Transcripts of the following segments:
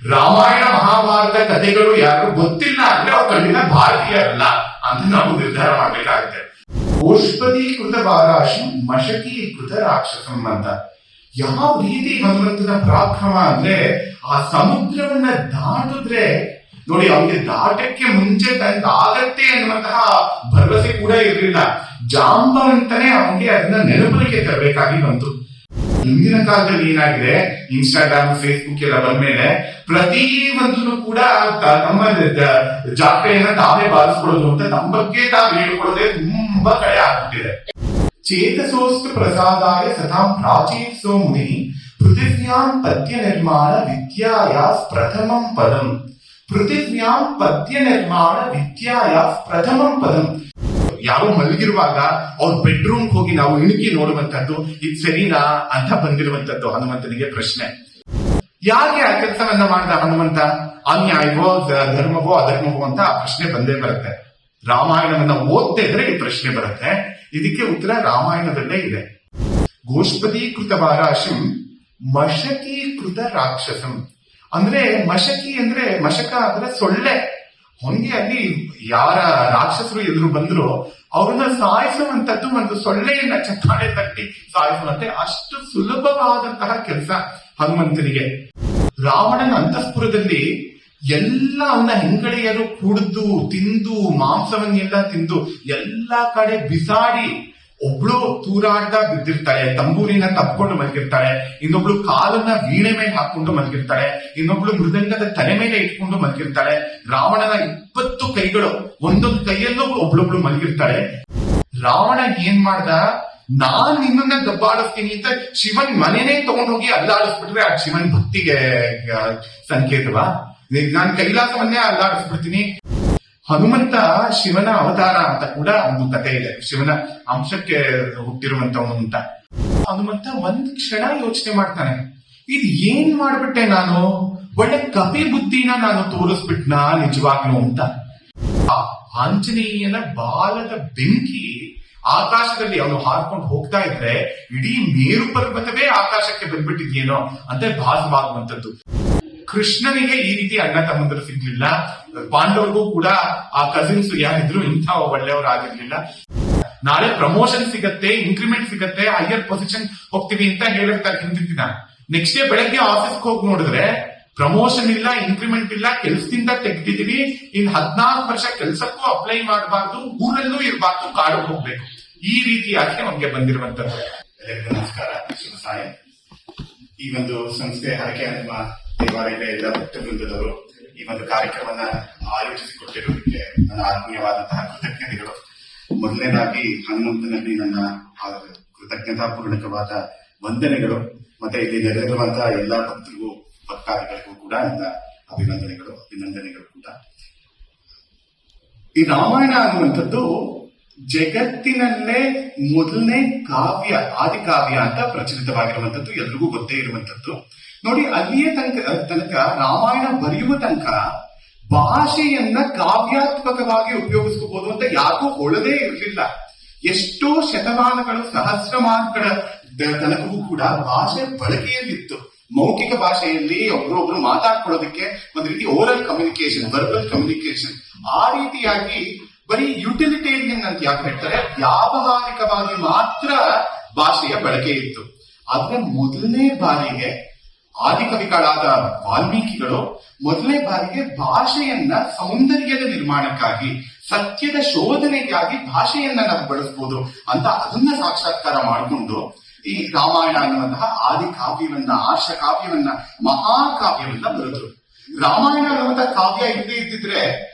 ರಾಮಾಯಣ ಮಹಾಭಾರತ ಕಥೆಗಳು ಯಾರು ಗೊತ್ತಿಲ್ಲ ಅಂದ್ರೆ ಅವ್ರು ಖಂಡಿತ ಭಾರತೀಯರಲ್ಲ ಅಂತ ನಾವು ನಿರ್ಧಾರ ಮಾಡ್ಬೇಕಾಗುತ್ತೆ. ಗೋಷ್ಪದೀಕೃತ ವಾರಾಶಿ ಮಶಕೀಕೃತ ರಾಕ್ಷಸಂ ಅಂತ. ಯಾವ ರೀತಿ ಭಗವಂತನ ಪರಾಕ್ರಮ ಅಂದ್ರೆ ಆ ಸಮುದ್ರವನ್ನ ದಾಟಿದ್ರೆ ನೋಡಿ, ಅವನಿಗೆ ದಾಟಕ್ಕೆ ಮುಂಚೆ ಆಗತ್ತೆ ಅನ್ನುವಂತಹ ಭರವಸೆ ಕೂಡ ಇರಲಿಲ್ಲ. ಜಾಂಬವಂತನೇ ಅವನಿಗೆ ಅದನ್ನ ನೆನಪಲಿಗೆ ತರಬೇಕಾಗಿ ಬಂತು. ಹಿಂದಿನ ಕಾಲದಲ್ಲಿ ಏನಾಗಿದೆ, ಇನ್ಸ್ಟಾಗ್ರಾಮ್ ಫೇಸ್ಬುಕ್ ಎಲ್ಲ ಬಂದ್ಮೇಲೆ ಪ್ರತಿ ಒಂದು ಕೂಡ ನಮ್ಮ ಜಾತ್ರೆಯನ್ನ ತಾವೇ ಬಾರಿಸ್ಕೊಳ್ಳೋದು ಅಂತ ನಮ್ಮ ಬಗ್ಗೆ ತಾವು ಹೇಳ್ಕೊಳ್ಳೋದೇ ತುಂಬಾ ಕಡೆ ಆಗ್ಬಿಟ್ಟಿದೆ. ಚೇತಸೋಸ್ತು ಪ್ರಸಾದಾಯ ಸತಾಂ ಪ್ರಾಚೀತ್ಸೋ ಮುನಿ ಪೃಥಿವ್ಯಾಂ ಪದ್ಯ ನಿರ್ಮಾಣ ವಿದ್ಯಾಯಾ ಪ್ರಥಮಂ ಪದಂ. ಪೃಥಿವ್ಯಾಂ ಪದ್ಯ ನಿರ್ಮಾಣ ವಿದ್ಯಾಯಾ ಪ್ರಥಮಂ ಪದಂ. ಯಾರೋ ಮಲಗಿರುವಾಗ ಅವ್ರ ಬೆಡ್ರೂಮ್ ಹೋಗಿ ನಾವು ಇಣುಕಿ ನೋಡುವಂತದ್ದು ಇದು ಸರಿನಾ ಅಂತ ಬಂದಿರುವಂತದ್ದು ಹನುಮಂತನಿಗೆ ಪ್ರಶ್ನೆ. ಯಾಕೆ ಆ ಕೆಲಸವನ್ನ ಮಾಡಿದ ಹನುಮಂತ? ಅನ್ಯಾಯವೋ ಧರ್ಮವೋ ಅಧರ್ಮವೋ ಅಂತ ಆ ಪ್ರಶ್ನೆ ಬಂದೇ ಬರುತ್ತೆ. ರಾಮಾಯಣವನ್ನ ಓದ್ತಿದ್ರೆ ಈ ಪ್ರಶ್ನೆ ಬರುತ್ತೆ. ಇದಕ್ಕೆ ಉತ್ತರ ರಾಮಾಯಣದಲ್ಲೇ ಇದೆ. ಗೋಷ್ಪದೀಕೃತ ವಾರಾಶಿಂ ಮಶಕೀಕೃತ ರಾಕ್ಷಸಂ. ಅಂದ್ರೆ ಮಶಕಿ ಅಂದ್ರೆ ಮಶಕ ಅಂದ್ರೆ ಸೊಳ್ಳೆ. ಹೊಂಗೆ ಅಲ್ಲಿ ಯಾರ ರಾಕ್ಷಸರು ಎದುರು ಬಂದ್ರು ಅವ್ರನ್ನ ಸಾಯಿಸುವಂತದ್ದು ಒಂದು ಸೊಳ್ಳೆಯನ್ನ ಚಪ್ಪಾಳೆ ತಟ್ಟಿ ಸಾಯಿಸುವಂತೆ ಅಷ್ಟು ಸುಲಭವಾದಂತಹ ಕೆಲಸ ಹನುಮಂತನಿಗೆ. ರಾವಣನ ಅಂತಃಪುರದಲ್ಲಿ ಎಲ್ಲ ಅವನ ಹೆಂಗಳೆಯರು ಕುಡಿದು ತಿಂದು ಮಾಂಸವನ್ನೆಲ್ಲ ತಿಂದು ಎಲ್ಲಾ ಕಡೆ ಬಿಸಾಡಿ ಒಬ್ಳು ತೂರಾಡ್ದ ಬಿದ್ದಿರ್ತಾಳೆ, ತಂಬೂರಿನ ತಪ್ಕೊಂಡು ಮಲಗಿರ್ತಾಳೆ, ಇನ್ನೊಬ್ಳು ಕಾಲನ್ನ ವೀಣೆ ಮೇಲೆ ಹಾಕೊಂಡು ಮಲಗಿರ್ತಾಳೆ, ಇನ್ನೊಬ್ಳು ಮೃದಂಗದ ತಲೆ ಮೇಲೆ ಇಟ್ಕೊಂಡು ಮಲಗಿರ್ತಾಳೆ. ರಾವಣನ 20 ಕೈಗಳು ಒಂದೊಂದು ಕೈಯಲ್ಲೂ ಒಬ್ಳೊಬ್ಳು ಮಲಗಿರ್ತಾಳೆ. ರಾವಣ ಏನ್ ಮಾಡ್ದ, ನಾನ್ ನಿನ್ನನ್ನ ದಬ್ಬಾಡಿಸ್ತೀನಿ ಅಂತ ಶಿವನ್ ಮನೆನೇ ತಗೊಂಡೋಗಿ ಅಲ್ಲಾಡಿಸ್ಬಿಟ್ರೆ ಆ ಶಿವನ್ ಭಕ್ತಿಗೆ ಸಂಕೇತವಾ? ನಾನ್ ಕೈಲಾಸವನ್ನೇ ಅಲ್ಲಾಡಿಸ್ಬಿಡ್ತೀನಿ. ಹನುಮಂತ ಶಿವನ ಅವತಾರ ಅಂತ ಕೂಡ ಒಂದು ಕಥೆ ಇದೆ. ಶಿವನ ಅಂಶಕ್ಕೆ ಹುಟ್ಟಿರುವಂತವನು ಅಂತ. ಹನುಮಂತ ಒಂದ್ ಕ್ಷಣ ಯೋಚನೆ ಮಾಡ್ತಾನೆ, ಇದು ಏನ್ ಮಾಡ್ಬಿಟ್ಟೆ ನಾನು, ಒಳ್ಳೆ ಕಪಿ ಬುದ್ಧಿನ ನಾನು ತೋರಿಸ್ಬಿಟ್ನಾ ನಿಜವಾಗ್ಲೂ ಅಂತ. ಆ ಆಂಜನೇಯನ ಬಾಲದ ಬೆಂಕಿ ಆಕಾಶದಲ್ಲಿ ಅವನು ಹಾರ್ಕೊಂಡು ಹೋಗ್ತಾ ಇದ್ರೆ ಇಡೀ ಮೇರು ಪರ್ವತವೇ ಆಕಾಶಕ್ಕೆ ಬಂದ್ಬಿಟ್ಟಿದ್ಯೇನೋ ಅಂತ ಭಾಸವಾಗುವಂತದ್ದು. ಕೃಷ್ಣನಿಗೆ ಈ ರೀತಿ ಅಣ್ಣ ತಮ್ಮಂದರು ಸಿಗ್ಲಿಲ್ಲ. ಪಾಂಡವರಿಗೂ ಕೂಡ ಆ ಕಸಿನ್ಸ್ ಯಾರಿದ್ರು ಇಂಥ ಒಳ್ಳೆಯವರಾಗಿರ್ಲಿಲ್ಲ. ನಾಳೆ ಪ್ರಮೋಷನ್ ಸಿಗತ್ತೆ, ಇನ್ಕ್ರಿಮೆಂಟ್ ಸಿಗತ್ತೆ, ಹೈಯರ್ ಪೊಸಿಷನ್ ಹೋಗ್ತೀವಿ ಅಂತ ಹೇಳಿರ್ತಾರೆ ಹಿಂದಿನ ದಿನ. ನೆಕ್ಸ್ಟ್ ಡೇ ಬೆಳಗ್ಗೆ ಆಫೀಸ್ಗೆ ಹೋಗಿ ನೋಡಿದ್ರೆ ಪ್ರಮೋಷನ್ ಇಲ್ಲ, ಇನ್ಕ್ರಿಮೆಂಟ್ ಇಲ್ಲ, ಕೆಲ್ಸದಿಂದ ತೆಗ್ದಿದೀವಿ, ಇನ್ 14 ವರ್ಷ ಕೆಲ್ಸಕ್ಕೂ ಅಪ್ಲೈ ಮಾಡಬಾರ್ದು, ಊರಲ್ಲೂ ಇರಬಾರ್ದು, ಕಾಡಿಗೆ ಹೋಗ್ಬೇಕು. ಈ ರೀತಿಯಾಗಿ ನಮ್ಗೆ ಬಂದಿರುವಂತದ್ದು. ನಮಸ್ಕಾರ, ಶುಭ ಸಾಯ. ಈ ಒಂದು ಸಂಸ್ಥೆ ಹರಕೆ ನಿಮ್ಮ ದೇವಾಲಯದ ಎಲ್ಲ ಭಕ್ತ ವೃಂದದವರು ಈ ಒಂದು ಕಾರ್ಯಕ್ರಮನ ಆಯೋಜಿಸಿಕೊಟ್ಟಿರುವುದಕ್ಕೆ ನನ್ನ ಆತ್ಮೀಯವಾದಂತಹ ಕೃತಜ್ಞತೆಗಳು. ಮೊದಲನೇದಾಗಿ ಹನುಮಂತನಲ್ಲಿ ನನ್ನ ಕೃತಜ್ಞತಾಪೂರ್ಣಕವಾದ ವಂದನೆಗಳು. ಮತ್ತೆ ಇಲ್ಲಿ ನೆರೆದಿರುವಂತಹ ಎಲ್ಲಾ ಭಕ್ತರಿಗೂ ಭಕ್ತಾದಿಗಳಿಗೂ ಕೂಡ ನನ್ನ ಅಭಿನಂದನೆಗಳು ಕೂಡ. ಈ ರಾಮಾಯಣ ಅನ್ನುವಂಥದ್ದು ಜಗತ್ತಿನಲ್ಲೇ ಮೊದಲನೇ ಕಾವ್ಯ, ಆದಿಕಾವ್ಯ ಅಂತ ಪ್ರಚಲಿತವಾಗಿರುವಂತದ್ದು, ಎಲ್ರಿಗೂ ಗೊತ್ತೇ ಇರುವಂತದ್ದು. ನೋಡಿ, ಅಲ್ಲಿಯೇ ತನಕ ರಾಮಾಯಣ ಬರೆಯುವ ತನಕ ಭಾಷೆಯನ್ನ ಕಾವ್ಯಾತ್ಮಕವಾಗಿ ಉಪಯೋಗಿಸ್ಕೋಬಹುದು ಅಂತ ಯಾಕೂ ಹೊಳದೇ ಇರಲಿಲ್ಲ. ಎಷ್ಟೋ ಶತಮಾನಗಳು, ಸಹಸ್ರಮಾನಗಳ ತನಕವೂ ಕೂಡ ಭಾಷೆ ಬಳಕೆಯಲ್ಲಿತ್ತು. ಮೌಖಿಕ ಭಾಷೆಯಲ್ಲಿ ಒಬ್ರೊಬ್ರು ಮಾತಾಡ್ಕೊಳ್ಳೋದಕ್ಕೆ ಒಂದು ರೀತಿ ಓರಲ್ ಕಮ್ಯುನಿಕೇಶನ್, ವರ್ಬಲ್ ಕಮ್ಯುನಿಕೇಶನ್. ಆ ರೀತಿಯಾಗಿ ಬರೀ ಯುಟಿಲಿಟೇರಿಯನ್ ಅಂತ ಯಾಕೆ ಹೇಳ್ತಾರೆ, ವ್ಯಾವಹಾರಿಕವಾಗಿ ಮಾತ್ರ ಭಾಷೆಯ ಬಳಕೆ ಇತ್ತು. ಆದ್ರೆ ಮೊದಲನೇ ಬಾರಿಗೆ ಆದಿಕವಿಗಳಾದ ವಾಲ್ಮೀಕಿಗಳು ಮೊದಲನೇ ಬಾರಿಗೆ ಭಾಷೆಯನ್ನ ಸೌಂದರ್ಯದ ನಿರ್ಮಾಣಕ್ಕಾಗಿ, ಸತ್ಯದ ಶೋಧನೆಗಾಗಿ ಭಾಷೆಯನ್ನ ನಾವು ಬಳಸಬಹುದು ಅಂತ ಅದನ್ನ ಸಾಕ್ಷಾತ್ಕಾರ ಮಾಡಿಕೊಂಡು ಈ ರಾಮಾಯಣ ಅನ್ನುವಂತಹ ಆದಿಕಾವ್ಯವನ್ನ, ಆರ್ಷ ಕಾವ್ಯವನ್ನ, ಮಹಾಕಾವ್ಯವನ್ನ ಬರೆದ್ರು. ರಾಮಾಯಣ ಅನ್ನುವಂತಹ ಕಾವ್ಯ ಇಲ್ಲದೆ ಇದ್ದಿದ್ರೆ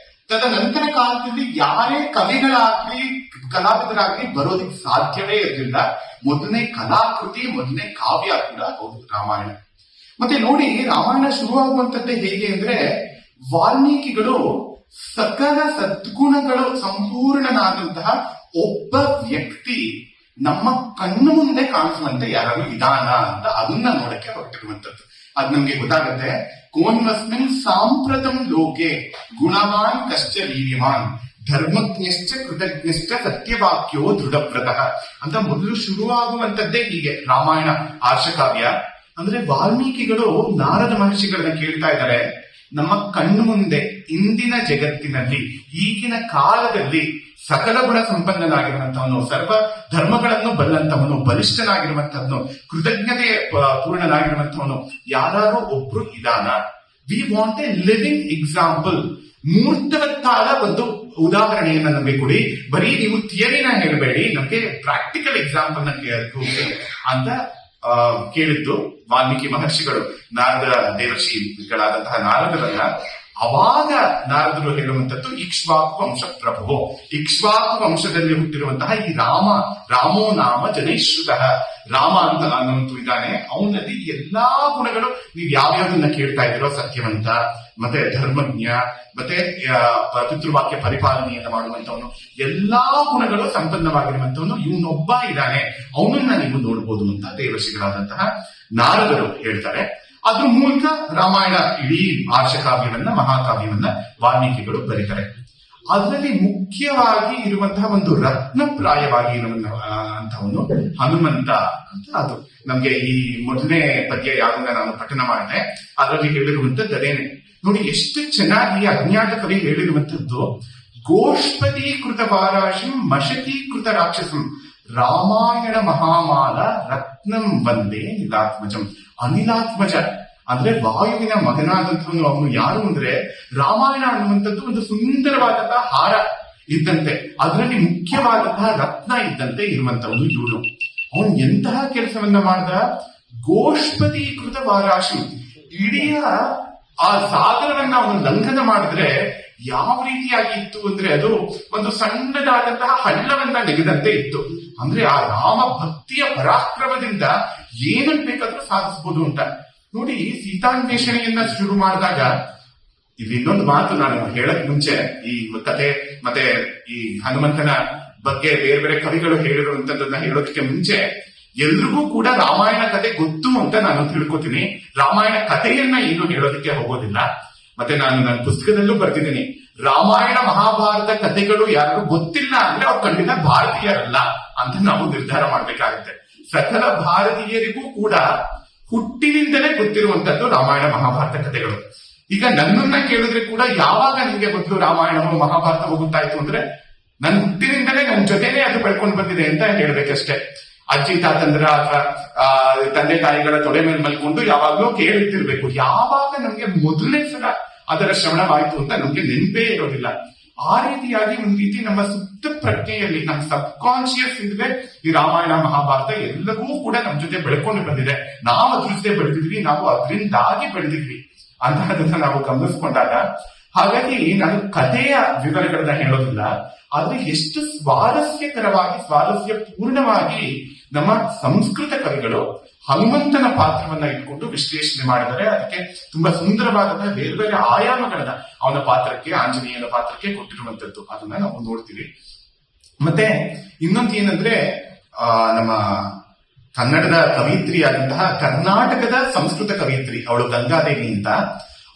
ತದನಂತರ ಕಾಲದಲ್ಲಿ ಯಾರೇ ಕವಿಗಳಾಗ್ಲಿ ಕಲಾವಿದರಾಗ್ಲಿ ಬರೋದಕ್ಕೆ ಸಾಧ್ಯವೇ ಇರಲಿಲ್ಲ. ಮೊದಲನೇ ಕಲಾಕೃತಿ, ಮೊದಲನೇ ಕಾವ್ಯ ಕೂಡ ಹೌದು ರಾಮಾಯಣ. ಮತ್ತೆ ನೋಡಿ, ರಾಮಾಯಣ ಶುರುವಾಗುವಂತದ್ದೇ ಹೇಗೆ ಅಂದ್ರೆ, ವಾಲ್ಮೀಕಿಗಳು ಸಕಲ ಸದ್ಗುಣಗಳು ಸಂಪೂರ್ಣನಾದಂತಹ ಒಬ್ಬ ವ್ಯಕ್ತಿ ನಮ್ಮ ಕಣ್ಣು ಮುಂದೆ ಕಾಣಿಸುವಂತೆ ಯಾರು ವಿಧಾನ ಅಂತ ಅದನ್ನ ನೋಡಕ್ಕೆ ಹೊರಟಿರುವಂತದ್ದು. ಅದ್ ನಮ್ಗೆ ಗೊತ್ತಾಗುತ್ತೆ. ಕೋನ್ವಸ್ಮಿನ್ ಸಾಂಪ್ರತಂ ಲೋಕೆ ಗುಣವಾನ್ ಕಶ್ಚ ವೀರ್ಯವಾನ್ ಧರ್ಮಜ್ಞಶ್ಚ ಕೃತಜ್ಞಶ್ಚ ಸತ್ಯವಾಕ್ಯೋ ದೃಢವ್ರತಃ ಅಂತ ಮೊದಲು ಶುರುವಾಗುವಂತದ್ದೇ ಹೀಗೆ ರಾಮಾಯಣ ಆರ್ಷಕಾವ್ಯ. ಅಂದ್ರೆ ವಾಲ್ಮೀಕಿಗಳು ನಾರದ ಮಹರ್ಷಿಗಳನ್ನ ಕೇಳ್ತಾ ಇದ್ದಾರೆ, ನಮ್ಮ ಕಣ್ಣು ಮುಂದೆ ಇಂದಿನ ಜಗತ್ತಿನಲ್ಲಿ ಈಗಿನ ಕಾಲದಲ್ಲಿ ಸಕಲ ಗುಣ ಸಂಪನ್ನನಾಗಿರುವಂತವನು, ಸರ್ವ ಧರ್ಮಗಳನ್ನು ಬಲ್ಲಂತವನು, ಬಲಿಷ್ಠನಾಗಿರುವಂತವನು, ಕೃತಜ್ಞತೆ ಪೂರ್ಣನಾಗಿರುವಂತವನು ಯಾರು ಒಬ್ರು ಇದಾನ? We want a living example. ಮೂರ್ತವತ್ತಾದ ಒಂದು ಉದಾಹರಣೆಯನ್ನ ನಮಗೆ ಕೊಡಿ. ಬರೀ ನೀವು ಥಿಯರಿನ ಹೇಳಬೇಡಿ, ನಮಗೆ ಪ್ರಾಕ್ಟಿಕಲ್ ಎಕ್ಸಾಂಪಲ್ ನ ಕೊಡಿ ಅಂತ ಕೇಳಿದ್ದು ವಾಲ್ಮೀಕಿ ಮಹರ್ಷಿಗಳು ನಾರದ ದೇವರ್ಷಿಗಳಾದಂತಹ ನಾರದರನ್ನ. ಅವಾಗ ನಾರದರು ಹೇಳುವಂತದ್ದು ಇಕ್ಷ್ವಾಕು ವಂಶ ಪ್ರಭು. ಇಕ್ಷ್ವಾಕು ವಂಶದಲ್ಲಿ ಹುಟ್ಟಿರುವಂತಹ ಈ ರಾಮೋ ನಾಮ ಜನೈಶ್ರುತ. ರಾಮ ಅಂತ ಅನ್ನುವಂತೂ ಇದ್ದಾನೆ, ಅವನಲ್ಲಿ ಎಲ್ಲಾ ಗುಣಗಳು ನೀವು ಯಾವ್ಯಾವ್ದನ್ನ ಕೇಳ್ತಾ ಇದ್ದೀರೋ, ಸತ್ಯವಂತ, ಮತ್ತೆ ಧರ್ಮಜ್ಞ, ಮತ್ತೆ ಪಿತೃವಾಕ್ಯ ಪರಿಪಾಲನೆಯನ್ನು ಮಾಡುವಂತವನು, ಎಲ್ಲಾ ಗುಣಗಳು ಸಂಪನ್ನವಾಗಿರುವಂತವನು ಇವನೊಬ್ಬ ಇದ್ದಾನೆ, ಅವನನ್ನ ನೀವು ನೋಡ್ಬೋದು ಅಂತ ದೇವರ್ಷಿಗಳಾದಂತಹ ನಾರದರು ಹೇಳ್ತಾರೆ. ಅದ್ರ ಮೂಲಕ ರಾಮಾಯಣ ಇಡೀ ಆರ್ಷಕಾವ್ಯವನ್ನ, ಮಹಾಕಾವ್ಯವನ್ನ ವಾಲ್ಮೀಕಿಗಳು ಬರೀತಾರೆ. ಅದರಲ್ಲಿ ಮುಖ್ಯವಾಗಿ ಇರುವಂತಹ ಒಂದು ರತ್ನಪ್ರಾಯವಾಗಿ ಇರುವಂತಹವನು ಹನುಮಂತ ಅಂತ. ಅದು ನಮ್ಗೆ ಈ ಮೊದಲನೇ ಪದ್ಯ ಯಾವಾಗ ನಾನು ಪಠನ ಮಾಡಿದೆ ಅದರಲ್ಲಿ ಹೇಳಿರುವಂತದ್ದು ಅದೇನೆ ನೋಡಿ. ಎಷ್ಟು ಚೆನ್ನಾಗಿ ಅಜ್ಞಾತ ಕವಿ ಹೇಳಿರುವಂತದ್ದು, ಗೋಷ್ಪದೀಕೃತ ವಾರಾಶಿಂ ಮಶಕೀಕೃತ ರಾಕ್ಷಸಂ ರಾಮಾಯಣ ಮಹಾಮಾಲ ರತ್ನಂ ವಂದೇ ನಿಲಾತ್ಮಜಂ. ಅನಿಲಾತ್ಮಜ ಅಂದ್ರೆ ವಾಯುವಿನ ಮಗನಾದಂಥವನು. ಅವನು ಯಾರು ಅಂದ್ರೆ, ರಾಮಾಯಣ ಅನ್ನುವಂಥದ್ದು ಒಂದು ಸುಂದರವಾದಂತಹ ಹಾರ ಇದ್ದಂತೆ, ಅದರಲ್ಲಿ ಮುಖ್ಯವಾದಂತಹ ರತ್ನ ಇದ್ದಂತೆ ಇರುವಂತವನು ಇವನು. ಅವನು ಎಂತಹ ಕೆಲಸವನ್ನ ಮಾಡ್ದ? ಗೋಷ್ಪದೀಕೃತ ವಾರಾಶಿ, ಇಡೀ ಆ ಸಾಗರವನ್ನ ಅವನು ಲಂಘನ ಮಾಡಿದ್ರೆ ಯಾವ ರೀತಿಯಾಗಿ ಇತ್ತು ಅಂದ್ರೆ, ಅದು ಒಂದು ಸಣ್ಣದಾದಂತಹ ಹಳ್ಳವನ್ನ ನೆಗೆದಂತೆ ಇತ್ತು. ಅಂದ್ರೆ ಆ ರಾಮ ಭಕ್ತಿಯ ಪರಾಕ್ರಮದಿಂದ ಏನನ್ ಬೇಕಾದ್ರೂ ಸಾಧಿಸಬಹುದು ಅಂತ ನೋಡಿ. ಸೀತಾನ್ವೇಷಣೆಯನ್ನ ಶುರು ಮಾಡಿದಾಗ, ಇಲ್ಲಿ ಇನ್ನೊಂದು ಮಾತು ನಾನು ಹೇಳಕ್ ಮುಂಚೆ, ಈ ಕತೆ ಮತ್ತೆ ಈ ಹನುಮಂತನ ಬಗ್ಗೆ ಬೇರೆ ಬೇರೆ ಕವಿಗಳು ಹೇಳಿರುವಂತದ್ದನ್ನ ಹೇಳೋದಕ್ಕೆ ಮುಂಚೆ, ಎಲ್ರಿಗೂ ಕೂಡ ರಾಮಾಯಣ ಕತೆ ಗೊತ್ತು ಅಂತ ನಾನು ತಿಳ್ಕೊತೀನಿ. ರಾಮಾಯಣ ಕಥೆಯನ್ನ ಏನು ಹೇಳೋದಕ್ಕೆ ಹೋಗೋದಿಲ್ಲ. ಮತ್ತೆ ನಾನು ನನ್ನ ಪುಸ್ತಕದಲ್ಲೂ ಬರ್ತಿದ್ದೀನಿ, ರಾಮಾಯಣ ಮಹಾಭಾರತ ಕಥೆಗಳು ಯಾರು ಗೊತ್ತಿಲ್ಲ ಅಂದ್ರೆ ಅವ್ರು ಖಂಡಿತ ಭಾರತೀಯರಲ್ಲ ಅಂತ ನಾವು ನಿರ್ಧಾರ ಮಾಡ್ಬೇಕಾಗುತ್ತೆ. ಸಕಲ ಭಾರತೀಯರಿಗೂ ಕೂಡ ಹುಟ್ಟಿನಿಂದಲೇ ಗೊತ್ತಿರುವಂತದ್ದು ರಾಮಾಯಣ ಮಹಾಭಾರತ ಕಥೆಗಳು. ಈಗ ನನ್ನನ್ನ ಕೇಳಿದ್ರೆ ಕೂಡ ಯಾವಾಗ ನಿಮ್ಗೆ ಗೊತ್ತು ರಾಮಾಯಣವು ಮಹಾಭಾರತವು ಗೊತ್ತಾಯ್ತು ಅಂದ್ರೆ, ನನ್ನ ಹುಟ್ಟಿನಿಂದಲೇ ನನ್ನ ಜೊತೆನೆ ಅದು ಬೆಳ್ಕೊಂಡು ಬಂದಿದೆ ಅಂತ ಹೇಳ್ಬೇಕಷ್ಟೇ. ಅಜ್ಜಿ ತಾತಂದ್ರ ಅಥವಾ ತಂದೆ ತಾಯಿಗಳ ತೊಡೆ ಮೇಲೆ ಮಲ್ಕೊಂಡು ಯಾವಾಗ್ಲೂ ಕೇಳುತ್ತಿರ್ಬೇಕು. ಯಾವಾಗ ನಮ್ಗೆ ಮೊದಲನೇ ಸಲ ಅದರ ಶ್ರವಣವಾಯಿತು ಅಂತ ನಮ್ಗೆ ನೆನಪೇ ಇರೋದಿಲ್ಲ. ಆ ರೀತಿಯಾಗಿ ಒಂದು ರೀತಿ ನಮ್ಮ ಸುಪ್ತ ಪ್ರಜ್ಞೆಯಲ್ಲಿ, ನಮ್ಮ ಸಬ್ ಕಾನ್ಶಿಯಸ್ ಇದ್ರೆ ಈ ರಾಮಾಯಣ ಮಹಾಭಾರತ ಎಲ್ಲವೂ ಕೂಡ ನಮ್ ಜೊತೆ ಬೆಳ್ಕೊಂಡು ಬಂದಿದೆ. ನಾವು ಅದ್ರ ಜೊತೆ ಬೆಳೆದಿದ್ವಿ, ನಾವು ಅದರಿಂದಾಗಿ ಬೆಳೆದಿದ್ವಿ ಅಂತಹದನ್ನ ನಾವು ಗಮನಿಸ್ಕೊಂಡಾಗ, ಹಾಗಾಗಿ ನಾನು ಕಥೆಯ ವಿವರಗಳನ್ನ ಹೇಳೋದಿಲ್ಲ, ಆದ್ರೆ ಎಷ್ಟು ಸ್ವಾರಸ್ಯಕರವಾಗಿ, ಸ್ವಾರಸ್ಯ ಪೂರ್ಣವಾಗಿ ನಮ್ಮ ಸಂಸ್ಕೃತ ಕವಿಗಳು ಹನುಮಂತನ ಪಾತ್ರವನ್ನ ಇಟ್ಕೊಂಡು ವಿಶ್ಲೇಷಣೆ ಮಾಡಿದರೆ ಅದಕ್ಕೆ ತುಂಬಾ ಸುಂದರವಾದ ಬೇರೆ ಬೇರೆ ಆಯಾಮಗಳನ್ನ ಅವನ ಪಾತ್ರಕ್ಕೆ, ಆಂಜನೇಯನ ಪಾತ್ರಕ್ಕೆ ಕೊಟ್ಟಿರುವಂತದ್ದು, ಅದನ್ನ ನಾವು ನೋಡ್ತೀವಿ. ಮತ್ತೆ ಇನ್ನೊಂದು ಏನಂದ್ರೆ, ನಮ್ಮ ಕನ್ನಡದ ಕವಿಯತ್ರಿಯಾದಂತಹ ಕರ್ನಾಟಕದ ಸಂಸ್ಕೃತ ಕವಿಯತ್ರಿ ಅವಳು ಗಂಗಾದೇವಿ ಅಂತ.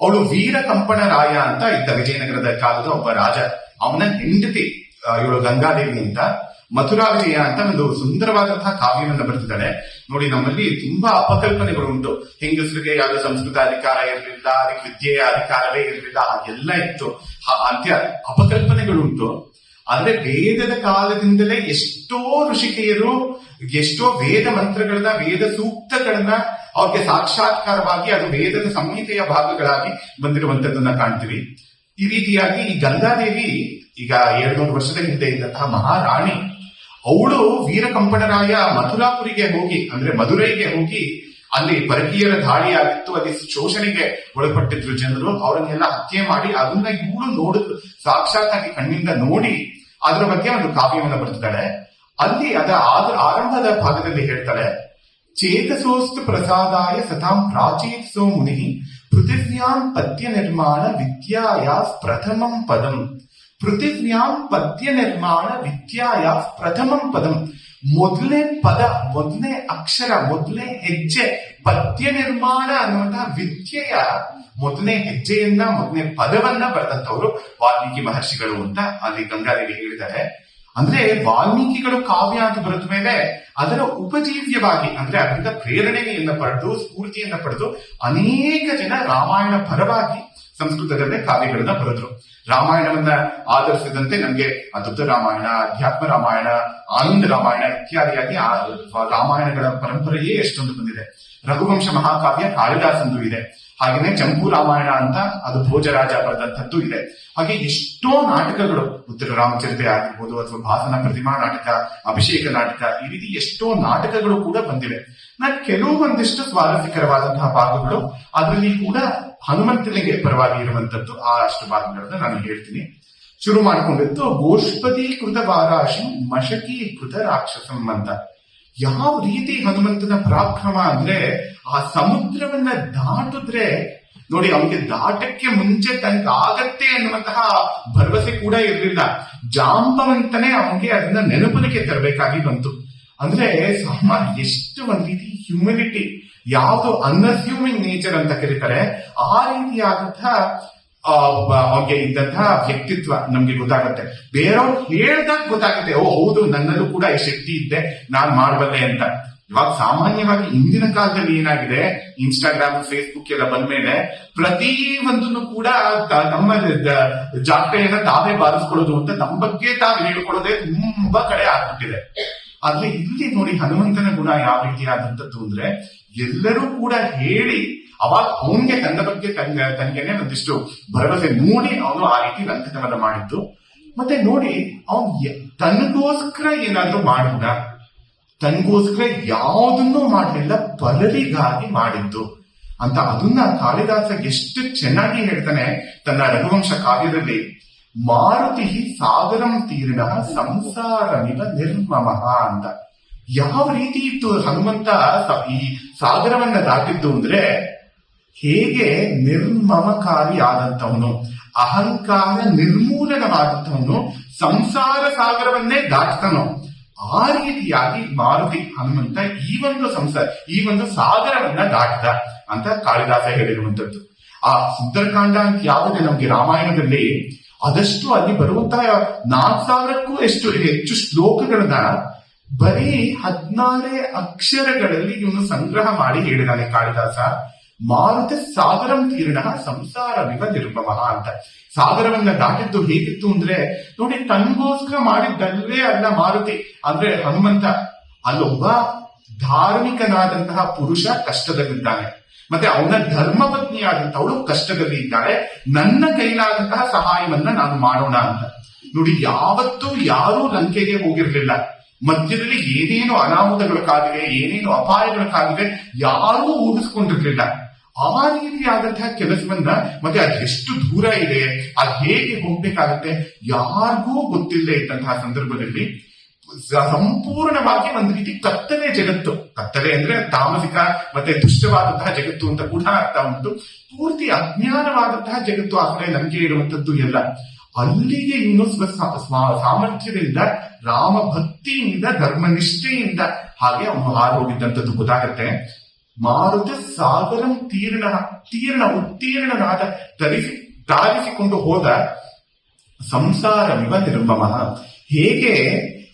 ಅವಳು ವೀರ ಕಂಪಣರಾಯ ಅಂತ ಇದ್ದ ವಿಜಯನಗರದ ಕಾಲದ ಒಬ್ಬ ರಾಜ, ಅವನ ಹೆಂಡತಿ ಇವಳು ಗಂಗಾದೇವಿ ಅಂತ. ಮಥುರಾ ವಿಜಯ ಅಂತ ಒಂದು ಸುಂದರವಾದಂತಹ ಕಾವ್ಯವನ್ನ ಬರೆದಿದ್ದಾಳೆ ನೋಡಿ. ನಮ್ಮಲ್ಲಿ ತುಂಬಾ ಅಪಕಲ್ಪನೆಗಳು ಉಂಟು. ಹೆಂಗಸರಿಗೆ ಯಾವುದು ಸಂಸ್ಕೃತ ಅಧಿಕಾರ ಇರಲಿಲ್ಲ, ಅದಕ್ಕೆ ವಿದ್ಯೆಯ ಅಧಿಕಾರವೇ ಇರಲಿಲ್ಲ, ಹಾಗೆಲ್ಲ ಇತ್ತು, ಅಂತ್ಯ ಅಪಕಲ್ಪನೆಗಳುಂಟು. ಆದ್ರೆ ವೇದದ ಕಾಲದಿಂದಲೇ ಎಷ್ಟೋ ಋಷಿಕೆಯರು ಎಷ್ಟೋ ವೇದ ಮಂತ್ರಗಳನ್ನ, ವೇದ ಸೂಕ್ತಗಳನ್ನ ಅವ್ರಿಗೆ ಸಾಕ್ಷಾತ್ಕಾರವಾಗಿ ಅದು ವೇದದ ಸಂಹಿತೆಯ ಭಾಗಗಳಾಗಿ ಬಂದಿರುವಂತದ್ದನ್ನ ಕಾಣ್ತೀವಿ. ಈ ರೀತಿಯಾಗಿ ಈ ಗಂಗಾದೇವಿ ಈಗ 700 ವರ್ಷದ ಹಿಂದೆ ಇದ್ದಂತಹ ಮಹಾರಾಣಿ, ಅವಳು ವೀರಕಂಪಣರಾಯ ಮಥುರಾಪುರಿಗೆ ಹೋಗಿ, ಅಂದ್ರೆ ಮಧುರೈಗೆ ಹೋಗಿ, ಅಲ್ಲಿ ಪರಕೀಯರ ದಾಳಿ ಆಗಿತ್ತು, ಅಲ್ಲಿ ಶೋಷಣೆಗೆ ಒಳಪಟ್ಟಿದ್ರು ಜನರು, ಅವರನ್ನೆಲ್ಲ ಹತ್ಯೆ ಮಾಡಿ ಅದನ್ನ ಇವಳು ನೋಡಿದ್ರು, ಸಾಕ್ಷಾತ್ ಆಗಿ ಕಣ್ಣಿಂದ ನೋಡಿ ಅದರ ಬಗ್ಗೆ ಒಂದು ಕಾವ್ಯವನ್ನು ಬರೆದಿದ್ದಾಳೆ. ಅಲ್ಲಿ ಆರಂಭದ ಭಾಗದಲ್ಲಿ ಹೇಳ್ತಾಳೆ, ಚೇತಸೋಸ್ತು ಪ್ರಸಾದಾಯ ಸತಾಂ ಪ್ರಾಚೇತಸೋ ಮುನಿ ಪೃಥಿವ್ಯಾಂ ಪದ್ಯ ನಿರ್ಮಾಣ ವಿದ್ಯಾಯಾ ಪ್ರಥಮಂ ಪದಂ. ಪೃಥಿವ್ಯಾಂ ಪದ್ಯ ನಿರ್ಮಾಣ ವಿದ್ಯಾಯಾ ಪ್ರಥಮಂ ಪದಂ. ಮೊದಲನೇ ಪದ, ಮೊದಲನೇ ಅಕ್ಷರ, ಮೊದಲನೇ ಹೆಜ್ಜೆ, ಪದ್ಯ ನಿರ್ಮಾಣ ಅನ್ನುವಂತಹ ವಿದ್ಯೆಯ ಮೊದಲನೇ ಹೆಜ್ಜೆಯನ್ನ, ಮೊದಲನೇ ಪದವನ್ನ ಬರೆದಂತವರು ವಾಲ್ಮೀಕಿ ಮಹರ್ಷಿಗಳು ಅಂತ ಅಲ್ಲಿ ಗಂಗಾದೇವಿ ಹೇಳಿದ್ದಾರೆ. ಅಂದ್ರೆ ವಾಲ್ಮೀಕಿಗಳು ಕಾವ್ಯ ಅಂತ ಬರೆದ ಮೇಲೆ ಅದರ ಉಪಜೀವ್ಯವಾಗಿ ಅಂದ್ರೆ ಅದರಿಂದ ಪ್ರೇರಣೆಯನ್ನು ಪಡೆದು ಸ್ಫೂರ್ತಿಯನ್ನ ಪಡೆದು ಅನೇಕ ಜನ ರಾಮಾಯಣ ಪರವಾಗಿ ಸಂಸ್ಕೃತದಲ್ಲೇ ಕಾವ್ಯಗಳನ್ನ ಬರೆದ್ರು. ರಾಮಾಯಣವನ್ನ ಆಧರಿಸಿದಂತೆ ನಮ್ಗೆ ಅದ್ಭುತ ರಾಮಾಯಣ, ಅಧ್ಯಾತ್ಮ ರಾಮಾಯಣ, ಆನಂದ ರಾಮಾಯಣ ಇತ್ಯಾದಿಯಾಗಿ ಆ ರಾಮಾಯಣಗಳ ಪರಂಪರೆಯೇ ಎಷ್ಟೊಂದು ಬಂದಿದೆ. ರಘುವಂಶ ಮಹಾಕಾವ್ಯ ಕಾಳಿದಾಸಂದು ಇದೆ. ಹಾಗೇನೆ ಚಂಪು ರಾಮಾಯಣ ಅಂತ ಅದು ಭೋಜರಾಜ ಬರೆದಂತದ್ದು ಇದೆ. ಹಾಗೆ ಎಷ್ಟೋ ನಾಟಕಗಳು, ಉತ್ತರ ರಾಮಚರಿತೆ ಆಗಿರ್ಬೋದು ಅಥವಾ ಭಾಸನ ಪ್ರತಿಮಾ ನಾಟಕ, ಅಭಿಷೇಕ ನಾಟಕ, ಈ ರೀತಿ ಎಷ್ಟೋ ನಾಟಕಗಳು ಕೂಡ ಬಂದಿವೆ. ನಾನು ಕೆಲವೊಂದಿಷ್ಟು ಸ್ವಾರಸ್ಯಕರವಾದಂತಹ ಭಾಗಗಳು ಅದರಲ್ಲಿ ಕೂಡ ಹನುಮಂತನಿಗೆ ಪರವಾಗಿ ಇರುವಂತದ್ದು ಆ ಅಷ್ಟು ಭಾಗಗಳನ್ನ ನಾನು ಹೇಳ್ತೀನಿ. ಶುರು ಮಾಡ್ಕೊಂಡಿದ್ದು ಗೋಷ್ಪದೀಕೃತ ವಾರಾಶಿ ಮಶಕೀಕೃತ ರಾಕ್ಷಸಂ ಅಂತ. ಯಾವ ರೀತಿ ಹನುಮಂತನ ಪರಾಕ್ರಮ ಅಂದ್ರೆ ಆ ಸಮುದ್ರವನ್ನ ದಾಟಿದ್ರೆ ನೋಡಿ, ಅವನಿಗೆ ದಾಟಕ್ಕೆ ಮುಂಚೆ ತನಕ ಆಗತ್ತೆ ಅನ್ನುವಂತಹ ಭರವಸೆ ಕೂಡ ಇರಲಿಲ್ಲ. ಜಾಂಬವಂತನೇ ಅವನಿಗೆ ಅದನ್ನ ನೆನಪಲಿಕೆ ತರಬೇಕಾಗಿ ಬಂತು. ಅಂದ್ರೆ ಎಷ್ಟು ಒಂದ್ ರೀತಿ ಹ್ಯೂಮಿಲಿಟಿ, ಯಾವುದು ಅನ್ಅಸ್ಯೂಮಿಂಗ್ ನೇಚರ್ ಅಂತ ಕರೀತಾರೆ, ಆ ರೀತಿಯಾದಂತಹ ಅವ್ರಿಗೆ ಇದ್ದಂತಹ ವ್ಯಕ್ತಿತ್ವ ನಮ್ಗೆ ಗೊತ್ತಾಗತ್ತೆ. ಬೇರೆಯವ್ರು ಹೇಳ್ದಾಗ ಗೊತ್ತಾಗುತ್ತೆ, ಓ ಹೌದು ನನ್ನಲ್ಲೂ ಕೂಡ ಈ ಶಕ್ತಿ ಇದ್ದೆ, ನಾನ್ ಮಾಡಬಲ್ಲೆ ಅಂತ. ಇವಾಗ ಸಾಮಾನ್ಯವಾಗಿ ಇಂದಿನ ಕಾಲದಲ್ಲಿ ಏನಾಗಿದೆ, ಇನ್ಸ್ಟಾಗ್ರಾಮ್ ಫೇಸ್ಬುಕ್ ಎಲ್ಲ ಬಂದ್ಮೇಲೆ ಪ್ರತಿ ಒಂದನ್ನು ಕೂಡ ತಮ್ಮ ಜಾತ್ರೆಯನ್ನ ತಾವೇ ಬಾರಿಸ್ಕೊಳ್ಳೋದು ಅಂತ ತಮ್ಮ ಬಗ್ಗೆ ತಾವು ಹೇಳ್ಕೊಳ್ಳೋದೇ ತುಂಬಾ ಕಡೆ ಆಗ್ಬಿಟ್ಟಿದೆ. ಆದ್ರೆ ಇಲ್ಲಿ ನೋಡಿ ಹನುಮಂತನ ಗುಣ ಯಾವ ರೀತಿಯಾದಂಥದ್ದು ಅಂದ್ರೆ ಎಲ್ಲರೂ ಕೂಡ ಹೇಳಿ ಅವಾಗ ಅವನ್ಗೆ ತನ್ನ ಬಗ್ಗೆ ತನಗೇನೆ ಒಂದಿಷ್ಟು ಭರವಸೆ ಮೂಡಿ ಅವನು ಆ ರೀತಿ ರಂಗಕವನ್ನ ಮಾಡಿದ್ದು. ಮತ್ತೆ ನೋಡಿ ಅವನು ತನಗೋಸ್ಕರ ಏನಾದ್ರೂ ಮಾಡಿದ, ತನಗೋಸ್ಕರ ಯಾವುದನ್ನೂ ಮಾಡಲಿಲ್ಲ, ಪರರಿಗಾಗಿ ಮಾಡಿದ್ದು ಅಂತ. ಅದನ್ನ ಕಾಳಿದಾಸ ಎಷ್ಟು ಚೆನ್ನಾಗಿ ಹೇಳ್ತಾನೆ ತನ್ನ ರಘುವಂಶ ಕಾವ್ಯದಲ್ಲಿ. ಮಾರುತಿ ಸಾಗರಂ ತೀರ್ಣ ಸಂಸಾರಮಿವ ನಿರ್ಮಮಃ ಅಂತ. ಯಾವ ರೀತಿ ಇತ್ತು ಹನುಮಂತ ಈ ಸಾಗರವನ್ನ ದಾಟಿದ್ದು ಅಂದ್ರೆ ಹೇಗೆ ನಿರ್ಮಮಕಾರಿ ಆದಂತವನು, ಅಹಂಕಾರ ನಿರ್ಮೂಲನವಾದಂತವನು, ಸಂಸಾರ ಸಾಗರವನ್ನೇ ದಾಟ್ತಾನೋ ಆ ರೀತಿಯಾಗಿ ಮಾರುತಿ ಹನುಮಂತ ಈ ಒಂದು ಸಾಗರವನ್ನ ದಾಟಿದ ಅಂತ ಕಾಳಿದಾಸ ಹೇಳಿರುವಂತದ್ದು. ಆ ಸುಂದರಕಾಂಡ ಅಂತ ಯಾವುದೇ ನಮ್ಗೆ ರಾಮಾಯಣದಲ್ಲಿ ಅದಷ್ಟು ಅಲ್ಲಿ ಬರುವಂತಹ 4000ಕ್ಕೂ ಹೆಚ್ಚು ಶ್ಲೋಕಗಳನ್ನ ಬರೀ 16 ಅಕ್ಷರಗಳಲ್ಲಿ ಇವನು ಸಂಗ್ರಹ ಮಾಡಿ ಹೇಳಿದಾನೆ ಕಾಳಿದಾಸ. ಮಾರುತಿ ಸಾಗರಂ ತೀರ್ಣ ಸಂಸಾರವಿವ ನಿರ್ಮಮಃ ಅಂತ. ಸಾಗರವನ್ನ ದಾಟಿದ್ದು ಹೇಗಿತ್ತು ಅಂದ್ರೆ ನೋಡಿ, ತನಗೋಸ್ಕರ ಮಾಡಿದ್ದಲ್ವೇ ಅಲ್ಲ ಮಾರುತಿ ಅಂದ್ರೆ ಹನುಮಂತ. ಅಲ್ಲೊಬ್ಬ ಧಾರ್ಮಿಕನಾದಂತಹ ಪುರುಷ ಕಷ್ಟದಲ್ಲಿದ್ದಾನೆ, ಮತ್ತೆ ಅವನ ಧರ್ಮಪತ್ನಿಯಾದಂತವಳು ಕಷ್ಟದಲ್ಲಿ ಇದ್ದಾಳೆ, ನನ್ನ ಕೈಲಾದಂತಹ ಸಹಾಯವನ್ನ ನಾನು ಮಾಡೋಣ ಅಂತ. ನೋಡಿ, ಯಾವತ್ತೂ ಯಾರೂ ಲಂಕೆಗೆ ಹೋಗಿರ್ಲಿಲ್ಲ. ಮಧ್ಯದಲ್ಲಿ ಏನೇನು ಅನಾಹುತಗಳಕ್ಕಾಗಿವೆ, ಏನೇನು ಅಪಾಯಗಳಕ್ಕಾಗಿವೆ ಯಾರೂ ಊಹಿಸ್ಕೊಂಡಿರ್ಲಿಲ್ಲ. ಆ ರೀತಿಯಾದಂತಹ ಕೆಲಸವನ್ನ, ಮತ್ತೆ ಅದೆಷ್ಟು ದೂರ ಇದೆ, ಅದು ಹೇಗೆ ಹೋಗ್ಬೇಕಾಗತ್ತೆ ಯಾರಿಗೂ ಗೊತ್ತಿಲ್ಲದೆ ಇದ್ದಂತಹ ಸಂದರ್ಭದಲ್ಲಿ ಸಂಪೂರ್ಣವಾಗಿ ಒಂದು ರೀತಿ ಕತ್ತಲೆ ಜಗತ್ತು, ಕತ್ತಲೆ ಅಂದ್ರೆ ತಾಮಸಿಕ ಮತ್ತೆ ದುಷ್ಟವಾದಂತಹ ಜಗತ್ತು ಅಂತ ಕೂಡ ಅರ್ಥ ಉಂಟು. ಪೂರ್ತಿ ಅಜ್ಞಾನವಾದಂತಹ ಜಗತ್ತು, ಆ ಕಡೆ ನಂಬಿಕೆ ಇರುವಂತದ್ದು ಎಲ್ಲ. ಅಲ್ಲಿಗೆ ಇನ್ನು ಸಾಮರ್ಥ್ಯದಿಂದ, ರಾಮ ಭಕ್ತಿಯಿಂದ, ಧರ್ಮನಿಷ್ಠೆಯಿಂದ ಹಾಗೆ ಅವನು ಹಾರು ಹೋಗಿದ್ದಂಥದ್ದು ಗೊತ್ತಾಗತ್ತೆ. ಮಾರುತ ಸಾಗರಂ ಉತ್ತೀರ್ಣನಾದ ದಾರಿಸಿಕೊಂಡು ಹೋದ ಸಂಸಾರವಿವ ನಿರ್ಮಮಃ. ಹೇಗೆ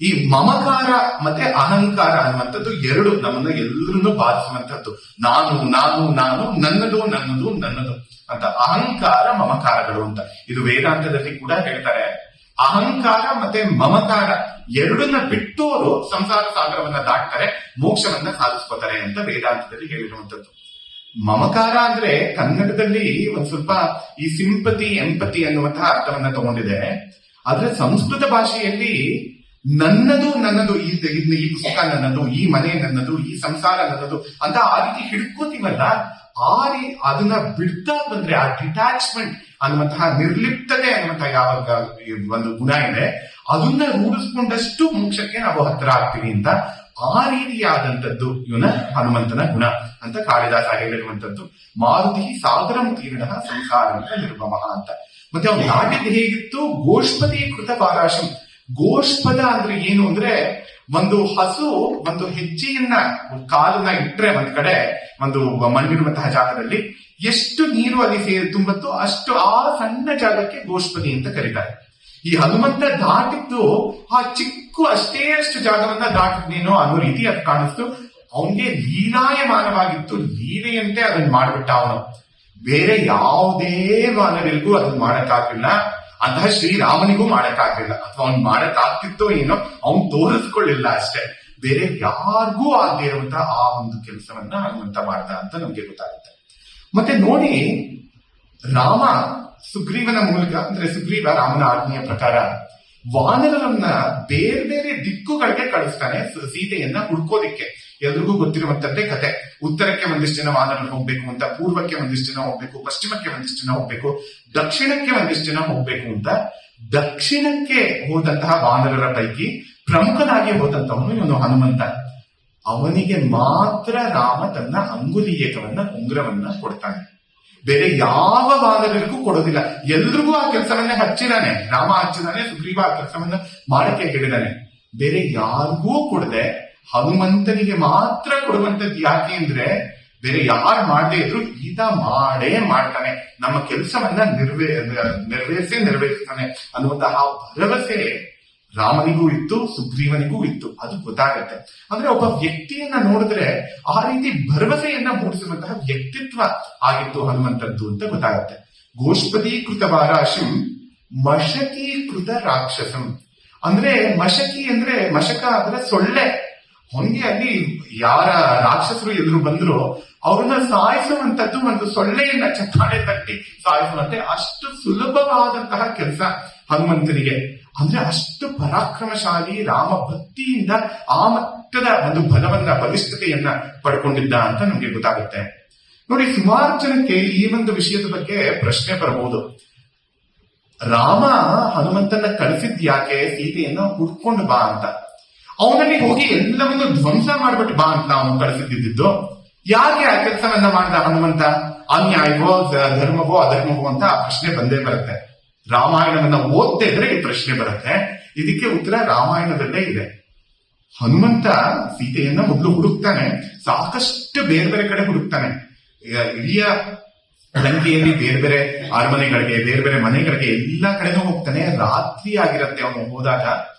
ಈ ಮಮಕಾರ ಮತ್ತೆ ಅಹಂಕಾರ ಅನ್ನುವಂಥದ್ದು ಎರಡು ನಮ್ಮನ್ನ ಎಲ್ಲರನ್ನೂ ಬಾಧಿಸುವಂತದ್ದು. ನಾನು ನಾನು ನಾನು, ನನ್ನದು ನನ್ನದು ನನ್ನದು ಅಂತ. ಅಹಂಕಾರ ಮಮಕಾರಗಳು ಅಂತ ಇದು ವೇದಾಂತದಲ್ಲಿ ಕೂಡ ಹೇಳ್ತಾರೆ. ಅಹಂಕಾರ ಮತ್ತೆ ಮಮಕಾರ ಎರಡನ್ನ ಬಿಟ್ಟೋರು ಸಂಸಾರ ಸಾಗರವನ್ನ ದಾಟ್ತಾರೆ, ಮೋಕ್ಷವನ್ನ ಸಾಧಿಸ್ಕೋತಾರೆ ಅಂತ ವೇದಾಂತದಲ್ಲಿ ಹೇಳಿರುವಂತದ್ದು. ಮಮಕಾರ ಅಂದ್ರೆ ಕನ್ನಡದಲ್ಲಿ ಒಂದ್ ಸ್ವಲ್ಪ ಈ ಸಿಂಪತಿ, ಎಂಪತಿ ಅನ್ನುವಂತಹ ಅರ್ಥವನ್ನ ತಗೊಂಡಿದೆ. ಆದ್ರೆ ಸಂಸ್ಕೃತ ಭಾಷೆಯಲ್ಲಿ ನನ್ನದು ನನ್ನದು, ಈ ಪುಸ್ತಕ ನನ್ನದು, ಈ ಮನೆ ನನ್ನದು, ಈ ಸಂಸಾರ ನನ್ನದು ಅಂತ ಆ ರೀತಿ ಹಿಡ್ಕೋತೀವಲ್ಲ, ಅದನ್ನ ಬಿಡ್ತಾ ಬಂದ್ರೆ ಆ ಡಿಟ್ಯಾಚ್ಮೆಂಟ್ ಅನ್ನುವಂತಹ ನಿರ್ಲಿಪ್ತತೆ ಅನ್ನುವಂತಹ ಯಾವಾಗ ಒಂದು ಗುಣ ಇದೆ, ಅದನ್ನ ರೂಢಿಸ್ಕೊಂಡಷ್ಟು ಮೋಕ್ಷಕ್ಕೆ ನಾವು ಹತ್ತಿರ ಆಗ್ತೀವಿ ಅಂತ. ಆ ರೀತಿಯಾದಂಥದ್ದು ಇವನ ಹನುಮಂತನ ಗುಣ ಅಂತ ಕಾಳಿದಾಸ ಹೇಳಿರುವಂತದ್ದು. ಮಾರುತಿ ಸಾಗರಂ ತೀರ್ಣ ಸಂಸಾರಮಿವ ನಿರ್ಮಮಃ ಅಂತ. ಮತ್ತೆ ಅವನು ದಾಟಿದ್ದು ಹೇಗಿತ್ತು? ಗೋಷ್ಪದೀಕೃತ ಪಾರಾಶಂ. ಗೋಷ್ಪದ ಅಂದ್ರೆ ಏನು ಅಂದ್ರೆ, ಒಂದು ಹಸು ಒಂದು ಹೆಜ್ಜೆಯನ್ನ, ಕಾಲನ್ನ ಇಟ್ರೆ ಒಂದ್ ಕಡೆ ಒಂದು ಮಣ್ಣಿರುವಂತಹ ಜಾಗದಲ್ಲಿ ಎಷ್ಟು ನೀರು ಅಲ್ಲಿ ತುಂಬತ್ತೋ ಅಷ್ಟು ಆ ಸಣ್ಣ ಜಾಗಕ್ಕೆ ಗೋಷ್ಪದಿ ಅಂತ ಕರೀತಾರೆ. ಈ ಹನುಮಂತ ದಾಟಿದ್ದು ಆ ಚಿಕ್ಕ ಅಷ್ಟು ಜಾಗವನ್ನ ದಾಟಿದ್ನೇನೋ ಅನ್ನೋ ರೀತಿ ಅದು ಕಾಣಿಸ್ತು. ಅವನ್ಗೆ ಲೀಲಾಯಮಾನವಾಗಿತ್ತು, ಲೀಲೆಯಂತೆ ಅದನ್ನ ಮಾಡ್ಬಿಟ್ಟ ಅವನು. ಬೇರೆ ಯಾವುದೇ ಮಾನವರಿಗೂ ಅದನ್ನ ಮಾಡಕ್ಕಾಗ್ಲಿಲ್ಲ, ಅಂತಹ ಶ್ರೀರಾಮನಿಗೂ ಮಾಡಕ್ಕಾಗ್ಲಿಲ್ಲ, ಅಥವಾ ಅವ್ನ್ ಮಾಡಕ್ಕಾಗ್ತಿತ್ತೋ ಏನೋ ಅವ್ನ್ ತೋರಿಸ್ಕೊಳ್ಳಿಲ್ಲ ಅಷ್ಟೇ. ಬೇರೆ ಯಾರಿಗೂ ಆಗದೆ ಇರುವಂತಹ ಆ ಒಂದು ಕೆಲಸವನ್ನ ಹನುಮಂತ ಮಾಡ್ದ ಅಂತ ನಮ್ಗೆ ಗೊತ್ತಾಗುತ್ತೆ. ಮತ್ತೆ ನೋಡಿ, ರಾಮ ಸುಗ್ರೀವನ ಮೂಲಕ, ಅಂದ್ರೆ ಸುಗ್ರೀವ ರಾಮನ ಆಜ್ಞೆಯ ಪ್ರಕಾರ ವಾನರರನ್ನ ಬೇರೆ ಬೇರೆ ದಿಕ್ಕುಗಳಿಗೆ ಕಳಿಸ್ತಾನೆ ಸೀತೆಯನ್ನ ಹುಡ್ಕೋದಿಕ್ಕೆ. ಎಲ್ರಿಗೂ ಗೊತ್ತಿರುವಂತದ್ದೇ ಕತೆ. ಉತ್ತರಕ್ಕೆ ಒಂದಿಷ್ಟು ಜನ ವಾನರರು ಹೋಗ್ಬೇಕು ಅಂತ, ಪೂರ್ವಕ್ಕೆ ಒಂದಿಷ್ಟು ಜನ ಹೋಗ್ಬೇಕು, ಪಶ್ಚಿಮಕ್ಕೆ ಒಂದಿಷ್ಟು ಜನ ಹೋಗ್ಬೇಕು, ದಕ್ಷಿಣಕ್ಕೆ ಒಂದಿಷ್ಟು ಜನ ಹೋಗ್ಬೇಕು ಅಂತ. ದಕ್ಷಿಣಕ್ಕೆ ಹೋದಂತಹ ವಾನರರ ಪೈಕಿ ಪ್ರಮುಖನಾಗಿ ಹೋದಂತವನು ಇವನು ಹನುಮಂತ. ಅವನಿಗೆ ಮಾತ್ರ ರಾಮ ತನ್ನ ಅಂಗುಲೀಯಕವನ್ನ, ಉಂಗುರವನ್ನ ಕೊಡ್ತಾನೆ. ಬೇರೆ ಯಾವ ವಾನರರಿಗೂ ಕೊಡೋದಿಲ್ಲ. ಎಲ್ರಿಗೂ ಆ ಕೆಲಸವನ್ನೇ ಹಚ್ಚಿದಾನೆ, ರಾಮ ಹಚ್ಚಿದಾನೆ, ಸುಗ್ರೀವ ಆ ಕೆಲಸವನ್ನ ಮಾಡಕ್ಕೆ ಹೇಳಿದಾನೆ. ಬೇರೆ ಯಾರಿಗೂ ಕೊಡದೆ ಹನುಮಂತನಿಗೆ ಮಾತ್ರ ಕೊಡುವಂತದ್ದು. ಯಾಕೆ ಅಂದ್ರೆ ಬೇರೆ ಯಾರು ಮಾಡದೇ ಇದ್ರು ಈತ ಮಾಡೇ ಮಾಡ್ತಾನೆ, ನಮ್ಮ ಕೆಲಸವನ್ನ ನೆರವೇರಿಸ್ತಾನೆ ಅನ್ನುವಂತಹ ಭರವಸೆ ರಾಮನಿಗೂ ಇತ್ತು, ಸುಗ್ರೀವನಿಗೂ ಇತ್ತು. ಅದು ಗೊತ್ತಾಗತ್ತೆ. ಅಂದ್ರೆ ಒಬ್ಬ ವ್ಯಕ್ತಿಯನ್ನ ನೋಡಿದ್ರೆ ಆ ರೀತಿ ಭರವಸೆಯನ್ನ ಮೂಡಿಸುವಂತಹ ವ್ಯಕ್ತಿತ್ವ ಆಗಿತ್ತು ಹನುಮಂತದ್ದು ಅಂತ ಗೊತ್ತಾಗತ್ತೆ. ಗೋಷ್ಪದೀಕೃತ ವಾರಾಶಿಂ ಮಶಕೀಕೃತ ರಾಕ್ಷಸಂ. ಅಂದ್ರೆ ಮಶಕಿ ಅಂದ್ರೆ, ಮಶಕ ಅಂದ್ರೆ ಸೊಳ್ಳೆ. ಹೊಂಗೆ ಅಲ್ಲಿ ಯಾರ ರಾಕ್ಷಸರು ಎದುರು ಬಂದ್ರು ಅವ್ರನ್ನ ಸಾಯಿಸುವಂತದ್ದು ಒಂದು ಸೊಳ್ಳೆಯನ್ನ ಚಪ್ಪಾಳೆ ತಟ್ಟಿ ಸಾಯಿಸುವಂತೆ ಅಷ್ಟು ಸುಲಭವಾದಂತಹ ಕೆಲಸ ಹನುಮಂತನಿಗೆ. ಅಂದ್ರೆ ಅಷ್ಟು ಪರಾಕ್ರಮಶಾಲಿ, ರಾಮ ಭಕ್ತಿಯಿಂದ ಆ ಮಟ್ಟದ ಒಂದು ಬಲವನ್ನ, ಬಲಿಷ್ಠತೆಯನ್ನ ಪಡ್ಕೊಂಡಿದ್ದ ಅಂತ ನಮ್ಗೆ ಗೊತ್ತಾಗುತ್ತೆ. ನೋಡಿ, ಸುಮಾರು ಜನಕ್ಕೆ ಈ ಒಂದು ವಿಷಯದ ಬಗ್ಗೆ ಪ್ರಶ್ನೆ ಬರಬಹುದು. ರಾಮ ಹನುಮಂತನ ಕಳಿಸಿದ್ ಯಾಕೆ? ಸೀತೆಯನ್ನ ಹುಡ್ಕೊಂಡು ಬಾ ಅಂತ. ಅವನಲ್ಲಿ ಹೋಗಿ ಎಲ್ಲವನ್ನು ಧ್ವಂಸ ಮಾಡ್ಬಿಟ್ಟು ಬಾ ಅಂತ ಅವನು ಕಳಿಸಿದ್ದು. ಯಾಕೆ ಆ ಕೆಲಸವನ್ನ ಮಾಡ್ದ ಹನುಮಂತ? ಅನ್ಯಾಯವೋ ಧರ್ಮವೋ ಅಧರ್ಮವೋ ಅಂತ ಆ ಪ್ರಶ್ನೆ ಬಂದೇ ಬರುತ್ತೆ. ರಾಮಾಯಣವನ್ನ ಓದ್ತಾ ಇದ್ರೆ ಈ ಪ್ರಶ್ನೆ ಬರುತ್ತೆ. ಇದಕ್ಕೆ ಉತ್ತರ ರಾಮಾಯಣದಲ್ಲೇ ಇದೆ. ಹನುಮಂತ ಸೀತೆಯನ್ನ ಮೊದಲು ಹುಡುಕ್ತಾನೆ, ಸಾಕಷ್ಟು ಬೇರೆ ಬೇರೆ ಕಡೆ ಹುಡುಕ್ತಾನೆ. ಇಡೀ ಲಂಕೆಯಲ್ಲಿ ಬೇರೆ ಬೇರೆ ಅರಮನೆಗಳಿಗೆ, ಬೇರೆ ಬೇರೆ ಮನೆಗಳಿಗೆ, ಎಲ್ಲಾ ಕಡೆನೂ ಹೋಗ್ತಾನೆ. ರಾತ್ರಿ ಆಗಿರತ್ತೆ ಅವನು ಹೋದಾಗ.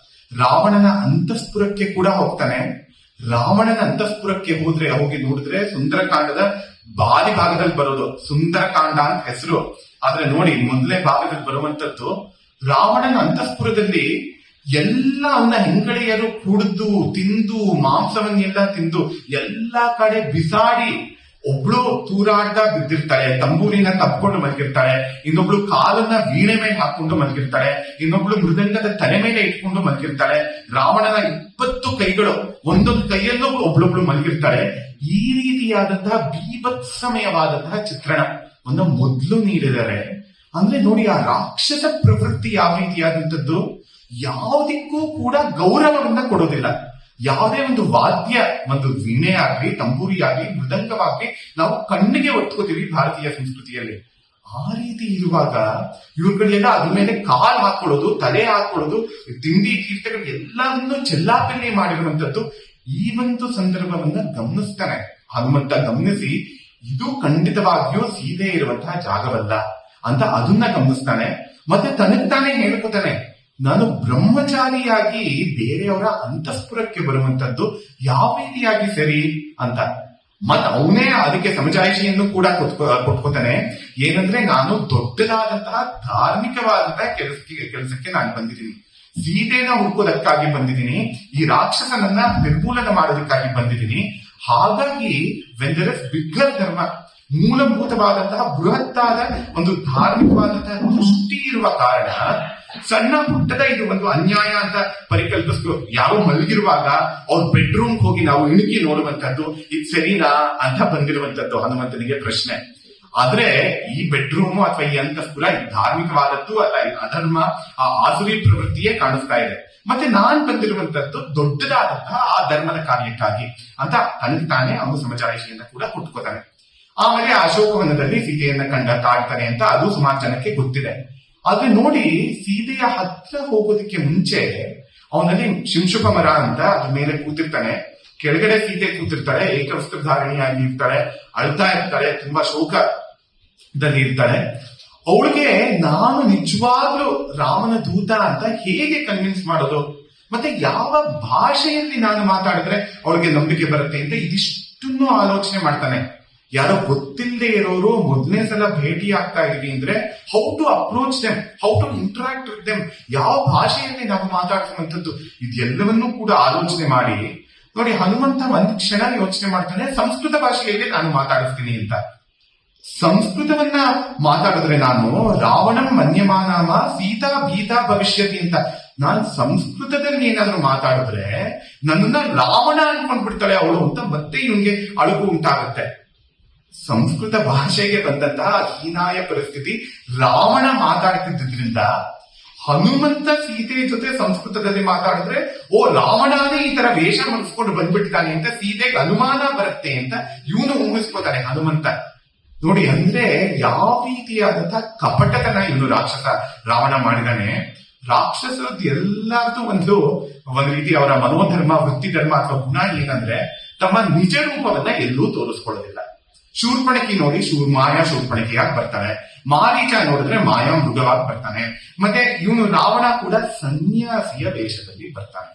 ರಾವಣನ ಅಂತಃಪುರಕ್ಕೆ ಕೂಡ ಹೋಗ್ತಾನೆ. ರಾವಣನ ಅಂತಃಪುರಕ್ಕೆ ಹೋಗಿ ನೋಡಿದ್ರೆ ಸುಂದರಕಾಂಡದ ಬಾಲಿ ಭಾಗದಲ್ಲಿ ಬರೋದು ಸುಂದರಕಾಂಡ ಅಂತ ಹೆಸರು. ಆದ್ರೆ ನೋಡಿ, ಮೊದಲನೇ ಭಾಗದಲ್ಲಿ ಬರುವಂತದ್ದು ರಾವಣನ ಅಂತಃಪುರದಲ್ಲಿ ಎಲ್ಲ ಅವನ ಹೆಂಗಳೆಯರು ಕುಡಿದು ತಿಂದು, ಮಾಂಸವನ್ನೆಲ್ಲ ತಿಂದು ಎಲ್ಲಾ ಕಡೆ ಬಿಸಾಡಿ, ಒಬ್ಳು ತೂರಾಡ್ದ ಬಿದ್ದಿರ್ತಾಳೆ, ತಂಬೂರಿನ ತಪ್ಕೊಂಡು ಮಲಗಿರ್ತಾಳೆ, ಇನ್ನೊಬ್ಳು ಕಾಲನ್ನ ವೀಣೆ ಮೇಲೆ ಹಾಕೊಂಡು ಮಲಗಿರ್ತಾಳೆ, ಇನ್ನೊಬ್ಳು ಮೃದಂಗದ ತಲೆ ಮೇಲೆ ಇಟ್ಕೊಂಡು ಮಲಗಿರ್ತಾಳೆ. ರಾವಣನ 20 ಕೈಗಳು ಒಂದೊಂದು ಕೈಯಲ್ಲೂ ಒಬ್ಳೊಬ್ಳು ಮಲಗಿರ್ತಾಳೆ. ಈ ರೀತಿಯಾದಂತಹ ಬೀಭತ್ಸಮಯವಾದಂತಹ ಚಿತ್ರಣವನ್ನು ಮೊದಲು ನೀಡಿದರೆ. ಅಂದ್ರೆ ನೋಡಿ, ಆ ರಾಕ್ಷಸ ಪ್ರವೃತ್ತಿ ಯಾವ ರೀತಿಯಾದಂಥದ್ದು. ಯಾವುದಕ್ಕೂ ಕೂಡ ಗೌರವವನ್ನ ಕೊಡೋದಿಲ್ಲ. ಯಾವುದೇ ಒಂದು ವಾದ್ಯ, ಒಂದು ವೀಣೆ ಆಗ್ಲಿ, ತಂಬೂರಿ ಆಗ್ಲಿ, ಮೃದಂಗವಾಗ್ಲಿ ನಾವು ಕಣ್ಣಿಗೆ ಒತ್ಕೋತೀವಿ ಭಾರತೀಯ ಸಂಸ್ಕೃತಿಯಲ್ಲಿ. ಆ ರೀತಿ ಇರುವಾಗ ಇವ್ರುಗಳೆಲ್ಲ ಅದ್ರ ಮೇಲೆ ಕಾಲ್ ಹಾಕೊಳ್ಳೋದು, ತಲೆ ಹಾಕೊಳ್ಳೋದು, ತಿಂಡಿ ಕೀರ್ತಗಳು ಎಲ್ಲವನ್ನೂ ಚೆಲ್ಲಾಪಿಲ್ಲಿ ಮಾಡಿರುವಂತದ್ದು. ಈ ಒಂದು ಸಂದರ್ಭವನ್ನ ಗಮನಿಸ್ತಾನೆ ಹನುಮಂತ. ಗಮನಿಸಿ, ಇದು ಖಂಡಿತವಾಗಿಯೂ ಸೀತೆ ಇರುವಂತಹ ಜಾಗವಲ್ಲ ಅಂತ ಅದನ್ನ ಗಮನಿಸ್ತಾನೆ. ಮತ್ತೆ ತನಗ್ತಾನೆ ಹೇಳ್ಕೊತಾನೆ, ನಾನು ಬ್ರಹ್ಮಚಾರಿಯಾಗಿ ಬೇರೆಯವರ ಅಂತಃಪುರಕ್ಕೆ ಬರುವಂತದ್ದು ಯಾವ ರೀತಿಯಾಗಿ ಸರಿ ಅಂತ. ಮತ್ ಅವನೇ ಅದಕ್ಕೆ ಸಮಜಾಯಿಷಿಯನ್ನು ಕೂಡ ಕೊಟ್ಕೋತಾನೆ. ಏನಂದ್ರೆ, ನಾನು ದೊಡ್ಡದಾದಂತಹ ಧಾರ್ಮಿಕವಾದಂತಹ ಕೆಲಸಕ್ಕೆ ನಾನು ಬಂದಿದ್ದೀನಿ, ಸೀತೆನ ಹುಡುಕೋದಕ್ಕಾಗಿ ಬಂದಿದ್ದೀನಿ, ಈ ರಾಕ್ಷಸನನ್ನ ನಿರ್ಮೂಲನ ಮಾಡೋದಕ್ಕಾಗಿ ಬಂದಿದ್ದೀನಿ. ಹಾಗಾಗಿ ವೆನ್ ದೇರ್ ಇಸ್ ಬಿಗ್ಗರ್ ಧರ್ಮ, ಮೂಲಭೂತವಾದಂತಹ ಬೃಹತ್ತಾದ ಒಂದು ಧಾರ್ಮಿಕವಾದಂತಹ ದೃಷ್ಟಿ ಇರುವ ಕಾರಣ ಸಣ್ಣ ಪುಟ್ಟದ ಇದು ಒಂದು ಅನ್ಯಾಯ ಅಂತ ಪರಿಕಲ್ಪಿಸ್ತು. ಯಾರೋ ಮಲಗಿರುವಾಗ ಅವ್ರ ಬೆಡ್ರೂಮ್ ಹೋಗಿ ನಾವು ಇಣುಕಿ ನೋಡುವಂತದ್ದು ಇದು ಸರಿನಾ ಅಂತ ಬಂದಿರುವಂತದ್ದು ಹನುಮಂತನಿಗೆ ಪ್ರಶ್ನೆ. ಆದ್ರೆ ಈ ಬೆಡ್ರೂಮ್ ಅಥವಾ ಈ ಅಂತಃಪುರ ಧಾರ್ಮಿಕವಾದದ್ದು ಅಲ್ಲ, ಅಧರ್ಮ, ಆ ಆಸುರಿ ಪ್ರವೃತ್ತಿಯೇ ಕಾಣಿಸ್ತಾ ಇದೆ. ಮತ್ತೆ ನಾನ್ ಬಂದಿರುವಂತದ್ದು ದೊಡ್ಡದಾದಂತಹ ಆ ಧರ್ಮದ ಕಾರ್ಯಕ್ಕಾಗಿ ಅಂತ ತಾನೇ ಅವನು ಸಮಜಾಯಿಷಿಯನ್ನ ಕೂಡ ಕೊಟ್ಕೋತಾನೆ. ಆಮೇಲೆ ಅಶೋಕವನದಲ್ಲಿ ಸೀತೆಯನ್ನ ಕಾಡ್ತಾನೆ ಅಂತ ಅದು ಸುಮಾರು ಜನಕ್ಕೆ ಗೊತ್ತಿದೆ. ಆದ್ರೆ ನೋಡಿ, ಸೀತೆಯ ಹತ್ರ ಹೋಗೋದಕ್ಕೆ ಮುಂಚೆ ಅವನಲ್ಲಿ ಶಿಂಶುಕ ಮರ ಅಂತ ಅದ್ರ ಮೇಲೆ ಕೂತಿರ್ತಾನೆ. ಕೆಳಗಡೆ ಸೀತೆ ಕೂತಿರ್ತಾಳೆ, ಏಕವಸ್ತ್ರಧಾರಣಿಯಾಗಿ ಇರ್ತಾಳೆ, ಅಳ್ತಾ ಇರ್ತಾಳೆ, ತುಂಬಾ ಶೋಕದಲ್ಲಿ ಇರ್ತಾಳೆ. ಅವಳಿಗೆ ನಾನು ನಿಜವಾಗ್ಲೂ ರಾಮನ ದೂತ ಅಂತ ಹೇಗೆ ಕನ್ವಿನ್ಸ್ ಮಾಡೋದು, ಮತ್ತೆ ಯಾವ ಭಾಷೆಯಲ್ಲಿ ನಾನು ಮಾತಾಡಿದ್ರೆ ಅವಳಿಗೆ ನಂಬಿಕೆ ಬರುತ್ತೆ ಅಂತ ಇದಿಷ್ಟನ್ನು ಆಲೋಚನೆ ಮಾಡ್ತಾನೆ. ಯಾರೋ ಗೊತ್ತಿಲ್ಲದೆ ಇರೋರು ಮೊದಲನೇ ಸಲ ಭೇಟಿ ಆಗ್ತಾ ಇದೀವಿ ಅಂದ್ರೆ how to approach them, how to interact with them, ಯಾವ ಭಾಷೆಯಲ್ಲಿ ನಾವು ಮಾತಾಡ್ಸುವಂಥದ್ದು, ಇದೆಲ್ಲವನ್ನೂ ಕೂಡ ಆಲೋಚನೆ ಮಾಡಿ ನೋಡಿ ಹನುಮಂತ ಒಂದ್ ಕ್ಷಣ ಯೋಚನೆ ಮಾಡ್ತಾನೆ, ಸಂಸ್ಕೃತ ಭಾಷೆಯಲ್ಲಿ ನಾನು ಮಾತಾಡಿಸ್ತೀನಿ ಅಂತ. ಸಂಸ್ಕೃತವನ್ನ ಮಾತಾಡಿದ್ರೆ ನಾನು ರಾವಣಂ ಮನ್ಯಮಾನಾಮ ಸೀತಾ ಭೀತಾ ಭವಿಷ್ಯತಿ ಅಂತ, ನಾನು ಸಂಸ್ಕೃತದಲ್ಲಿ ಏನಾದ್ರೂ ಮಾತಾಡಿದ್ರೆ ನನ್ನನ್ನ ರಾವಣ ಅನ್ಕೊಂಡ್ಬಿಡ್ತಾಳೆ ಅವಳು ಅಂತ ಮತ್ತೆ ಇವನ್ಗೆ ಅಳುಗು ಉಂಟಾಗುತ್ತೆ. ಸಂಸ್ಕೃತ ಭಾಷೆಗೆ ಬಂದಂತಹ ಹೀನಾಯ ಪರಿಸ್ಥಿತಿ ರಾವಣ ಮಾತಾಡ್ತಿದ್ದರಿಂದ ಹನುಮಂತ ಸೀತೆ ಜೊತೆ ಸಂಸ್ಕೃತದಲ್ಲಿ ಮಾತಾಡಿದ್ರೆ ಓ ರಾವಣನೇ ಈ ತರ ವೇಷ ಮನಸ್ಕೊಂಡು ಬಂದ್ಬಿಟ್ಟಿದ್ದಾನೆ ಅಂತ ಸೀತೆಗೆ ಅನುಮಾನ ಬರುತ್ತೆ ಅಂತ ಇವನು ಊಹಿಸ್ಕೋತಾನೆ ಹನುಮಂತ. ನೋಡಿ ಅಂದ್ರೆ ಯಾವ ರೀತಿಯಾದಂತಹ ಕಪಟತನ ಇವನು ರಾವಣ ಮಾಡಿದಾನೆ. ರಾಕ್ಷಸರದ್ದು ಎಲ್ಲಾರ್ದು ಒಂದು ರೀತಿ ಅವರ ಮನೋಧರ್ಮ, ವೃತ್ತಿ ಧರ್ಮ ಅಥವಾ ಗುಣ ಏನಂದ್ರೆ ತಮ್ಮ ನಿಜ ರೂಪವನ್ನ ಎಲ್ಲೂ ತೋರಿಸ್ಕೊಳ್ಳೋದಿಲ್ಲ. ಶೂರ್ಪಣಕಿ ನೋಡಿ ಮಾಯಾ ಶೂರ್ಪಣಕಿಯಾಗಿ ಬರ್ತಾನೆ, ಮಾರೀಚ ನೋಡಿದ್ರೆ ಮಾಯಾ ಮೃಗವಾಗಿ ಬರ್ತಾನೆ, ಮತ್ತೆ ಇವನು ರಾವಣ ಕೂಡ ಸನ್ಯಾಸಿಯ ವೇಷದಲ್ಲಿ ಬರ್ತಾನೆ.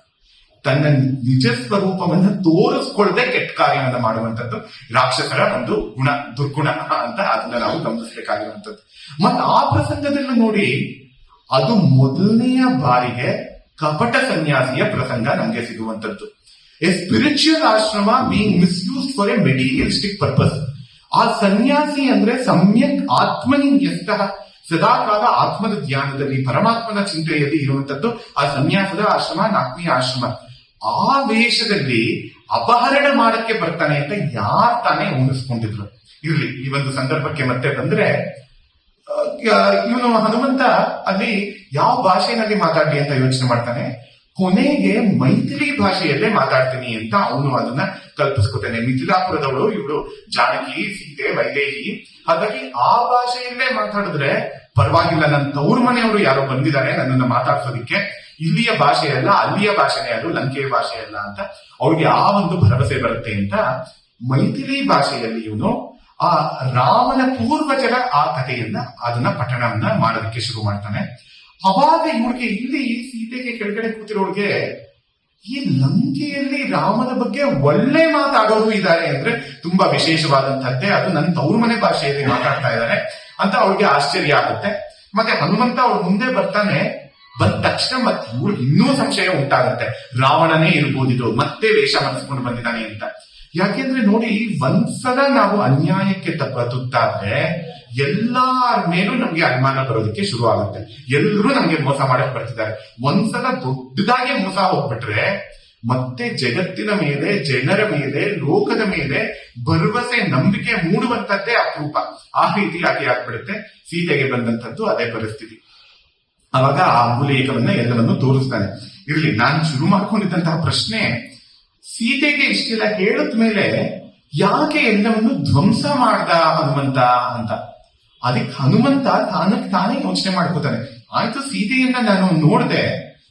ತನ್ನ ನಿಜ ಸ್ವರೂಪವನ್ನು ತೋರಿಸ್ಕೊಳ್ಳದೆ ಕೆಟ್ಟ ಕಾರ್ಯವನ್ನ ಮಾಡುವಂಥದ್ದು ರಾಕ್ಷಸರ ಒಂದು ಗುಣ, ದುರ್ಗುಣ ಅಂತ ಅದನ್ನ ನಾವು ಗಮನಿಸಬೇಕಾಗಿರುವಂಥದ್ದು. ಮತ್ತೆ ಆ ಪ್ರಸಂಗದಲ್ಲೂ ನೋಡಿ ಅದು ಮೊದಲನೆಯ ಬಾರಿಗೆ ಕಪಟ ಸನ್ಯಾಸಿಯ ಪ್ರಸಂಗ ನಮ್ಗೆ ಸಿಗುವಂಥದ್ದು. ಎ ಸ್ಪಿರಿಚುವಲ್ ಆಶ್ರಮ being misused for A materialistic purpose. ಆ ಸನ್ಯಾಸಿ ಅಂದ್ರೆ ಸಮ್ಯಕ್ ಆತ್ಮನಿಯಸ್ತ, ಸದಾಕಾಲ ಆತ್ಮದ ಧ್ಯಾನದಲ್ಲಿ ಪರಮಾತ್ಮನ ಚಿಂತೆಯಲ್ಲಿ ಇರುವಂತದ್ದು ಆ ಸನ್ಯಾಸದ ಆಶ್ರಮ, 4ನೇ ಆಶ್ರಮ. ಆ ವೇಷದಲ್ಲಿ ಅಪಹರಣ ಮಾಡಕ್ಕೆ ಬರ್ತಾನೆ ಅಂತ ಯಾರು ತಾನೇ ಊಹಿಸ್ಕೊಂಡಿದ್ರು. ಇರ್ಲಿ, ಈ ಒಂದು ಸಂದರ್ಭಕ್ಕೆ ಮತ್ತೆ ಬಂದ್ರೆ ಇವನು ಹನುಮಂತ ಅಲ್ಲಿ ಯಾವ ಭಾಷೆಯಲ್ಲಿ ಮಾತಾಡ್ಲಿ ಅಂತ ಯೋಚನೆ ಮಾಡ್ತಾನೆ. ಕೊನೆಗೆ ಮೈಥಿಲಿ ಭಾಷೆಯಲ್ಲೇ ಮಾತಾಡ್ತೀನಿ ಅಂತ ಅವನು ಅದನ್ನ ಕಲ್ಪಿಸ್ಕೊತಾನೆ. ಮಿಥಿಲಾಪುರದವಳು ಇವಳು ಜಾನಕಿ, ಸೀತೆ, ವೈದೇಹಿ, ಹಾಗಾಗಿ ಆ ಭಾಷೆಯಲ್ಲೇ ಮಾತಾಡಿದ್ರೆ ಪರವಾಗಿಲ್ಲ, ನನ್ನ ತವ್ರ ಮನೆಯವರು ಯಾರೋ ಬಂದಿದ್ದಾರೆ ನನ್ನನ್ನ ಮಾತಾಡ್ಸೋದಿಕ್ಕೆ, ಇಲ್ಲಿಯ ಭಾಷೆಯಲ್ಲ ಅಲ್ಲಿಯ ಭಾಷೆನೇ ಅದು, ಲಂಕೆಯ ಭಾಷೆಯಲ್ಲ ಅಂತ ಅವ್ರಿಗೆ ಆ ಒಂದು ಭರವಸೆ ಬರುತ್ತೆ ಅಂತ ಮೈಥಿಲಿ ಭಾಷೆಯಲ್ಲಿ ಇವನು ಆ ರಾಮನ ಪೂರ್ವಜರ ಆ ಕಥೆಯನ್ನ ಅದನ್ನ ಪಠಣವನ್ನ ಮಾಡೋದಕ್ಕೆ ಶುರು ಮಾಡ್ತಾನೆ. ಅವಾಗ ಇವಳಿಗೆ ಇಲ್ಲಿ ಸೀತೆಗೆ ಕೆಳಗಡೆ ಕೂತಿರೋಳಿಗೆ ಈ ಲಂಕೆಯಲ್ಲಿ ರಾಮನ ಬಗ್ಗೆ ಒಳ್ಳೆ ಮಾತಾಡೋರು ಇದ್ದಾರೆ ಅಂದ್ರೆ ತುಂಬಾ ವಿಶೇಷವಾದಂತದ್ದೇ, ಅದು ನನ್ನ ತವ್ರ ಮನೆ ಭಾಷೆಯಲ್ಲಿ ಮಾತಾಡ್ತಾ ಇದ್ದಾರೆ ಅಂತ ಅವಳಿಗೆ ಆಶ್ಚರ್ಯ ಆಗುತ್ತೆ. ಮತ್ತೆ ಹನುಮಂತ ಅವಳು ಮುಂದೆ ಬರ್ತಾನೆ. ಬಂದ ತಕ್ಷಣ ಮತ್ತೆ ಇವ್ರಿಗೆ ಇನ್ನೂ ಸಂಶಯ ಉಂಟಾಗುತ್ತೆ, ರಾವಣನೇ ಇರ್ಬೋದಿದು, ಮತ್ತೆ ವೇಷ ಮನಸ್ಕೊಂಡು ಬಂದಿದ್ದಾನೆ ಅಂತ. ಯಾಕೆಂದ್ರೆ ನೋಡಿ, ಒಂದ್ಸಲ ನಾವು ಅನ್ಯಾಯಕ್ಕೆ ತುತ್ತಾದ್ರೆ ಎಲ್ಲಾರ ಮೇಲೂ ನಮ್ಗೆ ಅನುಮಾನ ಬರೋದಕ್ಕೆ ಶುರು ಆಗುತ್ತೆ. ಎಲ್ಲರೂ ನಮ್ಗೆ ಮೋಸ ಮಾಡಕ್ ಬರ್ತಿದ್ದಾರೆ. ಒಂದ್ಸಲ ದೊಡ್ಡದಾಗಿ ಮೋಸ ಹೋಗ್ಬಿಟ್ರೆ ಮತ್ತೆ ಜಗತ್ತಿನ ಮೇಲೆ, ಜನರ ಮೇಲೆ, ಲೋಕದ ಮೇಲೆ ಭರವಸೆ, ನಂಬಿಕೆ ಮೂಡುವಂತದ್ದೇ ಅಪರೂಪ. ಆ ರೀತಿಯಾಗಿ ಆಗ್ಬಿಡುತ್ತೆ. ಸೀತೆಗೆ ಬಂದಂತದ್ದು ಅದೇ ಪರಿಸ್ಥಿತಿ. ಅವಾಗ ಆ ಅಂಗುಲೇಖವನ್ನ ಎಲ್ಲವನ್ನು ತೋರಿಸ್ತಾನೆ. ಇರ್ಲಿ, ನಾನು ಶುರು ಮಾಡ್ಕೊಂಡಿದ್ದಂತಹ ಪ್ರಶ್ನೆ, ಸೀತೆಗೆ ಇಷ್ಟೆಲ್ಲ ಹೇಳಿದ್ಮೇಲೆ ಯಾಕೆ ಎಲ್ಲವನ್ನು ಧ್ವಂಸ ಮಾಡ್ದ ಹನುಮಂತ ಅಂತ. ಅದಕ್ಕೆ ಹನುಮಂತ ತಾನೇ ಯೋಚನೆ ಮಾಡ್ಕೋತಾನೆ. ಆಯ್ತು, ಸೀತೆಯನ್ನ ನಾನು ನೋಡ್ದೆ,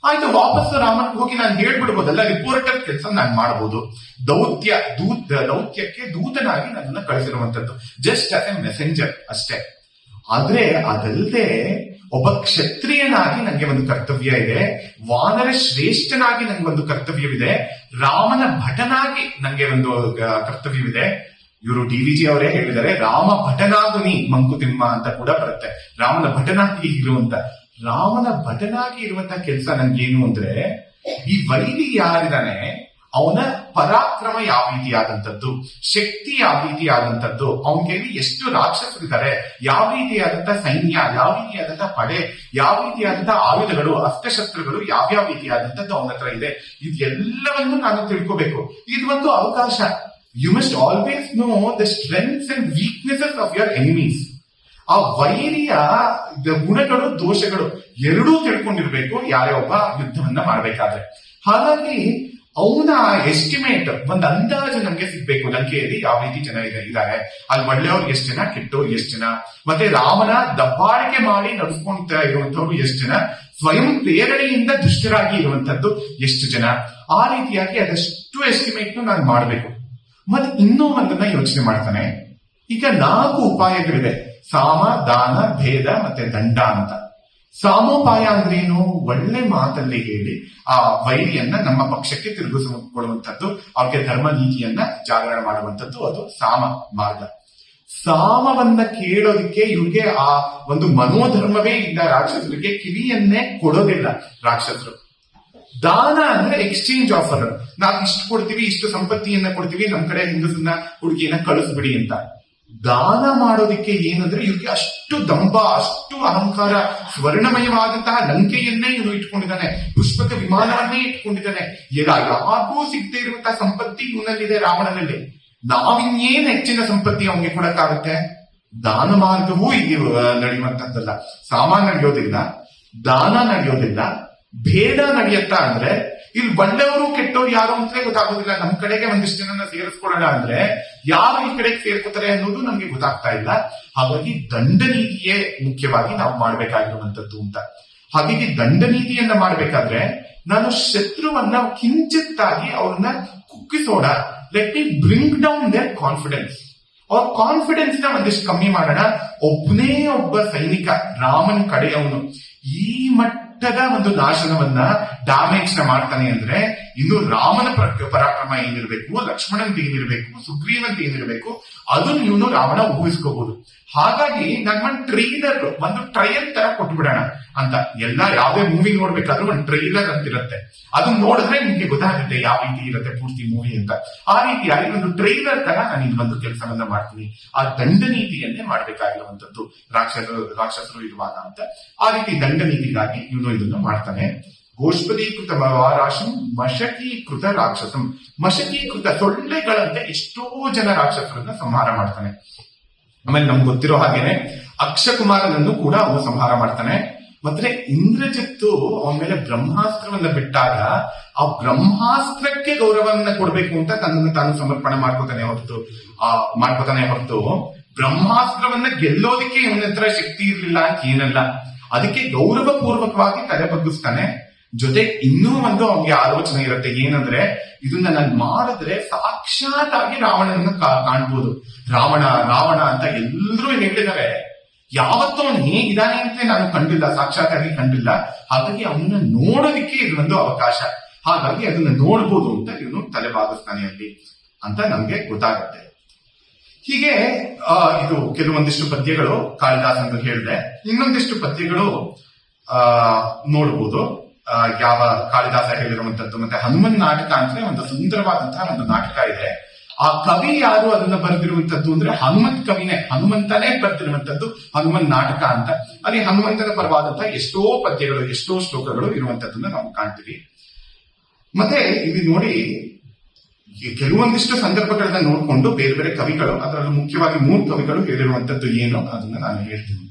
ಆಯ್ತು ವಾಪಸ್ ರಾಮನಿಗೆ ಹೋಗಿ ನಾನು ಹೇಳ್ಬಿಡ್ಬೋದಲ್ಲ, ರಿಪೋರ್ಟರ್ ಕೆಲಸ ನಾನು ಮಾಡಬಹುದು. ದೌತ್ಯಕ್ಕೆ ದೂತನಾಗಿ ನನ್ನನ್ನ ಕಳಿಸಿರುವಂತದ್ದು, ಜಸ್ಟ್ ಆಸ್ ಎ ಮೆಸೆಂಜರ್ ಅಷ್ಟೇ. ಆದ್ರೆ ಅದಲ್ಲದೆ ಒಬ್ಬ ಕ್ಷತ್ರಿಯನಾಗಿ ನಂಗೆ ಒಂದು ಕರ್ತವ್ಯ ಇದೆ, ವಾನರ ಶ್ರೇಷ್ಠನಾಗಿ ನಂಗೆ ಒಂದು ಕರ್ತವ್ಯವಿದೆ, ರಾಮನ ಭಟನಾಗಿ ನಂಗೆ ಒಂದು ಕರ್ತವ್ಯವಿದೆ. ಇವರು DVG ಅವರೇ ಹೇಳಿದ್ದಾರೆ, ರಾಮ ಭಟನಾಗುನಿ ಮಂಕುತಿಮ್ಮ ಅಂತ ಕೂಡ ಬರುತ್ತೆ. ರಾಮನ ಭಟನಾಗಿ ಇರುವಂತ ಕೆಲಸ ನನ್ಗೇನು ಅಂದ್ರೆ, ಈ ವೈರಿ ಯಾರಿದ್ದಾನೆ ಅವನ ಪರಾಕ್ರಮ ಯಾವ ರೀತಿಯಾದಂಥದ್ದು, ಶಕ್ತಿ ಯಾವ ರೀತಿಯಾದಂಥದ್ದು, ಅವನ ಕೈಲಿ ಎಷ್ಟು ರಾಕ್ಷಸರಿದ್ದಾರೆ, ಯಾವ ರೀತಿಯಾದಂತಹ ಸೈನ್ಯ, ಯಾವ ರೀತಿಯಾದಂತಹ ಪಡೆ, ಯಾವ ರೀತಿಯಾದಂತಹ ಆಯುಧಗಳು, ಅಸ್ತ್ರಶಸ್ತ್ರಗಳು ಯಾವ್ಯಾವ ರೀತಿಯಾದಂಥದ್ದು ಅವನ ಹತ್ರ ಇದೆ, ಇದೆಲ್ಲವನ್ನು ನಾನು ತಿಳ್ಕೋಬೇಕು. ಇದು ಒಂದು ಅವಕಾಶ. You must always know the strengths and weaknesses of your enemies. ಆ ವೈರಿಯ ಗುಣಗಳು, ದೋಷಗಳು ಎರಡೂ ತಿಳ್ಕೊಂಡಿರ್ಬೇಕು ಯಾರೇ ಒಬ್ಬ ಯುದ್ಧವನ್ನ ಮಾಡ್ಬೇಕಾದ್ರೆ. ಹಾಗಾಗಿ ಅವನ ಎಸ್ಟಿಮೇಟ್, ಒಂದು ಅಂದಾಜು ನಮ್ಗೆ ಸಿಗ್ಬೇಕು. ಲಂಕೆಯಲ್ಲಿ ಯಾವ ರೀತಿ ಜನ ಇದ್ದಾರೆ, ಅಲ್ಲಿ ಒಳ್ಳೆಯವ್ರು ಎಷ್ಟು ಜನ, ಕೆಟ್ಟವ್ರು ಎಷ್ಟು ಜನ, ಮತ್ತೆ ರಾಮನ ದಬ್ಬಾಳಿಕೆ ಮಾಡಿ ನಡೆಸ್ಕೊಂತ ಇರುವಂತವ್ರು ಎಷ್ಟು ಜನ, ಸ್ವಯಂ ಪ್ರೇರಣೆಯಿಂದ ದುಷ್ಟರಾಗಿ ಇರುವಂತದ್ದು ಎಷ್ಟು ಜನ, ಆ ರೀತಿಯಾಗಿ ಅದಷ್ಟು ಎಸ್ಟಿಮೇಟ್ ನಾನು ಮಾಡಬೇಕು. ಮತ್ತೆ ಇನ್ನೂ ಒಂದನ್ನ ಯೋಚನೆ ಮಾಡ್ತಾನೆ. ಈಗ 4 ಉಪಾಯಗಳಿವೆ. ಸಾಮ, ದಾನ, ಭೇದ ಮತ್ತೆ ದಂಡ ಅಂತ. ಸಾಮೋಪಾಯ ಅಂದ್ರೆ ಏನು? ಒಳ್ಳೆ ಮಾತಲ್ಲಿ ಹೇಳಿ ಆ ವೈರಿಯನ್ನ ನಮ್ಮ ಪಕ್ಷಕ್ಕೆ ತಿರುಗಿಸಿಕೊಳ್ಳುವಂಥದ್ದು, ಅವ್ರಿಗೆ ಧರ್ಮ ನೀತಿಯನ್ನ ಜಾಗರಣ ಮಾಡುವಂಥದ್ದು, ಅದು ಸಾಮ ಮಾರ್ಗ. ಸಾಮವನ್ನ ಕೇಳೋದಕ್ಕೆ ಇವ್ರಿಗೆ ಆ ಒಂದು ಮನೋಧರ್ಮವೇ ಇಲ್ಲ. ರಾಕ್ಷಸರಿಗೆ ಕಿವಿಯನ್ನೇ ಕೊಡೋದಿಲ್ಲ ರಾಕ್ಷಸರು. ದಾನ ಅಂದ್ರೆ ಎಕ್ಸ್ಚೇಂಜ್ ಆಫರ್, ನಾವು ಇಷ್ಟು ಕೊಡ್ತೀವಿ, ಇಷ್ಟು ಸಂಪತ್ತಿಯನ್ನ ಕೊಡ್ತೀವಿ, ನಮ್ ಕಡೆ ಹೆಂಗಸನ್ನ ಹುಡುಗಿಯನ್ನ ಕಳಿಸ್ಬಿಡಿ ಅಂತ. ದಾನ ಮಾಡೋದಿಕ್ಕೆ ಏನಂದ್ರೆ ಇವ್ರಿಗೆ ಅಷ್ಟು ದಂಭ, ಅಷ್ಟು ಅಹಂಕಾರ, ಸ್ವರ್ಣಮಯವಾದಂತಹ ಲಂಕೆಯನ್ನೇ ಇವನು ಇಟ್ಕೊಂಡಿದ್ದಾನೆ, ಪುಷ್ಪಕ ವಿಮಾನವನ್ನೇ ಇಟ್ಕೊಂಡಿದ್ದಾನೆ. ಯಾರಿಗೂ ಸಿಗದೆ ಇರುವಂತಹ ಸಂಪತ್ತಿ ಇವನಲ್ಲಿದೆ, ರಾವಣನಲ್ಲಿ. ನಾವಿನ್ನೇನ್ ಹೆಚ್ಚಿನ ಸಂಪತ್ತಿ ಅವನಿಗೆ ಕೊಡಕ್ಕಾಗುತ್ತೆ? ದಾನ ಮಾರ್ಗವೂ ಇಲ್ಲಿ ನಡೆಯುವಂತದ್ದಲ್ಲ. ಸಾಮಾನ್ಯ ನಡೆಯೋದಿಲ್ಲ, ದಾನ ನಡೆಯೋದಿಲ್ಲ, ಭೇದ ನಡೆಯುತ್ತಾ ಅಂದ್ರೆ ಇಲ್ಲಿ ಒಳ್ಳೆಯವರು ಕೆಟ್ಟವರು ಯಾರು ಅಂತಲೇ ಗೊತ್ತಾಗೋದಿಲ್ಲ. ನಮ್ ಕಡೆಗೆ ಒಂದಿಷ್ಟು ಜನ ಸೇರಿಸ್ಕೊಳ್ಳೋಣ ಅಂದ್ರೆ ಯಾರು ಈ ಕಡೆಗೆ ಸೇರ್ಕೋತಾರೆ ಅನ್ನೋದು ನಮ್ಗೆ ಗೊತ್ತಾಗ್ತಾ ಇಲ್ಲ. ಹಾಗಾಗಿ ದಂಡ ನೀತಿಯೇ ಮುಖ್ಯವಾಗಿ ನಾವು ಮಾಡ್ಬೇಕಾಗಿರುವಂತದ್ದು ಅಂತ. ಹಾಗಾಗಿ ದಂಡ ನೀತಿಯನ್ನ ಮಾಡ್ಬೇಕಾದ್ರೆ ನಾನು ಶತ್ರುವನ್ನ ಕಿಂಚಿತ್ತಾಗಿ ಅವ್ರನ್ನ ಕುಗ್ಗಿಸೋಣ, let me bring down their confidence. ಅವ್ರ ಕಾನ್ಫಿಡೆನ್ಸ್ ನ ಒಂದಿಷ್ಟು ಕಮ್ಮಿ ಮಾಡೋಣ. ಒಬ್ಬನೇ ಒಬ್ಬ ಸೈನಿಕ ರಾಮನ ಕಡೆಯವನು ಈ ಮಟ್ಟದ ಒಂದು ನಾಶನವನ್ನ, ಡ್ಯಾಮೇಜ್ ನ ಮಾಡ್ತಾನೆ ಅಂದ್ರೆ ಇನ್ನು ರಾಮನ ಪರಾಕ್ರಮ ಏನಿರ್ಬೇಕು, ಲಕ್ಷ್ಮಣನ್ ಏನಿರ್ಬೇಕು, ಸುಗ್ರೀವಂತ ಏನಿರ್ಬೇಕು, ಅದನ್ನ ಇವನು ರಾವಣ ಊಹಿಸ್ಕೋಬಹುದು. ಹಾಗಾಗಿ ನನ್ನ ಟ್ರೈಲರ್, ಒಂದು ಟ್ರಯಲ್ ತರ ಕೊಟ್ಬಿಡೋಣ ಅಂತ. ಎಲ್ಲ ಯಾವ್ದೇ ಮೂವಿ ನೋಡ್ಬೇಕಾದ್ರೂ ಒಂದು ಟ್ರೈಲರ್ ಅಂತಿರುತ್ತೆ, ಅದನ್ನ ನೋಡಿದ್ರೆ ನಿಮ್ಗೆ ಗೊತ್ತಾಗುತ್ತೆ ಯಾವ ರೀತಿ ಇರುತ್ತೆ ಪೂರ್ತಿ ಮೂವಿ ಅಂತ. ಆ ರೀತಿಯಾಗಿ ಒಂದು ಟ್ರೈಲರ್ ತರ ನಾನು ಇಲ್ಲಿ ಒಂದು ಕೆಲಸವನ್ನ ಮಾಡ್ತೀನಿ. ಆ ದಂಡ ನೀತಿಯನ್ನೇ ಮಾಡ್ಬೇಕಾಗಿರುವಂತದ್ದು ರಾಕ್ಷಸರು ಇರುವಾಗ ಅಂತ. ಆ ರೀತಿ ದಂಡ ನೀತಿಗಾಗಿ ಇವನು ಇದನ್ನು ಮಾಡ್ತಾನೆ. ಗೋಷ್ಪದೀಕೃತ ವಾರಾಶಂ ಮಶಕೀಕೃತ ರಾಕ್ಷಸಂ. ಮಶಕೀಕೃತ ಸೊಳ್ಳೆಗಳಂತೆ ಎಷ್ಟೋ ಜನ ರಾಕ್ಷಸರನ್ನ ಸಂಹಾರ ಮಾಡ್ತಾನೆ. ಆಮೇಲೆ ನಮ್ಗೆ ಗೊತ್ತಿರೋ ಹಾಗೇನೆ ಅಕ್ಷಕುಮಾರನನ್ನು ಕೂಡ ಅವನು ಸಂಹಾರ ಮಾಡ್ತಾನೆ. ಮತ್ತೆ ಇಂದ್ರಜಿತ್ತು ಅವನ ಮೇಲೆ ಬ್ರಹ್ಮಾಸ್ತ್ರವನ್ನ ಬಿಟ್ಟಾಗ ಆ ಬ್ರಹ್ಮಾಸ್ತ್ರಕ್ಕೆ ಗೌರವವನ್ನ ಕೊಡ್ಬೇಕು ಅಂತ ತನ್ನನ್ನು ತಾನು ಸಮರ್ಪಣೆ ಮಾಡ್ಕೋತಾನೆ ಹೊರತು ಬ್ರಹ್ಮಾಸ್ತ್ರವನ್ನ ಗೆಲ್ಲೋದಿಕ್ಕೆ ಇವನ ಹತ್ರ ಶಕ್ತಿ ಇರ್ಲಿಲ್ಲ ಅಂತ ಏನಲ್ಲ. ಅದಕ್ಕೆ ಗೌರವ ಪೂರ್ವಕವಾಗಿ ತಲೆ ಬಗ್ಗಿಸ್ತಾನೆ. ಜೊತೆ ಇನ್ನೂ ಒಂದು ಅವನಿಗೆ ಆಲೋಚನೆ ಇರುತ್ತೆ, ಏನಂದ್ರೆ ಇದನ್ನ ನಾನು ಮಾಡಿದ್ರೆ ಸಾಕ್ಷಾತ್ ಆಗಿ ರಾವಣನನ್ನ ಕಾಣ್ಬೋದು. ರಾವಣ ಅಂತ ಎಲ್ಲರೂ ಹೇಳಿದ್ದಾರೆ. ಯಾವತ್ತೂ ಅವನು ಹೇಗಿದ್ದಾನೆ ಅಂತ ನಾನು ಕಂಡಿಲ್ಲ, ಸಾಕ್ಷಾತ್ ಆಗಿ ಕಂಡಿಲ್ಲ. ಹಾಗಾಗಿ ಅವನನ್ನ ನೋಡೋದಿಕ್ಕೆ ಇದೊಂದು ಅವಕಾಶ, ಹಾಗಾಗಿ ಅದನ್ನ ನೋಡ್ಬೋದು ಅಂತ ಇವನು ತಲೆ ಬಾಗಿಸ್ತಾನೆ ಅಲ್ಲಿ ಅಂತ ನಮ್ಗೆ ಗೊತ್ತಾಗುತ್ತೆ. ಹೀಗೆ ಇದು ಕೆಲವೊಂದಿಷ್ಟು ಪದ್ಯಗಳು ಕಾಳಿದಾಸ ಅಂತ ಹೇಳಿದೆ. ಇನ್ನೊಂದಿಷ್ಟು ಪದ್ಯಗಳು ನೋಡ್ಬೋದು ಯಾವ ಕಾಳಿದಾಸ ಹೇಳಿರುವಂತದ್ದು. ಮತ್ತೆ ಹನುಮನ್ ನಾಟಕ ಅಂದ್ರೆ ಒಂದು ಸುಂದರವಾದಂತಹ ಒಂದು ನಾಟಕ ಇದೆ. ಆ ಕವಿ ಯಾರು ಅದನ್ನ ಬರೆದಿರುವಂತದ್ದು ಅಂದ್ರೆ ಹನುಮಂತನೇ ಬರೆದಿರುವಂತದ್ದು ಹನುಮನ್ ನಾಟಕ ಅಂತ. ಅಲ್ಲಿ ಹನುಮಂತನ ಪರವಾದಂತಹ ಎಷ್ಟೋ ಪದ್ಯಗಳು, ಎಷ್ಟೋ ಶ್ಲೋಕಗಳು ಇರುವಂತದ್ದನ್ನ ನಾವು ಕಾಣ್ತೀವಿ. ಮತ್ತೆ ಇಲ್ಲಿ ನೋಡಿ, ಕೆಲವೊಂದಿಷ್ಟು ಸಂದರ್ಭಗಳನ್ನ ನೋಡ್ಕೊಂಡು ಬೇರೆ ಬೇರೆ ಕವಿಗಳು, ಅದರಲ್ಲೂ ಮುಖ್ಯವಾಗಿ 3 ಕವಿಗಳು ಹೇಳಿರುವಂತದ್ದು ಏನು ಅದನ್ನ ನಾನು ಹೇಳ್ತೀನಿ.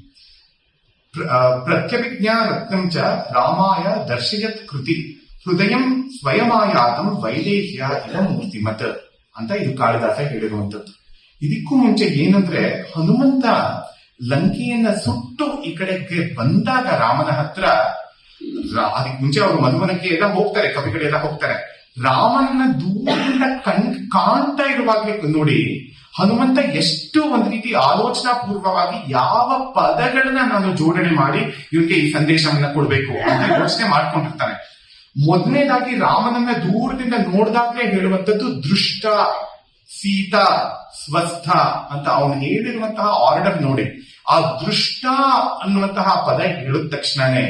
ಪ್ರತ್ಯಭಿಜ್ಞಾ ರತ್ನಂ ಚ ರಾಮಾಯ ದರ್ಶಯತ್ ಕೃತಿ ಹೃದಯಂ ಸ್ವಯಮಾಯಾತಂ ವೈದೇಹ್ಯ ಇದ ಮೂರ್ತಿಮತ್ ಅಂತ ಇದು ಕಾಳಿದಾಸ ಹೇಳಿರುವಂತದ್ದು. ಇದಕ್ಕೂ ಮುಂಚೆ ಏನಂದ್ರೆ, ಹನುಮಂತ ಲಂಕೆಯನ್ನ ಸುಟ್ಟು ಈ ಕಡೆಗೆ ಬಂದಾಗ ರಾಮನ ಹತ್ರ, ಅದಕ್ಕೆ ಮುಂಚೆ ಅವರು ಮಧುವನಕ್ಕೆ ಎಲ್ಲ ಹೋಗ್ತಾರೆ, ಕವಿಗಳೆಲ್ಲ ಹೋಗ್ತಾರೆ. ರಾಮನನ್ನ ದೂರದಿಂದ ಕಾಣ್ತಾ ಇರುವಾಗಲೇ ನೋಡಿ ಹನುಮಂತ ಎಷ್ಟು ಒಂದು ರೀತಿ ಆಲೋಚನಾ ಪೂರ್ವವಾಗಿ ಯಾವ ಪದಗಳನ್ನ ನಾನು ಜೋಡಣೆ ಮಾಡಿ ಇವರಿಗೆ ಈ ಸಂದೇಶವನ್ನ ಕೊಡ್ಬೇಕು ಅಂತ ಯೋಚನೆ ಮಾಡ್ಕೊಂಡಿರ್ತಾನೆ. ಮೊದಲನೇದಾಗಿ ರಾಮನನ್ನ ದೂರದಿಂದ ನೋಡಿದಾಗ್ಲೇ ಹೇಳುವಂತದ್ದು ದೃಷ್ಟ, ಸೀತಾ, ಸ್ವಸ್ಥ ಅಂತ ಅವನು ಹೇಳಿರುವಂತಹ ಆರ್ಡರ್ ನೋಡಿ. ಆ ದೃಷ್ಟ ಅನ್ನುವಂತಹ ಪದ ಹೇಳಿದ ತಕ್ಷಣನೇ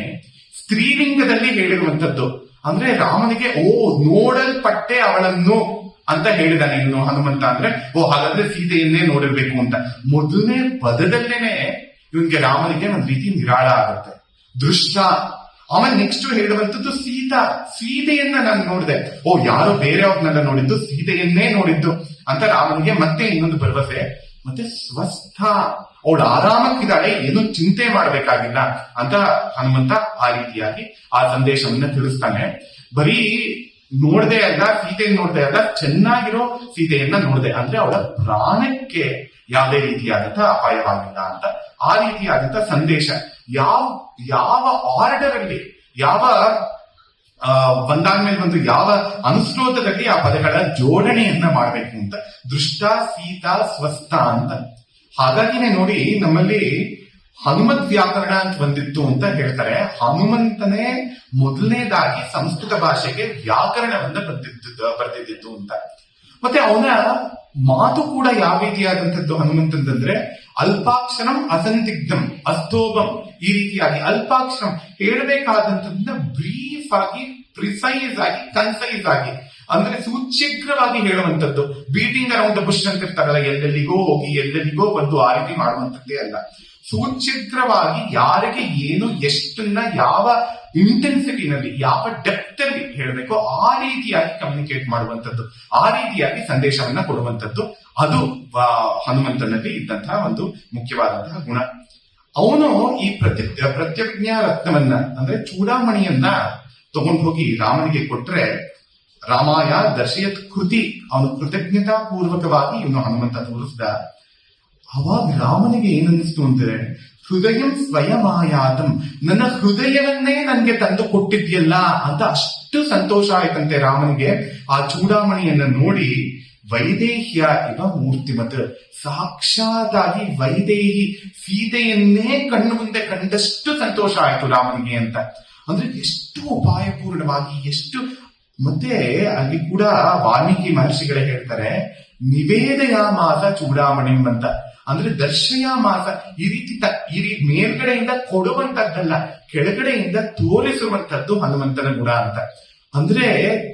ಸ್ತ್ರೀಲಿಂಗದಲ್ಲಿ ಹೇಳಿರುವಂತದ್ದು. ಅಂದ್ರೆ ರಾಮನಿಗೆ ನೋಡಲ್ಪಟ್ಟೆ ಅವಳನ್ನು ಅಂತ ಹೇಳಿದಾನೆ ಇನ್ನು ಹನುಮಂತ. ಅಂದ್ರೆ ಹಾಗಾದ್ರೆ ಸೀತೆಯನ್ನೇ ನೋಡಿರ್ಬೇಕು ಅಂತ ಮೊದಲನೇ ಪದದಲ್ಲೇನೆ ಇವನ್ಗೆ ರಾಮನಿಗೆ ಒಂದ್ ರೀತಿ ನಿರಾಳ ಆಗುತ್ತೆ. ದೃಷ್ಟ. ಆಮೇಲೆ ನೆಕ್ಸ್ಟ್ ಹೇಳುವಂತದ್ದು ಸೀತೆಯನ್ನ ನಾನು ನೋಡಿದೆ, ಯಾರೋ ಬೇರೆಯವ್ರನ್ನೆಲ್ಲ ನೋಡಿದ್ದು, ಸೀತೆಯನ್ನೇ ನೋಡಿದ್ದು ಅಂತ ರಾಮನಿಗೆ ಮತ್ತೆ ಇನ್ನೊಂದು ಭರವಸೆ. ಮತ್ತೆ ಸ್ವಸ್ಥ, ಅವಳು ಆರಾಮಕ್ಕಿದ್ದಾಳೆ, ಏನು ಚಿಂತೆ ಮಾಡ್ಬೇಕಾಗಿಲ್ಲ ಅಂತ ಹನುಮಂತ ಆ ರೀತಿಯಾಗಿ ಆ ಸಂದೇಶವನ್ನ ತಿಳಿಸ್ತಾನೆ. ಬರೀ ನೋಡದೆ ಅಲ್ಲ, ಸೀತೆಯನ್ನು ನೋಡದೆ ಅಲ್ಲ, ಚೆನ್ನಾಗಿರೋ ಸೀತೆಯನ್ನ ನೋಡದೆ, ಅಂದ್ರೆ ಅವಳ ಪ್ರಾಣಕ್ಕೆ ಯಾವುದೇ ರೀತಿಯಾದಂತಹ ಅಪಾಯವಾಗಿಲ್ಲ ಅಂತ ಆ ರೀತಿಯಾದಂತಹ ಸಂದೇಶ ಯಾವ ಆರ್ಡರ್ ಅಲ್ಲಿ, ಯಾವ ಒಂದಾದ್ಮೇಲೆ ಒಂದು ಯಾವ ಅನುಸ್ರೋತದಲ್ಲಿ ಆ ಪದಗಳ ಜೋಡಣೆಯನ್ನ ಮಾಡಬೇಕು ಅಂತ ದೃಷ್ಟ, ಸೀತಾ, ಸ್ವಸ್ಥ ಅಂತ. ಹಾಗಾಗಿನೇ ನೋಡಿ ನಮ್ಮಲ್ಲಿ ಹನುಮದ್ ವ್ಯಾಕರಣ ಅಂತ ಬಂದಿತ್ತು ಅಂತ ಹೇಳ್ತಾರೆ. ಹನುಮಂತನೇ ಮೊದಲನೇದಾಗಿ ಸಂಸ್ಕೃತ ಭಾಷೆಗೆ ವ್ಯಾಕರಣವನ್ನ ಬರ್ದಿದ್ದು ಅಂತ. ಮತ್ತೆ ಅವನ ಮಾತು ಕೂಡ ಯಾವ ರೀತಿಯಾದಂಥದ್ದು ಹನುಮಂತಂದ್ರೆ ಅಲ್ಪಾಕ್ಷರಂ ಅಸಂದಿಗ್ಧಂ ಅಸ್ತೋಭಂ, ಈ ರೀತಿಯಾಗಿ ಅಲ್ಪಾಕ್ಷರಂ ಹೇಳಬೇಕಾದಂಥದ್ದನ್ನ ಬ್ರೀಫ್ ಆಗಿ, ಪ್ರಿಸೈಸ್ ಆಗಿ, ಕನ್ಸೈಸ್ ಆಗಿ, ಅಂದ್ರೆ ಸುಶೀಘ್ರವಾಗಿ ಹೇಳುವಂಥದ್ದು. ಬೀಟಿಂಗ್ ಅರೌಂಡ್ ದ ಬುಷ್ ಅಂತ ಇರ್ತಾರಲ್ಲ, ಎಲ್ಲೆಲ್ಲಿಗೋ ಹೋಗಿ ಎಲ್ಲೆಲ್ಲಿಗೋ ಬಂದು ಆ ರೀತಿ ಮಾಡುವಂಥದ್ದೇ ಅಲ್ಲ. ಸುಶೀಘ್ರವಾಗಿ ಯಾರಿಗೆ ಏನು ಎಷ್ಟನ್ನ ಯಾವ ಇಂಟೆನ್ಸಿಟಿನಲ್ಲಿ ಯಾವ ಡೆಪ್ತ್ ಅಲ್ಲಿ ಹೇಳಬೇಕು ಆ ರೀತಿಯಾಗಿ ಕಮ್ಯುನಿಕೇಟ್ ಮಾಡುವಂಥದ್ದು, ಆ ರೀತಿಯಾಗಿ ಸಂದೇಶವನ್ನ ಕೊಡುವಂಥದ್ದು, ಅದು ಹನುಮಂತನಲ್ಲಿ ಇದ್ದಂತಹ ಒಂದು ಮುಖ್ಯವಾದಂತಹ ಗುಣ. ಅವನು ಈ ಪ್ರತ್ಯಭಿಜ್ಞಾ ರತ್ನವನ್ನ ಅಂದ್ರೆ ಚೂಡಾಮಣಿಯನ್ನ ತಗೊಂಡು ಹೋಗಿ ರಾಮನಿಗೆ ಕೊಟ್ರೆ, ರಾಮಾಯ ದರ್ಶಯತ್ ಕೃತಿ, ಅವನು ಕೃತಜ್ಞತಾ ಪೂರ್ವಕವಾಗಿ ಇವನು ಹನುಮಂತ ತೋರಿಸಿದ. ಅವಾಗ ರಾಮನಿಗೆ ಏನನ್ನಿಸ್ತು ಅಂದ್ರೆ, ಹೃದಯಂ ಸ್ವಯಮಾಯಾತಂ, ನನ್ನ ಹೃದಯವನ್ನೇ ನನ್ಗೆ ತಂದು ಕೊಟ್ಟಿದ್ಯಲ್ಲ ಅಂತ ಅಷ್ಟು ಸಂತೋಷ ಆಯ್ತಂತೆ ರಾಮನಿಗೆ. ಆ ಚೂಡಾಮಣಿಯನ್ನ ನೋಡಿ ವೈದೇಹ್ಯ ಇವ ಮೂರ್ತಿಮತ್, ಸಾಕ್ಷಾತ್ತಾಗಿ ವೈದೇಹಿ ಸೀತೆಯನ್ನೇ ಕಣ್ಣು ಮುಂದೆ ಕಂಡಷ್ಟು ಸಂತೋಷ ಆಯ್ತು ರಾಮನಿಗೆ ಅಂತ. ಅಂದ್ರೆ ಎಷ್ಟು ಉಪಾಯಪೂರ್ಣವಾಗಿ, ಎಷ್ಟು. ಮತ್ತೆ ಅಲ್ಲಿ ಕೂಡ ವಾಲ್ಮೀಕಿ ಮಹರ್ಷಿಗಳೇ ಹೇಳ್ತಾರೆ, ನಿವೇದಯಾಮಾಸ ಚೂಡಾಮಣಿಂ ಅಂತ. ಅಂದ್ರೆ ದರ್ಶಯಾಮಾಸ, ಈ ರೀತಿ ಮೇಲ್ಗಡೆಯಿಂದ ಕೊಡುವಂತದ್ದಲ್ಲ, ಕೆಳಗಡೆಯಿಂದ ತೋರಿಸುವಂತದ್ದು ಹನುಮಂತನ ಗುಣ ಅಂತ. ಅಂದ್ರೆ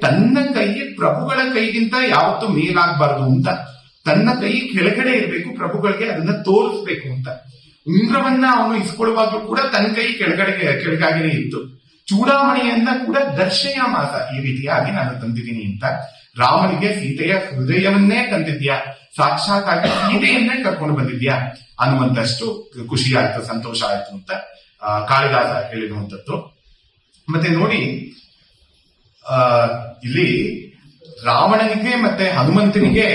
ತನ್ನ ಕೈ ಪ್ರಭುಗಳ ಕೈಗಿಂತ ಯಾವತ್ತೂ ಮೇಲಾಗಬಾರದು ಅಂತ, ತನ್ನ ಕೈ ಕೆಳಗಡೆ ಇರಬೇಕು, ಪ್ರಭುಗಳಿಗೆ ಅದನ್ನ ತೋರಿಸ್ಬೇಕು ಅಂತ. ಉಂಗ್ರವನ್ನ ಅವನು ಇಸ್ಕೊಳ್ಳುವಾಗ್ಲೂ ಕೂಡ ತನ್ನ ಕೈ ಕೆಳಗಾಗಿನೇ ಇತ್ತು. ಚೂಡಾಮಣಿಯನ್ನ ಕೂಡ ದರ್ಶಯಾಮಾಸ, ಈ ರೀತಿಯಾಗಿ ನಾನು ತಂದಿದ್ದೀನಿ ಅಂತ. ರಾಮನಿಗೆ ಸೀತೆಯ ಹೃದಯವನ್ನೇ ತಂದಿದ್ಯಾ, ಸಾಕ್ಷಾತ್ ಆಗಿ ಸೀತೆಯನ್ನೇ ಕರ್ಕೊಂಡು ಬಂದಿದ್ಯಾ ಅನ್ನುವಂತಷ್ಟು ಖುಷಿ ಆಯ್ತು, ಸಂತೋಷ ಆಯ್ತು ಅಂತ ಕಾಳಿದಾಸ ಹೇಳಿರುವಂತದ್ದು. ಮತ್ತೆ ನೋಡಿ ಇಲ್ಲಿ ರಾವಣನಿಗೆ ಮತ್ತೆ ಹನುಮಂತನಿಗೆ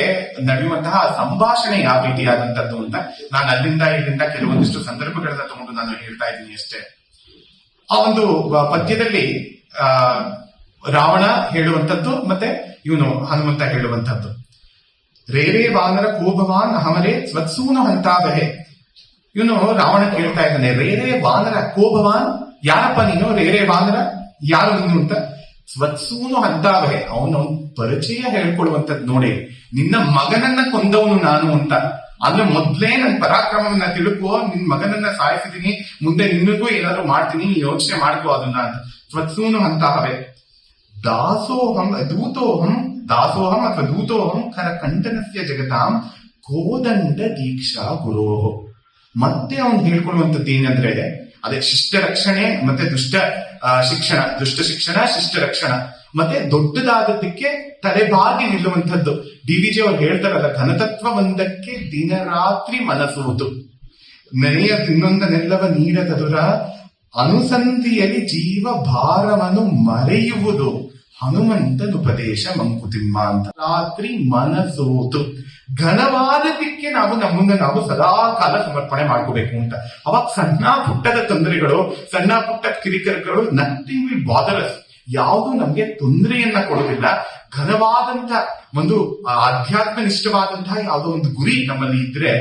ನಡೆಯುವಂತಹ ಸಂಭಾಷಣೆ ಯಾವ ರೀತಿಯಾದಂತದ್ದು ಅಂತ ನಾನು ಅಲ್ಲಿಂದ ಇಲ್ಲಿಂದ ಕೆಲವೊಂದಿಷ್ಟು ಸಂದರ್ಭಗಳನ್ನ ತಗೊಂಡು ನಾನು ಹೇಳ್ತಾ ಇದ್ದೀನಿ ಅಷ್ಟೇ. ಆ ಒಂದು ಪದ್ಯದಲ್ಲಿ ರಾವಣ ಹೇಳುವಂಥದ್ದು ಮತ್ತೆ ಇವನು ಹನುಮಂತ ಹೇಳುವಂಥದ್ದು, ರೇರೇ ವಾನರ ಕೋಭವಾನ್ ಅಹಮರೇ ಸ್ವತ್ಸೂನು ಹಂತಾವಹೆ. ಇವನು ರಾವಣ ಕೇಳ್ತಾ ಇದ್ದಾನೆ, ರೇರೇ ವಾನರ ಕೋಭವಾನ್, ಯಾರಪ್ಪ ನೀನು? ರೇರೇ ವಾನರ ಯಾರು ನೀನು ಅಂತ. ಸ್ವತ್ಸೂನು ಹಂತಾವಹೆ, ಅವನ ಪರಿಚಯ ಹೇಳ್ಕೊಡುವಂಥದ್ದು ನೋಡಿ, ನಿನ್ನ ಮಗನನ್ನ ಕೊಂದವನು ನಾನು ಅಂತ. ಅಂದ್ರೆ ಮೊದ್ಲೇ ನನ್ನ ಪರಾಕ್ರಮವನ್ನ ತಿಳ್ಕೋ, ನಿನ್ ಮಗನನ್ನ ಸಾಯಿಸಿದೀನಿ, ಮುಂದೆ ನಿನ್ನಗೂ ಏನಾದ್ರು ಮಾಡ್ತೀನಿ, ಯೋಚನೆ ಮಾಡ್ಕೋ ಅದನ್ನ ಅಂತ. ಸ್ವತ್ಸೂನು ಹಂತಾವಹೆ. ದಾಸೋಹಂ ಅಥವಾ ದೂತೋಹಂ ಖರ ಕಂಠನಸ್ಯ ಜಗತಾಂ ಕೋದಂಡ ದೀಕ್ಷಾ ಗುರೋ. ಮತ್ತೆ ಅವನು ಹೇಳ್ಕೊಳ್ಳುವಂಥದ್ದು ಏನಂದ್ರೆ, ಅದೇ ಶಿಷ್ಟ ರಕ್ಷಣೆ ಮತ್ತೆ ದುಷ್ಟ ಶಿಕ್ಷಣ, ಶಿಷ್ಟ ರಕ್ಷಣ, ಮತ್ತೆ ದೊಡ್ಡದಾದದ್ದಕ್ಕೆ ತಲೆಬಾಗಿ ನಿಲ್ಲುವಂಥದ್ದು. ಡಿ.ವಿ.ಜಿ. ಅವ್ರು ಹೇಳ್ತಾರಲ್ಲ, ಘನತತ್ವ ಒಂದಕ್ಕೆ ದಿನ ರಾತ್ರಿ ಮನಸುವುದು, ನೆನೆಯದಿನ್ನೊಂದನೆಲ್ಲವ ನೀಡತದುರ ಅನುಸಂಧಿಯಲ್ಲಿ ಜೀವ ಭಾರವನ್ನು ಮರೆಯುವುದು ಹನುಮಂತನುಪದೇಶ ಮಂಕುತಿಮ್ಮ ಅಂತ. ರಾತ್ರಿ ಮನಸೋತು, ಘನವಾದಕ್ಕೆ ನಾವು ಸದಾ ಕಾಲ ಸಮರ್ಪಣೆ ಮಾಡ್ಕೋಬೇಕು ಅಂತ. ಅವಾಗ ಸಣ್ಣ ಪುಟ್ಟದ ತೊಂದರೆಗಳು, ಸಣ್ಣ ಪುಟ್ಟ ಕಿರಿಕಿರಿಗಳು, ನಥಿಂಗ್ ವಿಲ್ ಬಾದರ್ ಅಸ್, ಯಾವುದು ನಮ್ಗೆ ತೊಂದರೆಯನ್ನ ಕೊಡೋದಿಲ್ಲ. ಘನವಾದಂತ ಒಂದು ಆಧ್ಯಾತ್ಮ ನಿಷ್ಠವಾದಂತಹ ಯಾವುದೋ ಒಂದು ಗುರಿ ನಮ್ಮಲ್ಲಿ ಇದ್ರೆ,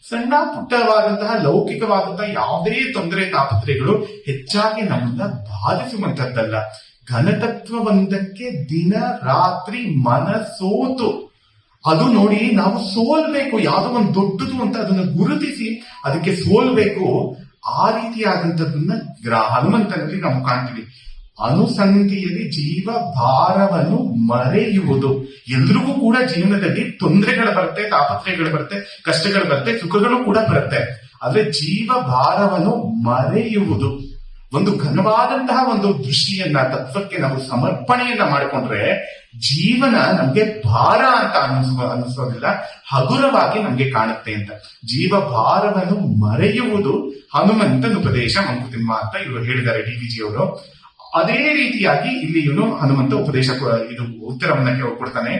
ಸಣ್ಣ ಪುಟ್ಟವಾದಂತಹ ಲೌಕಿಕವಾದಂತಹ ಯಾವುದೇ ತೊಂದರೆ ತಾಪತ್ರೆಗಳು ಹೆಚ್ಚಾಗಿ ನಮ್ಮನ್ನ ಬಾಧಿಸುವಂತದ್ದಲ್ಲ. ಘನತತ್ವವೊಂದಕ್ಕೆ ದಿನ ರಾತ್ರಿ ಮನಸೋತು, ಅದು ನೋಡಿ ನಾವು ಸೋಲ್ಬೇಕು, ಯಾವುದೋ ಒಂದು ದೊಡ್ಡದು ಅಂತ ಅದನ್ನ ಗುರುತಿಸಿ ಅದಕ್ಕೆ ಸೋಲ್ಬೇಕು. ಆ ರೀತಿಯಾದಂಥದ್ದನ್ನ ಹನುಮಂತನಲ್ಲಿ ನಾವು ಕಾಣ್ತೀವಿ. ಅನುಸಂಧಿಯಲ್ಲಿ ಜೀವ ಭಾರವನ್ನು ಮರೆಯುವುದು. ಎಲ್ರಿಗೂ ಕೂಡ ಜೀವನದಲ್ಲಿ ತೊಂದರೆಗಳು ಬರುತ್ತೆ, ತಾಪತ್ರಯಗಳು ಬರುತ್ತೆ, ಕಷ್ಟಗಳು ಬರುತ್ತೆ, ಸುಖಗಳು ಕೂಡ ಬರುತ್ತೆ. ಆದ್ರೆ ಜೀವ ಭಾರವನ್ನು ಮರೆಯುವುದು, ಒಂದು ಘನವಾದಂತಹ ಒಂದು ದೃಷ್ಟಿಯನ್ನ, ತತ್ವಕ್ಕೆ ನಾವು ಸಮರ್ಪಣೆಯನ್ನ ಮಾಡಿಕೊಂಡ್ರೆ ಜೀವನ ನಮ್ಗೆ ಭಾರ ಅಂತ ಅನಿಸೋದಿಲ್ಲ, ಹಗುರವಾಗಿ ನಮ್ಗೆ ಕಾಣುತ್ತೆ ಅಂತ. ಜೀವ ಭಾರವನ್ನು ಮರೆಯುವುದು ಹನುಮಂತನ ಉಪದೇಶ ಮಂಕುತಿಮ್ಮ ಅಂತ ಇವರು ಹೇಳಿದ್ದಾರೆ ಡಿ.ವಿ.ಜಿ. ಅವರು. ಅದೇ ರೀತಿಯಾಗಿ ಇಲ್ಲಿ ಇವನು ಹನುಮಂತ ಉಪದೇಶ ಇದು ಉತ್ತರವನ್ನ ಕೊಡ್ತಾನೆ.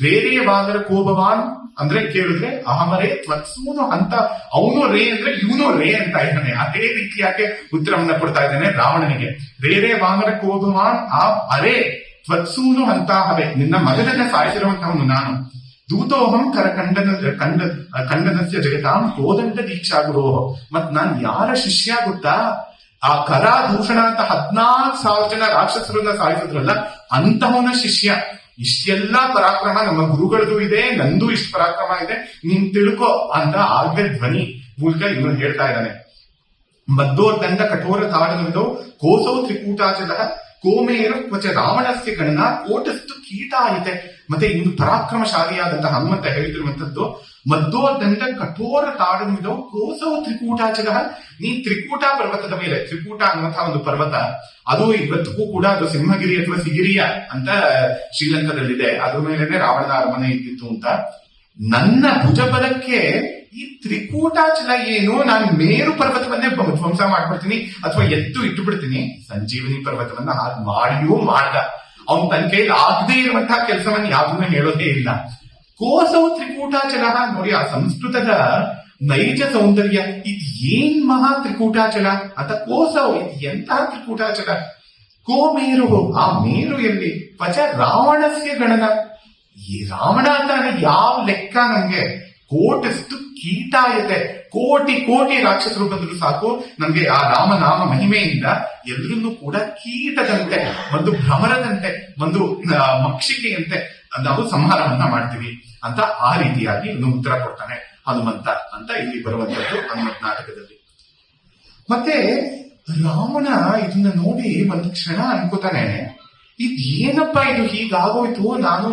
ರೇರೇ ವಾನರ ಕೋಭವಾನ್ ಅಂದ್ರೆ ಕೇಳಿದ್ರೆ ಅಹಮರೇ ತ್ವತ್ಸೂನು ಅಂತ, ಅವನು ರೇ ಅಂದ್ರೆ ಇವನು ರೇ ಅಂತ ಇದ್ದಾನೆ. ಅದೇ ರೀತಿಯಾಗಿ ಉತ್ತರವನ್ನ ಕೊಡ್ತಾ ಇದ್ದಾನೆ ರಾವಣನಿಗೆ. ರೇರೇ ವಾನರ ಕೋಭವಾನ್ ಆ ಅರೇ ತ್ವತ್ಸೂನು ಅಂತ ಹವೆ, ನಿನ್ನ ಮಗನನ್ನ ಸಾಯಿಸಿರುವಂತವನು ನಾನು. ದೂತೋಹಂ ಖಂಡನಸ್ಯ ಜಗತಾಂ ಕೋದಂಡ ದೀಕ್ಷಾ ಗುರು. ಮತ್ ನಾನ್ ಯಾರ ಶಿಷ್ಯ ಗೊತ್ತಾ? ಆ ಕರಾದೂಷಣ ಅಂತ 14,000 ಜನ ರಾಕ್ಷಸರನ್ನ ಸಾಯಿಸಿದ್ರಲ್ಲ, ಅಂತವನ ಶಿಷ್ಯ. ಇಷ್ಟೆಲ್ಲ ಪರಾಕ್ರಮ ನಮ್ಮ ಗುರುಗಳದು ಇದೆ, ನಂದು ಇಷ್ಟು ಪರಾಕ್ರಮ ಇದೆ, ನೀನ್ ತಿಳ್ಕೊ ಅಂತ ಆಗ್ಲೇ ಧ್ವನಿ ಮೂಲಕ ಇವನು ಹೇಳ್ತಾ ಇದ್ದಾನೆ. ಮದ್ದೋರ್ದಂಡ ಕಠೋರ ತಾಡನವಿದೋ ಕೋಸೌ ತ್ರಿಕೂಟಾಚಲ ಕೋಮೇರು ಕ್ವಚ ರಾವಣಸ್ಯ ಗಣನ ಕೋಟಸ್ತು ಕೀಟಾಯಿತೆ. ಮತ್ತೆ ಇನ್ನು ಪರಾಕ್ರಮಶಾಲಿಯಾದಂತಹ ಹನುಮಂತ ಹೇಳಿದಿರುವಂತದ್ದು, ಮದ್ದೋರ್ದಂಡ ಕಠೋರ ತಾಡನವಿದೋ ಕೋಸೌ ತ್ರಿಕೂಟಾಚಲ. ನೀ ತ್ರಿಕೂಟ ಪರ್ವತದ ಮೇಲೆ, ತ್ರಿಕೂಟ ಅನ್ನುವಂತಹ ಒಂದು ಪರ್ವತ, ಅದು ಇವತ್ತಿಗೂ ಕೂಡ ಅದು ಸಿಂಹಗಿರಿ ಅಥವಾ ಸಿಗಿರಿಯ ಅಂತ ಶ್ರೀಲಂಕಾದಲ್ಲಿದೆ. ಅದ್ರ ಮೇಲೆನೆ ರಾವಣನ ಅರಮನೆ ಇದ್ದಿತ್ತು ಅಂತ. ನನ್ನ ಭುಜಬಲಕ್ಕೆ ಈ ತ್ರಿಕೂಟಾಚಲ ಏನು, ನಾನು ಮೇರು ಪರ್ವತವನ್ನೇ ಧ್ವಂಸ ಮಾಡ್ಬಿಡ್ತೀನಿ ಅಥವಾ ಎತ್ತು ಇಟ್ಟು ಬಿಡ್ತೀನಿ. ಸಂಜೀವನಿ ಪರ್ವತವನ್ನ ಹಾಗೆ ಮಾಡಿಯೂ ಮಾಡ್ದ. ಅವನ್ ತನ್ನ ಕೈಲಿ ಆಗದೆ ಇರುವಂತಹ ಕೆಲಸವನ್ನ ಯಾವ್ದನ್ನ ಹೇಳೋದೇ ಇಲ್ಲ. ಕೋಸವು ತ್ರಿಕೂಟಾಚಲ ನೋಡಿ, ಆ ಸಂಸ್ಕೃತದ ನೈಜ ಸೌಂದರ್ಯ. ಇದು ಏನ್ ಮಹಾ ತ್ರಿಕೂಟಾಚಲ ಅಂತ. ಕೋಸವು ಇದು ಎಂತಹ ತ್ರಿಕೂಟಾಚಲ. ಕೋಮೇರು, ಆ ಮೇರು ಎಲ್ಲಿ? ಪಚ ರಾವಣಸ್ಯ ಗಣನ, ಈ ರಾವಣ ಅಂತ ಯಾವ ಲೆಕ್ಕ ನಂಗೆ. ಕೋಟಸ್ತು ಕೀಟಾಯತೆ, ಕೋಟಿ ಕೋಟಿ ರಾಕ್ಷಸರು ಬಂದ್ರು ಸಾಕು ನಮ್ಗೆ ಆ ರಾಮನಾಮ ಮಹಿಮೆಯಿಂದ ಎಲ್ರನ್ನೂ ಕೂಡ ಕೀಟದಂತೆ, ಒಂದು ಭ್ರಮರದಂತೆ, ಒಂದು ಮಕ್ಷಿಕೆಯಂತೆ ನಾವು ಸಂಹಾರವನ್ನ ಮಾಡ್ತೀವಿ ಅಂತ ಆ ರೀತಿಯಾಗಿ ಇವನು ಉತ್ತರ ಕೊಡ್ತಾನೆ ಹನುಮಂತ ಅಂತ ಇಲ್ಲಿ ಬರುವಂತದ್ದು ಹನುಮಂತ ನಾಟಕದಲ್ಲಿ. ಮತ್ತೆ ರಾವಣ ಇದನ್ನ ನೋಡಿ ಒಂದು ಕ್ಷಣ ಅನ್ಕೋತಾನೆ, ಇದು ಏನಪ್ಪಾ ಇದು ಹೀಗಾಗೋಯ್ತು. ನಾನು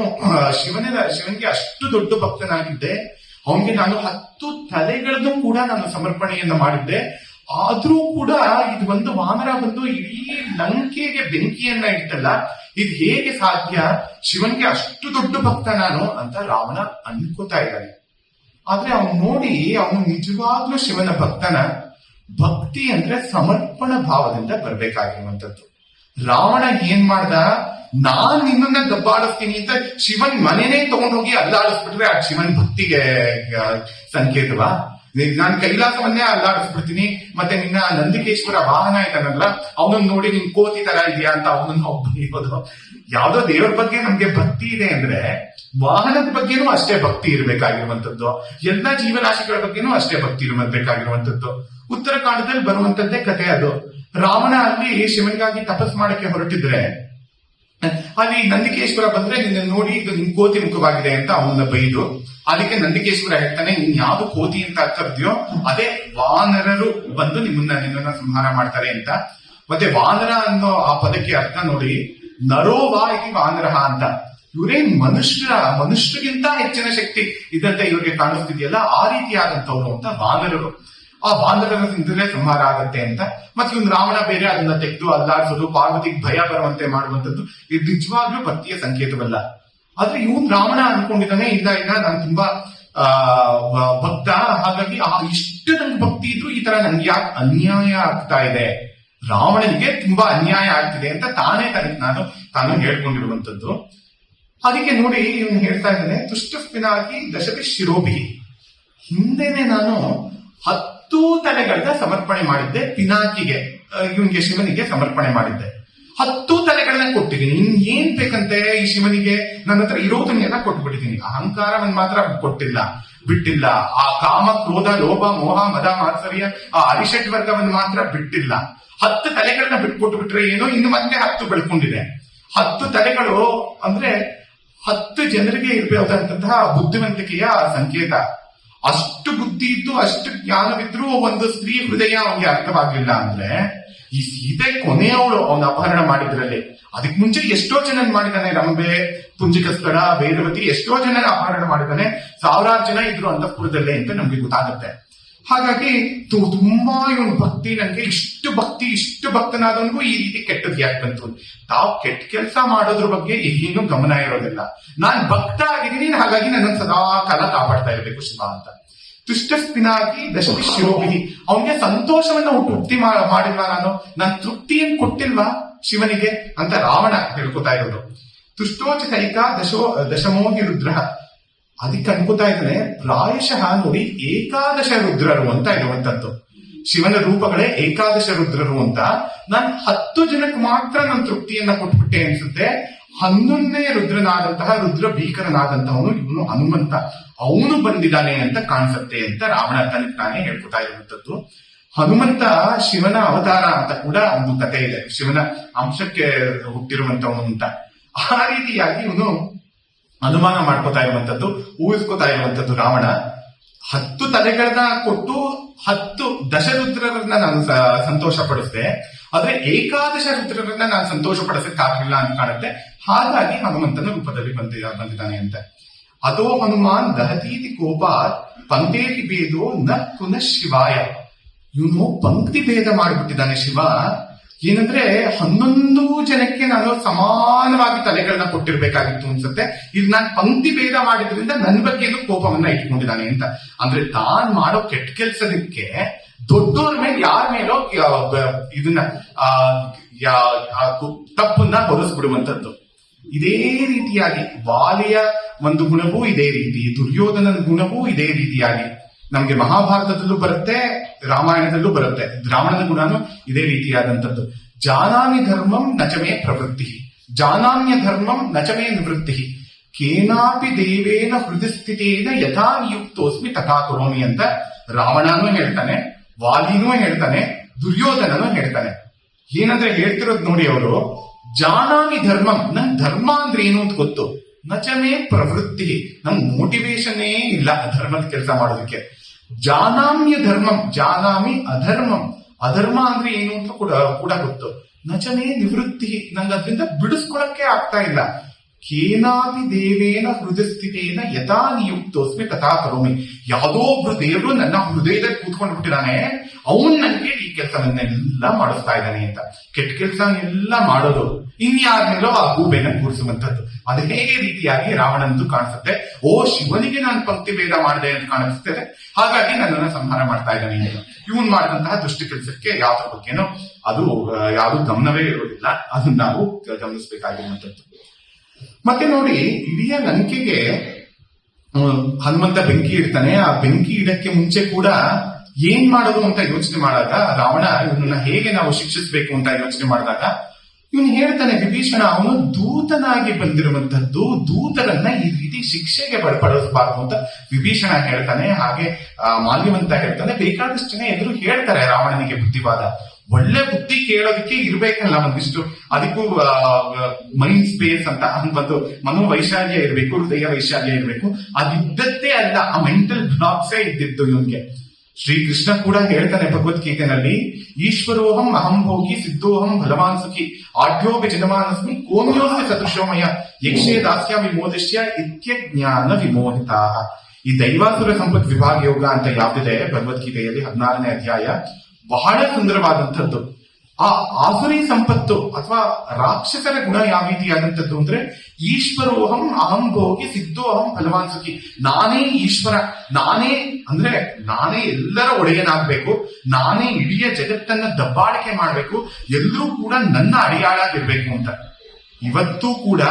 ಶಿವನಿಗೆ ಅಷ್ಟು ದೊಡ್ಡ ಭಕ್ತನಾಗಿದ್ದೆ, ಅವನಿಗೆ ನಾನು 10 ತಲೆಗಳನ್ನು ಕೂಡ ನಾನು ಸಮರ್ಪಣೆಯನ್ನ ಮಾಡಿದ್ದೆ. ಆದ್ರೂ ಕೂಡ ಇದು ಒಂದು ವಾನರ ಬಂದು ಇಡೀ ಲಂಕೆಗೆ ಬೆಂಕಿಯನ್ನ ಇಟ್ಟಲ್ಲ, ಇದು ಹೇಗೆ ಸಾಧ್ಯ? ಶಿವನ್ಗೆ ಅಷ್ಟು ದೊಡ್ಡ ಭಕ್ತ ನಾನು ಅಂತ ರಾವಣ ಅನ್ಕೋತಾ ಇದ್ದಾನೆ. ಆದ್ರೆ ಅವನು ನೋಡಿ, ಅವನು ನಿಜವಾಗ್ಲೂ ಶಿವನ ಭಕ್ತನ. ಭಕ್ತಿ ಅಂದ್ರೆ ಸಮರ್ಪಣ ಭಾವದಿಂದ ಬರ್ಬೇಕಾಗಿರುವಂತದ್ದು. ರಾವಣ ಏನ್ ಮಾಡ್ದ? ನಾನ್ ನಿನ್ನನ್ನ ದಬ್ಬಾಡಿಸ್ತೀನಿ ಅಂತ ಶಿವನ್ ಮನೆನೇ ತಗೊಂಡೋಗಿ ಅಲ್ಲಾಡಿಸ್ಬಿಟ್ರೆ ಆ ಶಿವನ್ ಭಕ್ತಿಗೆ ಸಂಕೇತವಾ? ನಾನ್ ಕೈಲಾಸವನ್ನೇ ಅಲ್ಲಾಡಿಸ್ಬಿಡ್ತೀನಿ, ಮತ್ತೆ ನಿನ್ನ ನಂದಿಕೇಶ್ವರ ವಾಹನ ಇದ್ದಾನಲ್ಲ ಅವನನ್ನ ನೋಡಿ ನಿನ್ ಕೋತಿ ತರ ಇದೆಯಾ ಅಂತ ಅವನನ್ನ ಒಬ್ಬ. ಯಾವ್ದೋ ದೇವರ ಬಗ್ಗೆ ನಮ್ಗೆ ಭಕ್ತಿ ಇದೆ ಅಂದ್ರೆ ವಾಹನದ ಬಗ್ಗೆನೂ ಅಷ್ಟೇ ಭಕ್ತಿ ಇರಬೇಕಾಗಿರುವಂತದ್ದು, ಎಲ್ಲ ಜೀವರಾಶಿಗಳ ಬಗ್ಗೆನೂ ಅಷ್ಟೇ ಭಕ್ತಿ ಇರಬೇಕಾಗಿರುವಂತದ್ದು. ಉತ್ತರಾಖಂಡದಲ್ಲಿ ಬರುವಂತದ್ದೇ ಕಥೆ ಅದು. ರಾವಣ ಅಲ್ಲಿ ಶಿವನಿಗಾಗಿ ತಪಸ್ ಮಾಡಕ್ಕೆ ಹೊರಟಿದ್ರೆ ಅಲ್ಲಿ ನಂದಿಕೇಶ್ವರ ಬಂದ್ರೆ ನಿನ್ನ ನೋಡಿ ಇದು ನಿನ್ ಕೋತಿ ಮುಖವಾಗಿದೆ ಅಂತ ಅವನನ್ನ ಬೈದು, ಅದಕ್ಕೆ ನಂದಿಕೇಶ್ವರ ಹೇಳ್ತಾನೆ, ನೀನ್ ಯಾವ್ದು ಕೋತಿ ಅಂತ ಕರ್ತೀಯೋ ಅದೇ ವಾನರರು ಬಂದು ನಿನ್ನನ್ನ ಸಂಹಾರ ಮಾಡ್ತಾರೆ ಅಂತ. ಮತ್ತೆ ವಾನರ ಅನ್ನೋ ಆ ಪದಕ್ಕೆ ಅರ್ಥ ನೋಡಿ, ನರೋವಾ ಇದು ವಾನರ ಅಂತ. ಇವರೇನ್ ಮನುಷ್ಯರಿಗಿಂತ ಹೆಚ್ಚಿನ ಶಕ್ತಿ ಇದ್ದಂತೆ ಇವ್ರಿಗೆ ಕಾಣಿಸ್ತಿದೆಯಲ್ಲ, ಆ ರೀತಿಯಾದಂತವ್ರು ಅಂತ ವಾನರರು. ಆ ವಾನರರಿಂದಲೇ ಸಂಹಾರ ಆಗತ್ತೆ ಅಂತ. ಮತ್ತೆ ಇವ್ನು ರಾವಣ ಬೇರೆ ಅದನ್ನ ತೆಗೆದು ಅಲ್ಲಾಡಿಸೋದು, ಪಾರ್ವತಿಗೆ ಭಯ ಬರುವಂತೆ ಮಾಡುವಂತದ್ದು, ಇದು ನಿಜವಾಗ್ಲೂ ಭಕ್ತಿಯ ಸಂಕೇತವಲ್ಲ. ಆದ್ರೆ ಇವನ್ ರಾವಣ ಅನ್ಕೊಂಡಿದ್ದಾನೆ, ಇಲ್ಲ ನಾನು ತುಂಬಾ ಭಕ್ತ, ಹಾಗಾಗಿ ಇಷ್ಟು ನಂಗೆ ಭಕ್ತಿ ಇದ್ರು ಈ ತರ ನನ್ಗೆ ಯಾಕೆ ಅನ್ಯಾಯ ಆಗ್ತಾ ಇದೆ, ರಾವಣನಿಗೆ ತುಂಬಾ ಅನ್ಯಾಯ ಆಗ್ತಿದೆ ಅಂತ ತಾನು ಹೇಳ್ಕೊಂಡಿರುವಂತದ್ದು. ಅದಕ್ಕೆ ನೋಡಿ ಇವನು ಹೇಳ್ತಾ ಇದ್ದಾನೆ, ತುಷ್ಟಸ್ಪಿನಾಗಿ ದಶಪಿ ಶಿರೋಭಿ, ಹಿಂದೆನೆ ನಾನು 10 ತಲೆಗಳನ್ನ ಸಮರ್ಪಣೆ ಮಾಡಿದ್ದೆ ಪಿನಾಕಿಗೆ, ಇವನ್ಗೆ ಶಿವನಿಗೆ ಸಮರ್ಪಣೆ ಮಾಡಿದ್ದೆ. 10 ತಲೆಗಳನ್ನ ಕೊಟ್ಟಿದ್ದೀನಿ. ಇನ್ ಏನ್ ಬೇಕಂತೆ ಈ ಶಿವನಿಗೆ? ನನ್ನ ಹತ್ರ ಇರೋದನ್ನೆಲ್ಲ ಕೊಟ್ಬಿಟ್ಟಿದ್ದೀನಿ. ಅಹಂಕಾರವನ್ನ ಮಾತ್ರ ಬಿಟ್ಟಿಲ್ಲ. ಆ ಕಾಮ ಕ್ರೋಧ ಲೋಭ ಮೋಹ ಮದ ಮಾತ್ಸರ್ಯ ಆ ಅರಿಷಟ್ ವರ್ಗವನ್ನು ಮಾತ್ರ ಬಿಟ್ಟಿಲ್ಲ. 10 ತಲೆಗಳನ್ನ ಬಿಟ್ಕೊಟ್ಟು ಬಿಟ್ರೆ ಏನೋ, ಇನ್ನು ಮತ್ತೆ 10 ಬೆಳ್ಕೊಂಡಿದೆ. 10 ತಲೆಗಳು ಅಂದ್ರೆ 10 ಜನರಿಗೆ ಇರಬೇಕಾದಂತಹ ಬುದ್ಧಿವಂತಿಕೆಯ ಸಂಕೇತ. ಅಷ್ಟು ಬುದ್ಧಿ ಇದ್ದು ಅಷ್ಟು ಜ್ಞಾನವಿದ್ರು ಒಂದು ಸ್ತ್ರೀ ಹೃದಯ ಅವನಿಗೆ ಅರ್ಥವಾಗಿಲ್ಲ ಅಂದ್ರೆ, ಈ ಸೀತೆ ಕೊನೆಯವಳು ಅವನ ಅಪಹರಣ ಮಾಡಿದ್ರಲ್ಲಿ. ಅದಕ್ಕೆ ಮುಂಚೆ ಎಷ್ಟೋ ಜನ ಮಾಡಿದ್ದಾನೆ, ರಂಬೆ, ಪುಂಜಿಕಸ್ಥಳ, ವೇದವತಿ, ಎಷ್ಟೋ ಜನ ಅಪಹರಣ ಮಾಡಿದ್ದಾನೆ. 1000 ಜನ ಇದ್ರು ಅಂತಃಪುರದಲ್ಲೇ ಅಂತ ನಮ್ಗೆ ಗೊತ್ತಾಗುತ್ತೆ. ಹಾಗಾಗಿ ತುಂಬಾ ಇವನ್ ಭಕ್ತಿ, ನನ್ಗೆ ಇಷ್ಟು ಭಕ್ತನಾದವನಿಗೂ ಈ ರೀತಿ ಕೆಟ್ಟದ್ ಯಾಕೆ ಬಂತು? ತಾವು ಕೆಟ್ಟ ಕೆಲಸ ಮಾಡೋದ್ರ ಬಗ್ಗೆ ಏನು ಗಮನ ಇರೋದಿಲ್ಲ. ನಾನ್ ಭಕ್ತ ಆಗಿದ್ದೀನಿ, ಹಾಗಾಗಿ ನನ್ನ ಸದಾ ಕಾಲ ಕಾಪಾಡ್ತಾ ಇರ್ಬೇಕು ಶಿವ ಅಂತ. ತುಷ್ಟಸ್ಪಿನಾಗಿ ದಶಪಿ ಶಿರೋಭಿ, ಅವನಿಗೆ ಸಂತೋಷವನ್ನ ತೃಪ್ತಿ ಮಾಡಿಲ್ವಾ ನಾನು ತೃಪ್ತಿಯನ್ನು ಕೊಟ್ಟಿಲ್ವಾ ಶಿವನಿಗೆ ಅಂತ ರಾವಣ ಹೇಳ್ಕೊತಾ ಇರೋದು. ತುಷ್ಟೋಚ ಕೈಕಾ ದಶಮೋಹಿ ರುದ್ರ, ಅದಕ್ಕೆ ಅನ್ಕೋತಾ ಇದ್ದಾನೆ, ಪ್ರಾಯಶಃ ನೋಡಿ 11 ರುದ್ರರು ಅಂತ ಇರುವಂತದ್ದು. ಶಿವನ ರೂಪಗಳೇ 11 ರುದ್ರರು ಅಂತ. ನಾನು 10 ಜನಕ್ಕೆ ಮಾತ್ರ ನನ್ನ ತೃಪ್ತಿಯನ್ನ ಕೊಟ್ಬಿಟ್ಟೆ ಅನ್ಸುತ್ತೆ. 11ನೇ ರುದ್ರನಾದಂತಹ ರುದ್ರ ಭೀಕರನಾದಂತಹವನು ಇವನು ಹನುಮಂತ, ಅವನು ಬಂದಿದ್ದಾನೆ ಅಂತ ಕಾಣಿಸುತ್ತೆ ಅಂತ ರಾವಣ ತನಗೆ ತಾನೇ ಹೇಳ್ಕೊತಾ ಇರುವಂತದ್ದು. ಹನುಮಂತ ಶಿವನ ಅವತಾರ ಅಂತ ಕೂಡ ಒಂದು ಕಥೆ ಇದೆ, ಶಿವನ ಅಂಶಕ್ಕೆ ಹುಟ್ಟಿರುವಂತವನು ಅಂತ. ಆ ರೀತಿಯಾಗಿ ಇವನು ಅನುಮಾನ ಮಾಡ್ಕೋತಾ ಇರುವಂತದ್ದು, ಊಹಿಸ್ಕೋತಾ ಇರುವಂತದ್ದು ರಾವಣ. 10 ತಲೆಗಳನ್ನ ಕೊಟ್ಟು 10 ದಶರುದ್ರರನ್ನ ನಾನು ಸಂತೋಷ ಪಡಿಸಿದೆ, ಆದ್ರೆ ಏಕಾದಶ ರುದ್ರರನ್ನ ನಾನು ಸಂತೋಷ ಪಡಿಸಕ್ಕಾಗಲಿಲ್ಲ ಅಂತ ಕಾಣುತ್ತೆ. ಹಾಗಾಗಿ ಹನುಮಂತನ ರೂಪದಲ್ಲಿ ಬಂದಿದ್ದಾನೆ ಅಂತ. ಅದೋ ಹನುಮಾನ್ ದಹತೀತಿ ಕೋಪಾತ್ ಪಂಕ್ತಿ ಭೇದೋ ನ ಪುನಃ ಶಿವಾಯ. ಇವನು ಪಂಕ್ತಿ ಭೇದ ಮಾಡಿಬಿಟ್ಟಿದ್ದಾನೆ ಶಿವ. ಏನಂದ್ರೆ 11 ಜನಕ್ಕೆ ನಾನು ಸಮಾನವಾಗಿ ತಲೆಗಳನ್ನ ಕೊಟ್ಟಿರ್ಬೇಕಾಗಿತ್ತು ಅನ್ಸುತ್ತೆ, ಇದು ನಾನು ಪಂಕ್ತಿ ಭೇದ ಮಾಡಿದ್ರಿಂದ ನನ್ನ ಬಗ್ಗೆ ಕೋಪವನ್ನ ಇಟ್ಕೊಂಡಿದ್ದಾನೆ ಅಂತ. ಅಂದ್ರೆ ತಾನ್ ಮಾಡೋ ಕೆಟ್ಟ ಕೆಲ್ಸದಕ್ಕೆ ದೊಡ್ಡವ್ರ ಮೇಲೆ ಯಾರ ಮೇಲೋ ಇದನ್ನ ತಪ್ಪನ್ನ ಹೊರಿಸ್ಬಿಡುವಂತದ್ದು. ಇದೇ ರೀತಿಯಾಗಿ ವಾಲಿಯ ಒಂದು ಗುಣವೂ ಇದೇ ರೀತಿ, ದುರ್ಯೋಧನನ ಗುಣವೂ ಇದೇ ರೀತಿಯಾಗಿ ನಮ್ಗೆ ಮಹಾಭಾರತದಲ್ಲೂ ಬರುತ್ತೆ, ರಾಮಾಯಣದಲ್ಲೂ ಬರುತ್ತೆ. ರಾವಣನ ಗುಣನು ಇದೇ ರೀತಿಯಾದಂಥದ್ದು. ಜಾನಾಮಿ ಧರ್ಮಂ ನಚಮೇ ಪ್ರವೃತ್ತಿ, ಜಾನಾಮ್ಯ ಧರ್ಮಂ ನಚಮೇ ನಿವೃತ್ತಿ, ಕೇನಾಪಿ ದೇವೇನ ಹೃದಯಸ್ಥಿತೇನ ಯಥಾ ನಿಯುಕ್ತೋಸ್ಮಿ ತಥಾ ಕರೋಮಿ ಅಂತ ರಾವಣನೂ ಹೇಳ್ತಾನೆ, ವಾಲಿನೂ ಹೇಳ್ತಾನೆ, ದುರ್ಯೋಧನನೂ ಹೇಳ್ತಾನೆ. ಏನಂದ್ರೆ ಹೇಳ್ತಿರೋದು ನೋಡಿ, ಅವರು ಜಾನಾಮಿ ಧರ್ಮಂ, ನನ್ ಧರ್ಮ ಅಂದ್ರೆ ಏನು ಅಂತ ಗೊತ್ತು, ನಚಮೇ ಪ್ರವೃತ್ತಿ, ನಮ್ ಮೋಟಿವೇಶನ್ನೇ ಇಲ್ಲ ಧರ್ಮದ ಕೆಲಸ ಮಾಡೋದಕ್ಕೆ. ಜಾನಾಮ್ಯ ಧರ್ಮಂ, ಜಾನಾಮಿ ಅಧರ್ಮಂ, ಅಧರ್ಮ ಅಂದ್ರೆ ಏನು ಅಂತ ಕೂಡ ಗೊತ್ತು. ನಚಮೇ ನಿವೃತ್ತಿ, ನಂಗೆ ಅದರಿಂದ ಬಿಡಿಸ್ಕೊಳಕ್ಕೆ ಆಗ್ತಾ ಇಲ್ಲ. ಕೇನಾಪಿ ದೇವೇನ ಹೃದಯಸ್ಥಿತೇನ ಯಥಾ ನಿಯುಕ್ತೋಸ್ಮಿ ತಥಾ ಕರೋಮಿ. ಯಾವುದೋ ಒಬ್ರು ದೇವರು ನನ್ನ ಹೃದಯದಲ್ಲಿ ಕೂತ್ಕೊಂಡು ಬಿಟ್ಟಿದ್ದಾನೆ, ಅವನ್ ನನಗೆ ಈ ಕೆಲಸವನ್ನೆಲ್ಲ ಮಾಡಿಸ್ತಾ ಇದ್ದಾನೆ ಅಂತ. ಕೆಟ್ಟ ಕೆಲಸನೆಲ್ಲ ಮಾಡೋದು ಇನ್ಯಾರ ಮೇಲೋ ಆ ಗೂಬೆನ ಕೂರಿಸುವಂತದ್ದು. ಅದೇ ರೀತಿಯಾಗಿ ರಾವಣಂದು ಕಾಣಿಸುತ್ತೆ. ಓ, ಶಿವನಿಗೆ ನಾನು ಪಂಕ್ತಿ ಭೇದ ಮಾಡಿದೆ ಅಂತ ಕಾಣಿಸ್ತದೆ, ಹಾಗಾಗಿ ನನ್ನನ್ನು ಸಂಹಾರ ಮಾಡ್ತಾ ಇದ್ದಾನೆ ಅಂತ. ಇವನ್ ಮಾಡಿದಂತಹ ದುಷ್ಟ ಕೆಲಸಕ್ಕೆ ಯಾವ್ದ್ರ ಬಗ್ಗೆನೋ ಅದು ಯಾವುದು ಗಮನವೇ ಇರೋದಿಲ್ಲ. ಅದನ್ನ ನಾವು ಗಮನಿಸಬೇಕಾಗಿರುವಂತದ್ದು. ಮತ್ತೆ ನೋಡಿ, ಇಡೀ ಲಂಕೆಗೆ ಹನುಮಂತ ಬೆಂಕಿ ಇಡ್ತಾನೆ. ಆ ಬೆಂಕಿ ಇಡಕ್ಕೆ ಮುಂಚೆ ಕೂಡ ಏನ್ ಮಾಡೋದು ಅಂತ ಯೋಚನೆ ಮಾಡಿದಾಗ, ರಾವಣ ಇವನನ್ನ ಹೇಗೆ ನಾವು ಶಿಕ್ಷಿಸಬೇಕು ಅಂತ ಯೋಚನೆ ಮಾಡಿದಾಗ ಇವನು ಹೇಳ್ತಾನೆ, ವಿಭೀಷಣ ಅವನು ದೂತನಾಗಿ ಬಂದಿರುವಂತದ್ದು, ದೂತರನ್ನ ಈ ರೀತಿ ಶಿಕ್ಷೆಗೆ ಒಳಪಡಿಸಬಾರದು ಅಂತ ವಿಭೀಷಣ ಹೇಳ್ತಾನೆ. ಹಾಗೆ ಮಾಲ್ಯವಂತ ಹೇಳ್ತಾನೆ, ಬೇಕಾದಷ್ಟು ಜನ ಎದುರು ಹೇಳ್ತಾರೆ ರಾವಣನಿಗೆ ಬುದ್ಧಿವಾದ. ಒಳ್ಳೆ ಬುದ್ಧಿ ಕೇಳೋದಕ್ಕೆ ಇರ್ಬೇಕಲ್ಲ ಒಂದಿಷ್ಟು, ಅದಕ್ಕೂ ಮೈಂಡ್ ಸ್ಪೇಸ್ ಅಂತ ಒಂದು ಮನೋವೈಶಾಲ್ಯ ಇರಬೇಕು, ಹೃದಯ ವೈಶಾಲ್ಯ ಇರಬೇಕು. ಅದಿದ್ದದ್ದೇ ಅಲ್ಲ, ಆ ಮೆಂಟಲ್ ಬ್ಲಾಕ್ಸೇ ಇದ್ದಿದ್ದು ಇವನ್ಗೆ. ಶ್ರೀಕೃಷ್ಣ ಕೂಡ ಹೇಳ್ತಾನೆ ಭಗವದ್ಗೀತೆನಲ್ಲಿ, ಈಶ್ವರೋಹಂ ಅಹಂ ಭೋಗಿ ಸಿದ್ಧೋಹಂ ಬಲವಾನ್ ಸುಖಿ ಆಢ್ಯೋಪಿ ಜನಮಾನಸ್ಮಿ ಕೋಮ್ಯೋಸ್ಮಿ ಸದೃಶೋಮಯ ಯಕ್ಷೇ ದಾಸ್ಯಾಮಿ ಮೋದಶ್ಯ ಇತ್ಯಜ್ಞಾನ ವಿಮೋಹಿತಾ. ಈ ದೈವಾಸುರ ಸಂಪತ್ ವಿಭಾಗ ಯೋಗ ಅಂತ ಯಾವ್ದಿದೆ ಭಗವದ್ಗೀತೆಯಲ್ಲಿ 16ನೇ ಅಧ್ಯಾಯ, ಬಹಳ ಸುಂದರವಾದಂಥದ್ದು. ಆ ಆಸುರಿ ಸಂಪತ್ತು ಅಥವಾ ರಾಕ್ಷಸರ ಗುಣ ಯಾವ ರೀತಿಯಾದಂಥದ್ದು ಅಂದ್ರೆ, ಈಶ್ವರೋಹಂ ಅಹಂ ಭೋಗಿ ಸಿದ್ಧೋಹಂ ಬಲವಾನ್ ಸುಖಿ. ನಾನೇ ಈಶ್ವರ, ನಾನೇ ಅಂದ್ರೆ ನಾನೇ ಎಲ್ಲರ ಒಡೆಯನಾಗಬೇಕು, ನಾನೇ ಇಡೀ ಜಗತ್ತನ್ನ ದಬ್ಬಾಳಿಕೆ ಮಾಡಬೇಕು, ಎಲ್ಲರೂ ಕೂಡ ನನ್ನ ಅಡಿಯಾಳಾಗಿರ್ಬೇಕು ಅಂತ. ಇವತ್ತೂ ಕೂಡ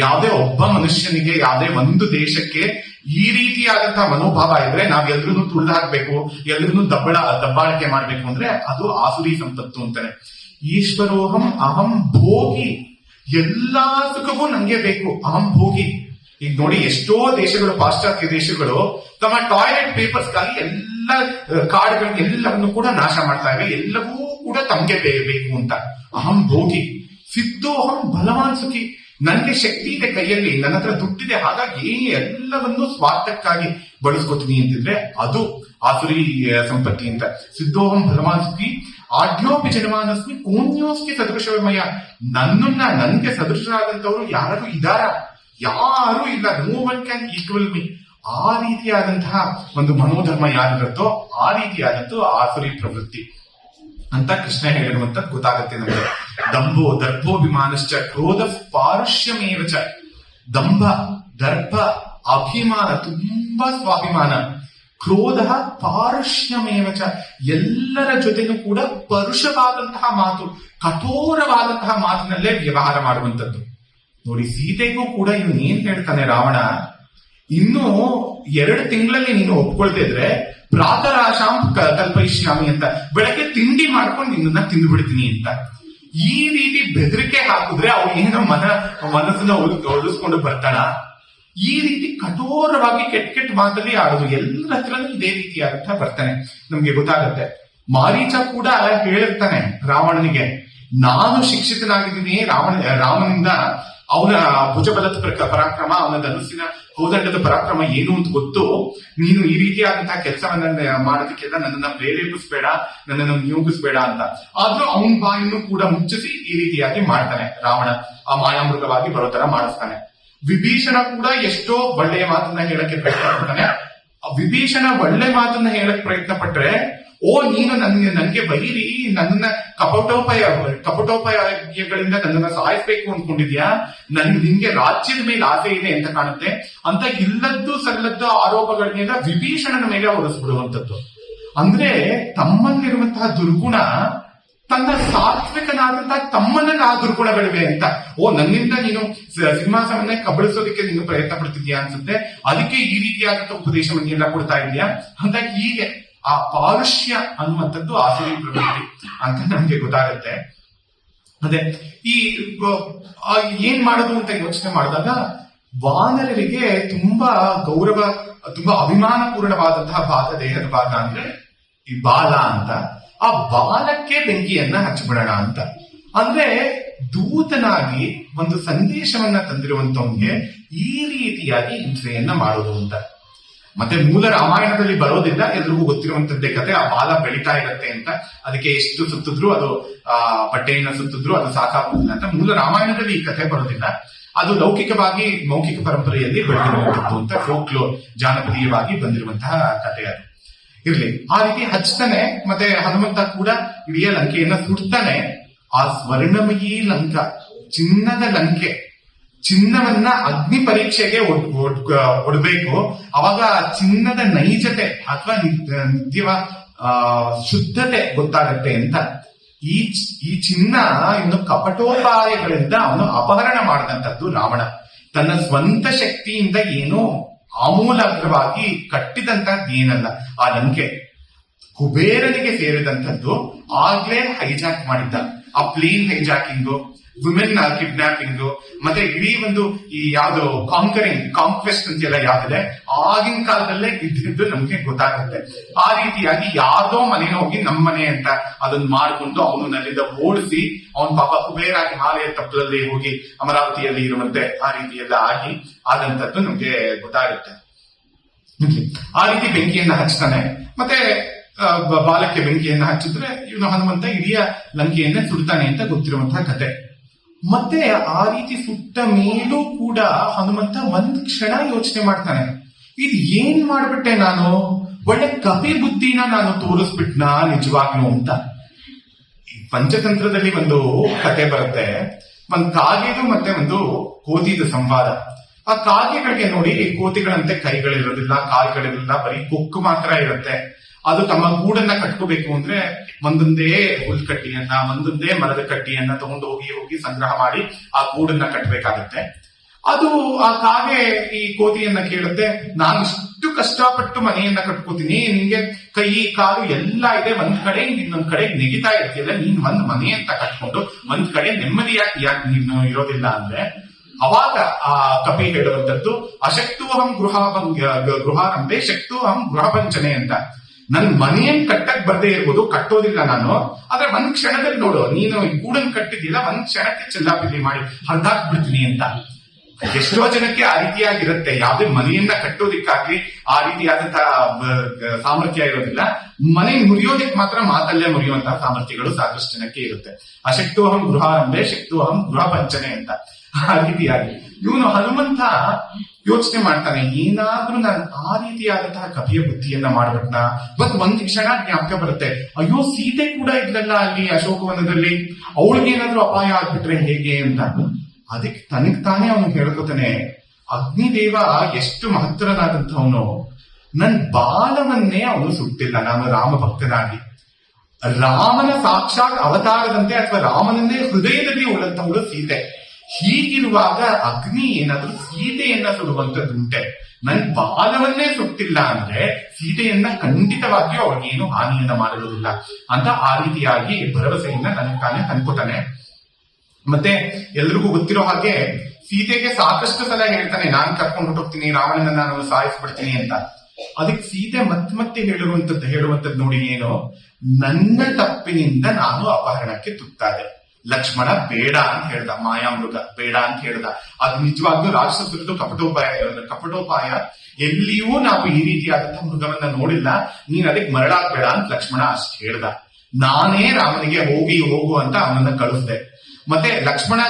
ಯಾವುದೇ ಒಬ್ಬ ಮನುಷ್ಯನಿಗೆ, ಯಾವುದೇ ಒಂದು ದೇಶಕ್ಕೆ ಈ ರೀತಿಯಾದಂತಹ ಮನೋಭಾವ ಇದ್ರೆ, ನಾವ್ ಎಲ್ರೂ ತುಳಿದು ಹಾಕ್ಬೇಕು, ಎಲ್ರೂ ದಬ್ಬಾಳಿಕೆ ಮಾಡ್ಬೇಕು ಅಂದ್ರೆ ಅದು ಆಸುರಿ ಸಂಪತ್ತು ಅಂತಾನೆ. ಈಶ್ವರೋಹಂ ಅಹಂ ಭೋಗಿ, ಎಲ್ಲಾ ಸುಖವೂ ನಂಗೆ ಬೇಕು, ಅಹಂ ಭೋಗಿ. ಈಗ ನೋಡಿ, ಎಷ್ಟೋ ದೇಶಗಳು, ಪಾಶ್ಚಾತ್ಯ ದೇಶಗಳು ತಮ್ಮ ಟಾಯ್ಲೆಟ್ ಪೇಪರ್ಸ್ ಗಾಗಿ ಎಲ್ಲ ಕಾಡುಗಳಿಗೆ ಎಲ್ಲವನ್ನು ಕೂಡ ನಾಶ ಮಾಡ್ತಾ ಇವೆ, ಎಲ್ಲವೂ ಕೂಡ ತಮ್ಗೆ ಬೇಕು ಅಂತ. ಅಹಂ ಭೋಗಿ. ಸಿದ್ಧೋಹಂ ಬಲವಾನ್ ಸುಖಿ, ನನ್ಗೆ ಶಕ್ತಿ ಇದೆ ಕೈಯಲ್ಲಿ, ನನ್ನ ಹತ್ರ ದುಡ್ಡಿದೆ, ಹಾಗಾಗಿ ಎಲ್ಲವನ್ನೂ ಸ್ವಾರ್ಥಕ್ಕಾಗಿ ಬಳಸ್ಕೊತೀನಿ ಅಂತಿದ್ರೆ ಅದು ಆಸುರಿ ಸಂಪತ್ತಿ ಅಂತ. ಸಿದ್ಧೋಹಂ ಬಲವಾನ್ ಸುಖಿ ಆಢ್ಯೋಪಿ ಜನಮಾನಸ್ಮಿ ಕೋನ್ಯೋಸ್ಗೆ ಸದೃಶಮಯ. ನನ್ಗೆ ಸದೃಶರಾದಂತವ್ರು ಯಾರು ಇದಾರ? ಯಾರು ಇಲ್ಲ. No one can equal me. ಆ ರೀತಿಯಾದಂತಹ ಒಂದು ಮನೋಧರ್ಮ ಯಾರಿರುತ್ತೋ ಆ ರೀತಿಯಾದಂತೂ ಆಸುರಿ ಪ್ರವೃತ್ತಿ ಅಂತ ಕೃಷ್ಣ ಹೇಳಿರುವಂತದ್ದು ಗೊತ್ತಾಗುತ್ತೆ ನಮಗೆ. ದಂಭೋ ದರ್ಭೋಭಿಮಾನಶ್ಚ ಕ್ರೋಧ ಪಾರುಷ್ಯಮೇವಚ. ದಂಭ, ದರ್ಭ, ಅಭಿಮಾನ, ತುಂಬಾ ಸ್ವಾಭಿಮಾನ. ಕ್ರೋಧ ಪಾರುಷ್ಯಮೇವಚ, ಎಲ್ಲರ ಜೊತೆನೂ ಕೂಡ ಪರುಷವಾದಂತಹ ಮಾತು, ಕಠೋರವಾದಂತಹ ಮಾತಿನಲ್ಲೇ ವ್ಯವಹಾರ ಮಾಡುವಂಥದ್ದು. ನೋಡಿ, ಸೀತೆಗೂ ಕೂಡ ಇವನು ಏನ್ ಹೇಳ್ತಾನೆ ರಾವಣ, ಇನ್ನು 2 ತಿಂಗಳಲ್ಲಿ ನೀನು ಒಪ್ಕೊಳ್ತಾ ಇದ್ರೆ ಪ್ರಾತರಾಶಾಂ ಕಲ್ಪಯಿಷ್ಯಾಮಿ ಅಂತ, ಬೆಳಗ್ಗೆ ತಿಂಡಿ ಮಾಡ್ಕೊಂಡು ನಿನ್ನ ತಿಂದು ಬಿಡ್ತೀನಿ ಅಂತ. ಈ ರೀತಿ ಬೆದರಿಕೆ ಹಾಕಿದ್ರೆ ಅವ್ರು ಏನೋ ಮನಸ್ಸನ್ನ ಒಲಿಸ್ಕೊಂಡು ಬರ್ತಾಳ. ಈ ರೀತಿ ಕಠೋರವಾಗಿ ಕೆಟ್ಟ ಮಾತಲ್ಲಿ ಆಡೋದು ಎಲ್ಲರ ಹತ್ರನೂ ಇದೇ ರೀತಿಯಾದಂತಹ ಬರ್ತಾನೆ ನಮ್ಗೆ ಗೊತ್ತಾಗುತ್ತೆ. ಮಾರೀಚ ಕೂಡ ಹೇಳಿರ್ತಾನೆ ರಾವಣನಿಗೆ, ನಾನು ಶಿಕ್ಷಿತನಾಗಿದ್ದೀನಿ ರಾಮನಿಂದ ಅವನ ಭುಜಬಲದ ಪರಾಕ್ರಮ, ಅವನ ಧನುಸ್ಸಿನ ಕೋದಂಡದ ಪರಾಕ್ರಮ ಏನು ಅಂತ ಗೊತ್ತು. ನೀನು ಈ ರೀತಿಯಾದಂತಹ ಕೆಲಸವನ್ನ ಮಾಡೋದಕ್ಕೆಲ್ಲ ನನ್ನನ್ನ ಪ್ರೇರೇಪಿಸ್ಬೇಡ, ನನ್ನನ್ನು ನಿಯೋಗಿಸ್ಬೇಡ ಅಂತ. ಆದ್ರೂ ಅವನ ಬಾಯನ್ನು ಕೂಡ ಮುಚ್ಚಿಸಿ ಈ ರೀತಿಯಾಗಿ ಮಾಡ್ತಾನೆ ರಾವಣ. ಆ ಮಾಯಾಮೃಗವಾಗಿ ಬರೋ ತರ ಮಾಡಿಸ್ತಾನೆ. ವಿಭೀಷಣ ಕೂಡ ಎಷ್ಟೋ ಒಳ್ಳೆಯ ಮಾತನ್ನ ಹೇಳಕ್ಕೆ ಪ್ರಯತ್ನ ಪಡ್ತಾನೆ. ವಿಭೀಷಣ ಒಳ್ಳೆ ಮಾತನ್ನ ಹೇಳಕ್ ಪ್ರಯತ್ನ ಪಟ್ರೆ, ಓ ನೀನು ನನ್ಗೆ ಬೈರಿ, ನನ್ನನ್ನ ಕಪಟೋಪಾಯಗಳಿಂದ ನನ್ನನ್ನ ಸಾಯಿಸ್ಬೇಕು ಅನ್ಕೊಂಡಿದ್ಯಾ, ನಿನ್ಗೆ ರಾಜ್ಯದ ಮೇಲೆ ಆಸೆ ಇದೆ ಅಂತ ಕಾಣುತ್ತೆ ಅಂತ ಇಲ್ಲದ್ದು ಸಲ್ಲದ್ದು ಆರೋಪಗಳನ್ನೆಲ್ಲ ವಿಭೀಷಣನ ಮೇಲೆ ಹೊರಿಸ್ಬಿಡುವಂಥದ್ದು. ಅಂದ್ರೆ ತಮ್ಮಲ್ಲಿರುವಂತಹ ದುರ್ಗುಣ ತನ್ನ ಸಾತ್ವಿಕನಾದಂತಹ ತಮ್ಮನ್ನ ಆ ದುರ್ಗುಣಗಳಿವೆ ಅಂತ. ಓ ನನ್ನಿಂದ ನೀನು ಸಿಂಹಾಸನವನ್ನೇ ಕಬಳಿಸೋದಕ್ಕೆ ನೀನು ಪ್ರಯತ್ನ ಪಡ್ತಿದ್ಯಾ ಅನ್ಸುತ್ತೆ, ಅದಕ್ಕೆ ಈ ರೀತಿಯಾದಂತಹ ಉಪದೇಶವನ್ನೆಲ್ಲ ಕೊಡ್ತಾ ಇದೆಯಾ ಅಂತ. ಹೀಗೆ ಆ ಪಾರುಷ್ಯ ಅನ್ನುವಂಥದ್ದು ಆಸುರಿ ಪ್ರವೃತ್ತಿ ಅಂತ ನಮ್ಗೆ ಗೊತ್ತಾಗುತ್ತೆ. ಅದೇ ಈ ಏನ್ ಮಾಡೋದು ಅಂತ ಯೋಚನೆ ಮಾಡಿದಾಗ ವಾನರರಿಗೆ ತುಂಬಾ ಗೌರವ, ತುಂಬಾ ಅಭಿಮಾನ ಪೂರ್ಣವಾದಂತಹ ಭಾಗ, ದೇಹದ ಭಾಗ ಅಂದ್ರೆ ಈ ಬಾಲ ಅಂತ. ಆ ಬಾಲಕ್ಕೆ ಬೆಂಕಿಯನ್ನ ಹಚ್ಚಿಬಿಡೋಣ ಅಂತ. ಅಂದ್ರೆ ದೂತನಾಗಿ ಒಂದು ಸಂದೇಶವನ್ನ ತಂದಿರುವಂತವನ್ಗೆ ಈ ರೀತಿಯಾಗಿ ಹಿಂಸೆಯನ್ನ ಮಾಡೋದು ಅಂತ. ಮತ್ತೆ ಮೂಲ ರಾಮಾಯಣದಲ್ಲಿ ಬರೋದಿಲ್ಲ, ಎಲ್ರಿಗೂ ಗೊತ್ತಿರುವಂತದ್ದೇ ಕತೆ. ಆ ಬಾಲ ಬೆಳಿತಾ ಇರತ್ತೆ ಅಂತ, ಅದಕ್ಕೆ ಎಷ್ಟು ಸುತ್ತಿದ್ರು ಅದು ಬಟ್ಟೆಯನ್ನ ಸುತ್ತಿದ್ರು ಅದು ಸಾಕಾಗುವುದಿಲ್ಲ ಅಂತ ಮೂಲ ರಾಮಾಯಣದಲ್ಲಿ ಈ ಕತೆ ಬರೋದಿಲ್ಲ. ಅದು ಲೌಕಿಕವಾಗಿ ಮೌಖಿಕ ಪರಂಪರೆಯಲ್ಲಿ ಬೆಳೆದಿರುವಂತದ್ದು ಅಂತ, ಫೋಕ್ಲೋರ್ ಜಾನಪದೀಯವಾಗಿ ಬಂದಿರುವಂತಹ ಕತೆ ಅದು. ಇರ್ಲಿ, ಆ ರೀತಿ ಹಚ್ತಾನೆ. ಮತ್ತೆ ಹನುಮಂತ ಕೂಡ ಇಡೀ ಲಂಕೆಯನ್ನ ಸುಡ್ತಾನೆ. ಆ ಸ್ವರ್ಣಮಯೀ ಲಂಕ, ಚಿನ್ನದ ಲಂಕೆ, ಚಿನ್ನವನ್ನ ಅಗ್ನಿ ಪರೀಕ್ಷೆಗೆ ಒಡ್ಬೇಕು. ಅವಾಗ ಚಿನ್ನದ ನೈಜತೆ ಅಥವಾ ನಿತ್ಯವ ಶುದ್ಧತೆ ಗೊತ್ತಾಗತ್ತೆ ಅಂತ. ಈ ಚಿನ್ನ ಇನ್ನು ಕಪಟೋಪಾಯಗಳಿಂದ ಅವನು ಅಪಹರಣ ಮಾಡಿದಂಥದ್ದು ರಾವಣ. ತನ್ನ ಸ್ವಂತ ಶಕ್ತಿಯಿಂದ ಏನೋ ಆಮೂಲಾಗ್ರವಾಗಿ ಕಟ್ಟಿದಂತದ್ದೇನಲ್ಲ ಆ ಲಂಕೆ, ಕುಬೇರನಿಗೆ ಸೇರಿದಂಥದ್ದು. ಆಗ್ಲೇ ಹೈಜಾಕ್ ಮಾಡಿದ್ದ. ಆ ಪ್ಲೇನ್ ಹೈಜಾಕಿಂಗು, ವುಮೆನ್ ಕಿಡ್ನಾಪಿಂಗು, ಮತ್ತೆ ಇಡೀ ಒಂದು ಈ ಯಾವ್ದು ಕಾಂಕ್ವೆಸ್ಟ್ ಅಂತೆಲ್ಲ ಯಾವ್ದಿದೆ ಆಗಿನ ಕಾಲದಲ್ಲೇ ಇದ್ದಿದ್ದು ನಮ್ಗೆ ಗೊತ್ತಾಗುತ್ತೆ. ಆ ರೀತಿಯಾಗಿ ಯಾವ್ದೋ ಮನೆ ಹೋಗಿ ನಮ್ಮನೆ ಅಂತ ಅದನ್ನ ಮಾಡ್ಕೊಂಡು ಅವನು ನಲ್ಲಿಂದ ಓಡಿಸಿ ಅವನ್ ಪಾಪ ಕುಬೇರ ಹಿಮಾಲಯ ತಪ್ಪಲಲ್ಲಿ ಹೋಗಿ ಅಮರಾವತಿಯಲ್ಲಿ ಇರುವಂತೆ ಆ ರೀತಿ ಎಲ್ಲ ಆಗಿ ಆದಂತದ್ದು ನಮ್ಗೆ ಗೊತ್ತಾಗುತ್ತೆ. ಆ ರೀತಿ ಬೆಂಕಿಯನ್ನ ಹಚ್ತಾನೆ. ಮತ್ತೆ ಬಾಲಕ್ಕೆ ಬೆಂಕಿಯನ್ನ ಹಚ್ಚಿದ್ರೆ ಇವನು ಹನುಮಂತ ಇಡೀ ಲಂಕೆಯನ್ನ ಸುಡ್ತಾನೆ ಅಂತ ಗೊತ್ತಿರುವಂತಹ ಕತೆ. ಮತ್ತೆ ಆ ರೀತಿ ಸುಟ್ಟ ಮೇಲೂ ಕೂಡ ಹನುಮಂತ ಒಂದ್ ಕ್ಷಣ ಯೋಚನೆ ಮಾಡ್ತಾನೆ, ಇದು ಏನ್ ಮಾಡ್ಬಿಟ್ಟೆ ನಾನು, ಒಳ್ಳೆ ಕಪಿ ಬುದ್ಧಿನ ನಾನು ತೋರಿಸ್ಬಿಟ್ನಾ ನಿಜವಾಗ್ಲೂ ಅಂತ. ಪಂಚತಂತ್ರದಲ್ಲಿ ಒಂದು ಕತೆ ಬರುತ್ತೆ, ಒಂದ್ ಕಾಗೆದು ಮತ್ತೆ ಒಂದು ಕೋತಿದು ಸಂವಾದ. ಆ ಕಾಗೆಗಳಿಗೆ ನೋಡಿ, ಕೋತಿಗಳಂತೆ ಕೈಗಳಿರೋದಿಲ್ಲ, ಕಾಲ್ಗಳಿರೋದಿಲ್ಲ, ಬರೀ ಕೊಕ್ಕು ಮಾತ್ರ ಇರುತ್ತೆ. ಅದು ತಮ್ಮ ಗೂಡನ್ನ ಕಟ್ಕೋಬೇಕು ಅಂದ್ರೆ ಒಂದೊಂದೇ ಹುಲ್ಕಟ್ಟಿಯನ್ನ, ಒಂದೊಂದೇ ಮರದ ಕಟ್ಟಿಯನ್ನ ತಗೊಂಡು ಹೋಗಿ ಸಂಗ್ರಹ ಮಾಡಿ ಆ ಗೂಡನ್ನ ಕಟ್ಟಬೇಕಾಗತ್ತೆ. ಅದು ಆ ಕಾಗೆ ಈ ಕೋತಿಯನ್ನ ಕೇಳುತ್ತೆ, ನಾನು ಇಷ್ಟು ಕಷ್ಟಪಟ್ಟು ಮನೆಯನ್ನ ಕಟ್ಕೋತೀನಿ, ನಿನ್ಗೆ ಕೈ ಕಾಲು ಎಲ್ಲ ಇದೆ, ಒಂದ್ ಕಡೆ ಇನ್ನೊಂದ್ ಕಡೆ ನೆಗಿತಾ ಇರ್ತೀಯಲ್ಲ, ನೀನ್ ಒಂದ್ ಮನೆ ಅಂತ ಕಟ್ಕೊಂಡು ಒಂದ್ ಕಡೆ ನೆಮ್ಮದಿಯಾಗಿ ಯಾಕೆ ನೀನು ಇರೋದಿಲ್ಲ ಅಂದ್ರೆ, ಅವಾಗ ಆ ಕಪಿ ಹೇಳುವಂತದ್ದು ಅಶಕ್ತೋಹಂ ಗೃಹಾರಂಭೆ ಶಕ್ತೋಹಂ ಗೃಹಪಂಚನೆ ಅಂತ. ನನ್ ಮನೆಯನ್ ಕಟ್ಟಕ್ ಬರ್ದೇ ಇರ್ಬೋದು, ಕಟ್ಟೋದಿಲ್ಲ ನಾನು, ಆದ್ರೆ ಒಂದ್ ಕ್ಷಣದಲ್ಲಿ ನೋಡು, ನೀನು ಗೂಡನ್ ಕಟ್ಟಿದ್ದಿಲ್ಲ, ಒಂದ್ ಕ್ಷಣಕ್ಕೆ ಚೆಲ್ಲಾಪಿಲ್ಲಿ ಮಾಡಿ ಹರಿದಾಕ್ಬಿಡ್ತೀನಿ ಅಂತ. ಎಷ್ಟೋ ಜನಕ್ಕೆ ಆ ರೀತಿಯಾಗಿರುತ್ತೆ. ಯಾವ್ದೇ ಮನೆಯನ್ನ ಕಟ್ಟೋದಿಕ್ಕಾಗ್ಲಿ ಆ ರೀತಿಯಾದಂತಹ ಸಾಮರ್ಥ್ಯ ಇರೋದಿಲ್ಲ. ಮನೆ ಮುರಿಯೋದಿಕ್ ಮಾತ್ರ ಮಾತಲ್ಲೇ ಮುರಿಯುವಂತಹ ಸಾಮರ್ಥ್ಯಗಳು ಸಾಕಷ್ಟು ಜನಕ್ಕೆ ಇರುತ್ತೆ. ಅಶಕ್ತೋಹಂ ಗೃಹಾರಂಭೆ ಶಕ್ತೋಹಂ ಗೃಹ ಪಂಚನೆ ಅಂತ. ಆ ರೀತಿಯಾಗಿ ಇವನು ಹನುಮಂತ ಯೋಚನೆ ಮಾಡ್ತಾನೆ, ಏನಾದ್ರೂ ನಾನು ಆ ರೀತಿಯಾದಂತಹ ಕಪಿಯ ಬುದ್ಧಿಯನ್ನ ಮಾಡ್ಬಿಟ್ನಾ. ಮತ್ ಒಂದ್ ಕ್ಷಣ ಜ್ಞಾಪಕ ಬರುತ್ತೆ, ಅಯ್ಯೋ ಸೀತೆ ಕೂಡ ಇದ್ಲಲ್ಲ ಅಲ್ಲಿ ಅಶೋಕವನದಲ್ಲಿ, ಅವಳಿಗೇನಾದ್ರೂ ಅಪಾಯ ಆಗ್ಬಿಟ್ರೆ ಹೇಗೆ ಅಂತ. ಅದಕ್ಕೆ ತನಗ್ ತಾನೇ ಅವನು ಹೇಳ್ಕೊತಾನೆ, ಅಗ್ನಿದೇವ ಎಷ್ಟು ಮಹತ್ತರನಾದಂಥವನು, ನನ್ ಬಾಲವನ್ನೇ ಅವನು ಸುಟ್ಟಿಲ್ಲ. ನಾನು ರಾಮ ಭಕ್ತನಾಗಿ ರಾಮನ ಸಾಕ್ಷಾತ್ ಅವತಾರದಂತೆ ಅಥವಾ ರಾಮನನ್ನೇ ಹೃದಯದಲ್ಲಿ ಉಳ್ಳಂತವಳು ಸೀತೆ. ಹೀಗಿರುವಾಗ ಅಗ್ನಿ ಏನಾದ್ರೂ ಸೀತೆಯನ್ನ ಸುಡುವಂತದ್ದುಂಟೆ? ನನ್ ಬಾಲವನ್ನೇ ಸುಟ್ಟಿಲ್ಲ ಅಂದ್ರೆ ಸೀತೆಯನ್ನ ಖಂಡಿತವಾಗಿಯೂ ಅವಳಿಗೇನು ಹಾನಿಯನ್ನ ಮಾಡಿರೋದಿಲ್ಲ ಅಂತ ಆ ರೀತಿಯಾಗಿ ಭರವಸೆಯನ್ನ ನನಗೆ ತಾನೇ ತಂದ್ಕೋತಾನೆ. ಮತ್ತೆ ಎಲ್ರಿಗೂ ಗೊತ್ತಿರೋ ಹಾಗೆ ಸೀತೆಗೆ ಸಾಕಷ್ಟು ಸಲ ಹೇಳ್ತಾನೆ, ನಾನ್ ಕರ್ಕೊಂಡು ಹೊರಟೋಗ್ತೀನಿ, ರಾವಣನ ನಾನು ಸಾಯಿಸ್ಬಿಡ್ತೀನಿ ಅಂತ. ಅದಕ್ಕೆ ಸೀತೆ ಮತ್ತೆ ಹೇಳುವಂತದ್ದು ನೋಡಿ, ಏನು, ನನ್ನ ತಪ್ಪಿನಿಂದ ನಾನು ಅಪಹರಣಕ್ಕೆ ತುತ್ತಾದೆ. ಲಕ್ಷ್ಮಣ ಬೇಡ ಅಂತ ಹೇಳ್ದ, ಮಾಯಾಮೃಗ ಬೇಡ ಅಂತ ಹೇಳ್ದ. ಅದು ನಿಜವಾಗ್ಲೂ ರಾಕ್ಷಸರದ್ದು ಕಪಟೋಪಾಯ. ಎಲ್ಲಿಯೂ ನಾವು ಈ ರೀತಿಯಾದಂತಹ ಮೃಗವನ್ನ ನೋಡಿಲ್ಲ, ನೀನ್ ಅದಕ್ಕೆ ಮರಳಾಗ್ಬೇಡ ಅಂತ ಲಕ್ಷ್ಮಣ ಅಷ್ಟು ಹೇಳ್ದ. ನಾನೇ ರಾಮನಿಗೆ ಹೋಗು ಅಂತ ಅವನನ್ನ ಕಳಿಸ್ದೆ. ಮತ್ತೆ ಲಕ್ಷ್ಮಣ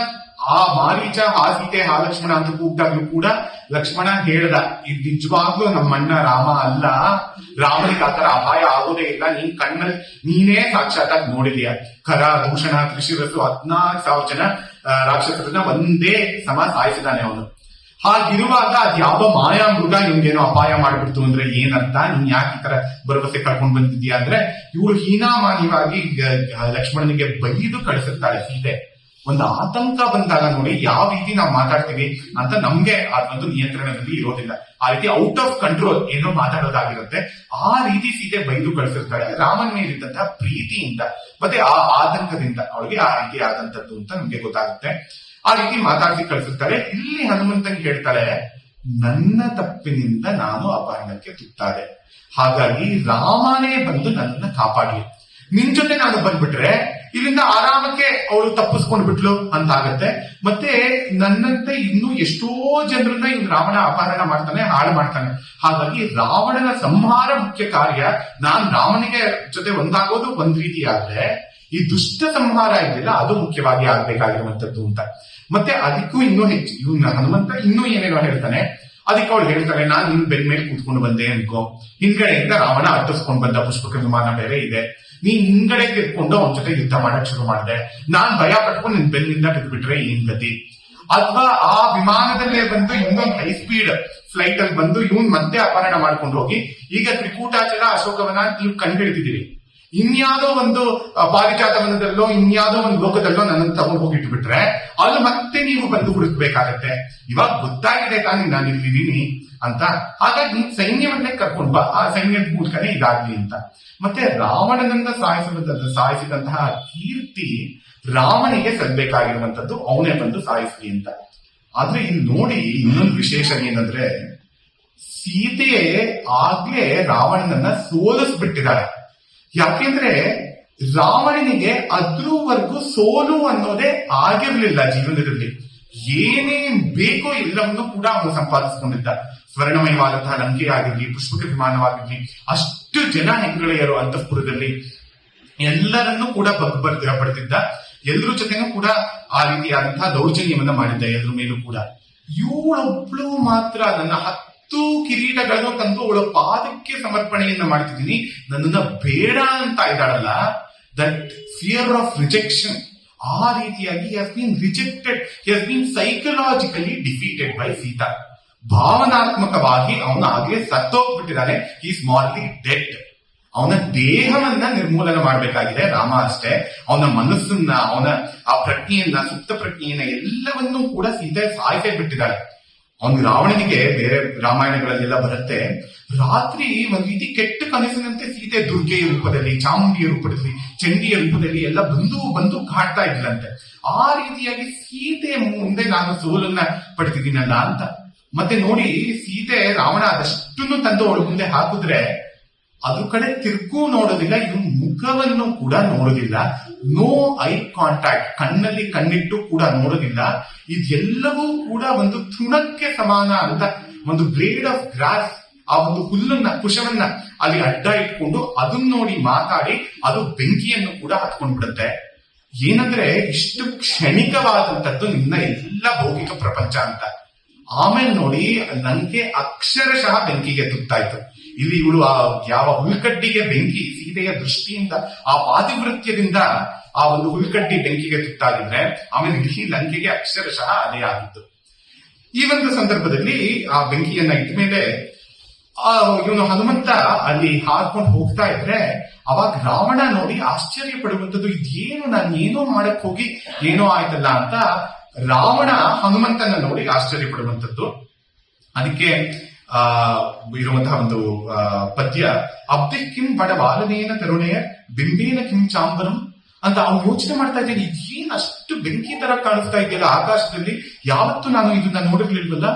ಆ ಮಾರೀಚ ಆ ಸೀತೆ ಆ ಲಕ್ಷ್ಮಣ ಅಂತ ಕೂಗ್ದಾಗ್ಲೂ ಕೂಡ ಲಕ್ಷ್ಮಣ ಹೇಳ್ದ, ಇದು ನಿಜವಾಗ್ಲೂ ನಮ್ಮಣ್ಣ ರಾಮ ಅಲ್ಲ, ರಾಮನಿಗೆ ಆತರ ಅಪಾಯ ಆಗೋದೇ ಇಲ್ಲ, ನೀನ್ ಕಣ್ಣಲ್ಲಿ ನೀನೇ ಸಾಕ್ಷಾತ್ತಾಗಿ ನೋಡಿದ್ಯಾ. ಖರ, ದೂಷಣ, ತ್ರಿಶಿರಸ್ಸು 14,000 ಜನ ರಾಕ್ಷಸರನ್ನ ಒಂದೇ ಸಮ ಸಾಯಿಸಿದಾನೆ ಅವನು. ಹಾಗಿರುವಾಗ ಅದ್ ಯಾವ ಮಾಯಾ ಮೃಗ ಇವ್ಗೇನೋ ಅಪಾಯ ಮಾಡ್ಬಿಡ್ತು ಅಂದ್ರೆ ಏನಂತ, ನೀನ್ ಯಾಕೆ ಈ ತರ ಭರವಸೆ ಕಳ್ಕೊಂಡ್ ಬಂದಿದ್ಯಾ ಅಂದ್ರೆ, ಇವಳು ಹೀನಾಮಾನ್ಯವಾಗಿ ಲಕ್ಷ್ಮಣನಿಗೆ ಬೈದು ಕಳಿಸುತ್ತಾಳೆ ಸೀತೆ. ಒಂದು ಆತಂಕ ಬಂದಾಗ ನೋಡಿ ಯಾವ ರೀತಿ ನಾವು ಮಾತಾಡ್ತೀವಿ ಅಂತ ನಮ್ಗೆ ಅದೊಂದು ನಿಯಂತ್ರಣದಲ್ಲಿ ಇರೋದಿಲ್ಲ. ಆ ರೀತಿ ಔಟ್ ಆಫ್ ಕಂಟ್ರೋಲ್ ಏನೋ ಮಾತಾಡೋದಾಗಿರುತ್ತೆ. ಆ ರೀತಿ ಸೀತೆ ಬೈದು ಕಳಿಸಿರ್ತಾಳೆ ರಾಮನ ಮೇಲಿದ್ದಂತಹ ಪ್ರೀತಿಯಿಂದ ಮತ್ತೆ ಆ ಆತಂಕದಿಂದ ಅವಳಿಗೆ ಆ ರೀತಿ ಆದಂತದ್ದು ಅಂತ ನಮ್ಗೆ ಗೊತ್ತಾಗುತ್ತೆ. ಆ ರೀತಿ ಮಾತಾಡಿ ಕಳಿಸಿರ್ತಾಳೆ. ಇಲ್ಲಿ ಹನುಮಂತಂಗೆ ಹೇಳ್ತಾಳೆ, ನನ್ನ ತಪ್ಪಿನಿಂದ ನಾನು ಅಪಹರಣಕ್ಕೆ ತುತ್ತಾದೆ, ಹಾಗಾಗಿ ರಾಮನೇ ಬಂದು ನನ್ನನ್ನ ಕಾಪಾಡಿ, ನಿನ್ ಜೊತೆ ನಾನು ಬಂದ್ಬಿಟ್ರೆ ಇಲ್ಲಿಂದ ಆರಾಮಕ್ಕೆ ಅವಳು ತಪ್ಪಿಸ್ಕೊಂಡ್ ಬಿಟ್ಲು ಅಂತ ಆಗತ್ತೆ. ಮತ್ತೆ ನನ್ನಂತೆ ಇನ್ನೂ ಎಷ್ಟೋ ಜನರನ್ನ ಇವ್ನು ರಾವಣ ಅಪಹರಣ ಮಾಡ್ತಾನೆ, ಹಾಳು ಮಾಡ್ತಾನೆ. ಹಾಗಾಗಿ ರಾವಣನ ಸಂಹಾರ ಮುಖ್ಯ ಕಾರ್ಯ. ನಾನ್ ರಾಮನಿಗೆ ಜೊತೆ ಒಂದಾಗೋದು ಒಂದ್ ರೀತಿ ಆದ್ರೆ ಈ ದುಷ್ಟ ಸಂಹಾರ ಇದೆಯಲ್ಲ ಅದು ಮುಖ್ಯವಾಗಿ ಆಗ್ಬೇಕಾಗಿರುವಂತದ್ದು ಅಂತ. ಮತ್ತೆ ಅದಕ್ಕೂ ಇನ್ನೂ ಹೆಚ್ಚು ಇವ್ನ ಹನುಮಂತ ಇನ್ನೂ ಏನೇನೋ ಹೇಳ್ತಾನೆ. ಅದಕ್ಕೆ ಅವಳು ಹೇಳ್ತಾಳೆ, ನಾನ್ ನಿನ್ ಬೆನ್ ಮೇಲೆ ಕೂತ್ಕೊಂಡು ಬಂದೆ ಅನ್ಕೋ, ಹಿಂದ್ಗಡೆಯಿಂದ ರಾವಣ ಅಟ್ಟಿಸ್ಕೊಂಡ್ ಬಂದ, ಪುಷ್ಪಕ ವಿಮಾನ ಬೇರೆ ಇದೆ, ನೀನ್ ಹಿಂದ್ಗಡೆ ತಿರ್ಕೊಂಡು ಅವನ ಜೊತೆ ಯುದ್ಧ ಮಾಡಕ್ ಶುರು ಮಾಡಿದೆ, ನಾನ್ ಭಯ ಪಟ್ಕೊಂಡು ನಿನ್ ಬೆನ್ನಿಂದ ಬಿಟ್ಬಿಟ್ರೆ ಏನ್ ಗತಿ. ಅಥವಾ ಆ ವಿಮಾನದಲ್ಲೇ ಬಂದು ಇನ್ನೊಂದು ಹೈ ಸ್ಪೀಡ್ ಫ್ಲೈಟ್ ಅಲ್ಲಿ ಬಂದು ಇವನ್ ಮತ್ತೆ ಅಪಹರಣ ಮಾಡ್ಕೊಂಡು ಹೋಗಿ ಈಗ ತ್ರಿಕೂಟಾಚಲ ಅಶೋಕವನ ನೀವು ಕಂಡುಹಿಡಿದಿದ್ದೀರಿ, ಇನ್ಯಾವುದೋ ಒಂದು ಪಾರಿಜಾತವನದಲ್ಲೋ ಇನ್ಯಾವುದೋ ಒಂದು ಲೋಕದಲ್ಲೋ ನನ್ನನ್ನು ತಗೊಂಡು ಹೋಗಿಟ್ಬಿಟ್ರೆ ಅಲ್ಲಿ ಮತ್ತೆ ನೀವು ಬಂದು ಹುಡುಕ್ಬೇಕಾಗತ್ತೆ. ಇವಾಗ ಗೊತ್ತಾಗಿದೆ ತಾನೇ ನಾನು ಇಲ್ಲಿದ್ದೀನಿ ಅಂತ. ಹಾಗಾಗಿ ನೀನ್ ಸೈನ್ಯವನ್ನೇ ಕರ್ಕೊಂಡ್ ಬಾ, ಆ ಸೈನ್ಯದ ಮೂಲಕನೇ ಇದಾಗ್ಲಿ ಅಂತ. ಮತ್ತೆ ರಾವಣನನ್ನ ಸಾಯಿಸಿದಂತಹ ಕೀರ್ತಿ ರಾಮನಿಗೆ ಸಲ್ಬೇಕಾಗಿರುವಂತದ್ದು, ಅವನೇ ಬಂದು ಸಾಯಿಸ್ಲಿ ಅಂತ. ಆದ್ರೆ ಇಲ್ಲಿ ನೋಡಿ ಇನ್ನೊಂದು ವಿಶೇಷ ಏನಂದ್ರೆ, ಸೀತೆಯೇ ಆಗ್ಲೇ ರಾವಣನನ್ನ ಸೋಲಿಸ್ಬಿಟ್ಟಿದ್ದಾಳೆ. ಯಾಕೆಂದ್ರೆ ರಾವಣನಿಗೆ ಅದ್ರವರೆಗೂ ಸೋಲು ಅನ್ನೋದೇ ಆಗಿರ್ಲಿಲ್ಲ ಜೀವನದಲ್ಲಿ. ಏನೇನ್ ಬೇಕೋ ಎಲ್ಲವನ್ನೂ ಕೂಡ ಅವನು ಸಂಪಾದಿಸಿಕೊಂಡಿದ್ದ. ಸ್ವರ್ಣಮಯವಾದಂತಹ ಲಂಕೆ ಆಗಿರ್ಲಿ, ಪುಷ್ಪಕ ವಿಮಾನವಾಗಿರ್ಲಿ, ಅಷ್ಟು ಜನ ಹೆಂಗಳೆಯರು ಅಂತಃಪುರದಲ್ಲಿ ಎಲ್ಲರನ್ನೂ ಕೂಡ ಪಡ್ತಿದ್ದ. ಎಲ್ಲರ ಜೊತೆನೂ ಕೂಡ ಆ ರೀತಿಯಾದಂತಹ ದೌರ್ಜನ್ಯವನ್ನ ಮಾಡಿದ್ದ ಎಲ್ಲರ ಮೇಲೂ ಕೂಡ. ಇವಳೊಬ್ಳು ಮಾತ್ರ ನನ್ನ 10 ಕಿರೀಟಗಳನ್ನು ತಂದು ಅವಳ ಪಾದಕ್ಕೆ ಸಮರ್ಪಣೆಯನ್ನ ಮಾಡ್ತಿದ್ದೀನಿ, ನನ್ನನ್ನ ಬೇಡ ಅಂತ ಇದ್ದಾಳಲ್ಲ. ದಟ್ ಫಿಯರ್ ಆಫ್ ರಿಜೆಕ್ಷನ್, ಆ ರೀತಿಯಾಗಿ has been rejected, has been psychologically defeated by Sita. ಭಾವನಾತ್ಮಕವಾಗಿ ಅವನು ಹಾಗೆ ಸತ್ತೋಗ್ಬಿಟ್ಟಿದ್ದಾನೆ. Is ಮಾರ್ಲಿ dead. ಅವನ ದೇಹವನ್ನ ನಿರ್ಮೂಲನ ಮಾಡಬೇಕಾಗಿದೆ ರಾಮ ಅಷ್ಟೇ. ಅವನ ಮನಸ್ಸನ್ನ, ಅವನ ಆ ಪ್ರಜ್ಞೆಯನ್ನ, ಸುಪ್ತ ಪ್ರಜ್ಞೆಯನ್ನ ಎಲ್ಲವನ್ನೂ ಕೂಡ ಸೀತೆ ಸಾಯಿಸೇ ಬಿಟ್ಟಿದ್ದಾಳೆ. ಅವನು ರಾವಣನಿಗೆ ಬೇರೆ ರಾಮಾಯಣಗಳಲ್ಲೆಲ್ಲ ಬರುತ್ತೆ, ರಾತ್ರಿ ಒಂದ್ ರೀತಿ ಕೆಟ್ಟ ಕನಸಿನಂತೆ ಸೀತೆ ದುರ್ಗೆಯ ರೂಪದಲ್ಲಿ, ಚಾಮುಂಡಿಯ ರೂಪದಲ್ಲಿ, ಚಂಡಿಯ ರೂಪದಲ್ಲಿ ಎಲ್ಲ ಬಂದು ಕಾಡ್ತಾ ಇದ್ಲಂತೆ. ಆ ರೀತಿಯಾಗಿ ಸೀತೆಯ ಮುಂದೆ ನಾನು ಸೋಲನ್ನ ಪಡ್ತಿದ್ದೀನಲ್ಲ ಅಂತ. ಮತ್ತೆ ನೋಡಿ, ಸೀತೆ ರಾವಣ ಅದಷ್ಟನ್ನು ತಂದು ಅವಳ ಮುಂದೆ ಹಾಕಿದ್ರೆ ಅದ್ರ ಕಡೆ ತಿರ್ಗೂ ನೋಡೋದಿಲ್ಲ, ಇವ್ ಮುಖವನ್ನು ಕೂಡ ನೋಡೋದಿಲ್ಲ. ನೋ ಐ ಕಾಂಟ್ಯಾಕ್ಟ್, ಕಣ್ಣಲ್ಲಿ ಕಣ್ಣಿಟ್ಟು ಕೂಡ ನೋಡೋದಿಲ್ಲ. ಇದೆಲ್ಲವೂ ಕೂಡ ಒಂದು ತೃಣಕ್ಕೆ ಸಮಾನ ಅಂತ. ಒಂದು ಬ್ಲೇಡ್ ಆಫ್ ಗ್ರಾಸ್, ಆ ಒಂದು ಹುಲ್ಲನ್ನ, ಕುಶವನ್ನ ಅಲ್ಲಿ ಅಡ್ಡ ಇಟ್ಕೊಂಡು ಅದನ್ನ ನೋಡಿ ಮಾತಾಡಿ ಅದು ಬೆಂಕಿಯನ್ನು ಕೂಡ ಹತ್ಕೊಂಡ್ಬಿಡುತ್ತೆ. ಏನಂದ್ರೆ ಇಷ್ಟು ಕ್ಷಣಿಕವಾದಂತದ್ದು ನಿನ್ನ ಎಲ್ಲ ಭೌತಿಕ ಪ್ರಪಂಚ ಅಂತ. ಆಮೇಲೆ ನೋಡಿ ಲಂಕೆ ಅಕ್ಷರಶಃ ಬೆಂಕಿಗೆ ತುತ್ತಾಯ್ತು. ಇಲ್ಲಿ ಇವಳು ಆ ಯಾವ ಹುಲ್ಕಡ್ಡಿಗೆ ಬೆಂಕಿ, ಸೀತೆಯ ದೃಷ್ಟಿಯಿಂದ, ಆ ಪಾತಿವೃತ್ಯದಿಂದ ಆ ಒಂದು ಹುಲ್ಕಡ್ಡಿ ಬೆಂಕಿಗೆ ತುತ್ತಾಗಿದ್ರೆ ಆಮೇಲೆ ಇಡೀ ಲಂಕೆಗೆ ಅಕ್ಷರಶಃ ಅದೇ ಆಗಿತ್ತು. ಈ ಒಂದು ಸಂದರ್ಭದಲ್ಲಿ ಆ ಬೆಂಕಿಯನ್ನ ಇಟ್ಟ ಮೇಲೆ ಇವನು ಹನುಮಂತ ಅಲ್ಲಿ ಹಾರ್ಕೊಂಡು ಹೋಗ್ತಾ ಇದ್ರೆ ಅವಾಗ ರಾವಣ ನೋಡಿ ಆಶ್ಚರ್ಯ ಪಡುವಂಥದ್ದು, ಇದೇನು ನಾನು ಏನೋ ಮಾಡಕ್ ಹೋಗಿ ಏನೋ ಆಯ್ತಲ್ಲ ಅಂತ ರಾವಣ ಹನುಮಂತನ ನೋಡಿ ಆಶ್ಚರ್ಯ ಪಡುವಂಥದ್ದು. ಅದಕ್ಕೆ ಇರುವಂತಹ ಒಂದು ಪದ್ಯ, ಅಬ್ಧಿ ಕಿಂ ಬಡವಾಲನೇನ ತರುಣೆಯ ಬಿಂಬೇನ ಕಿಂ ಚಾಂಬರಂ ಅಂತ ಅವ್ನು ಯೋಚನೆ ಮಾಡ್ತಾ ಇದ್ದೇನೆ, ಏನ್ ಅಷ್ಟು ಬೆಂಕಿ ತರ ಕಾಣಿಸ್ತಾ ಇದೆಯಲ್ಲ ಆಕಾಶದಲ್ಲಿ, ಯಾವತ್ತೂ ನಾನು ಇದನ್ನ ನೋಡಿರ್ಲಿಲ್ವಲ್ಲ.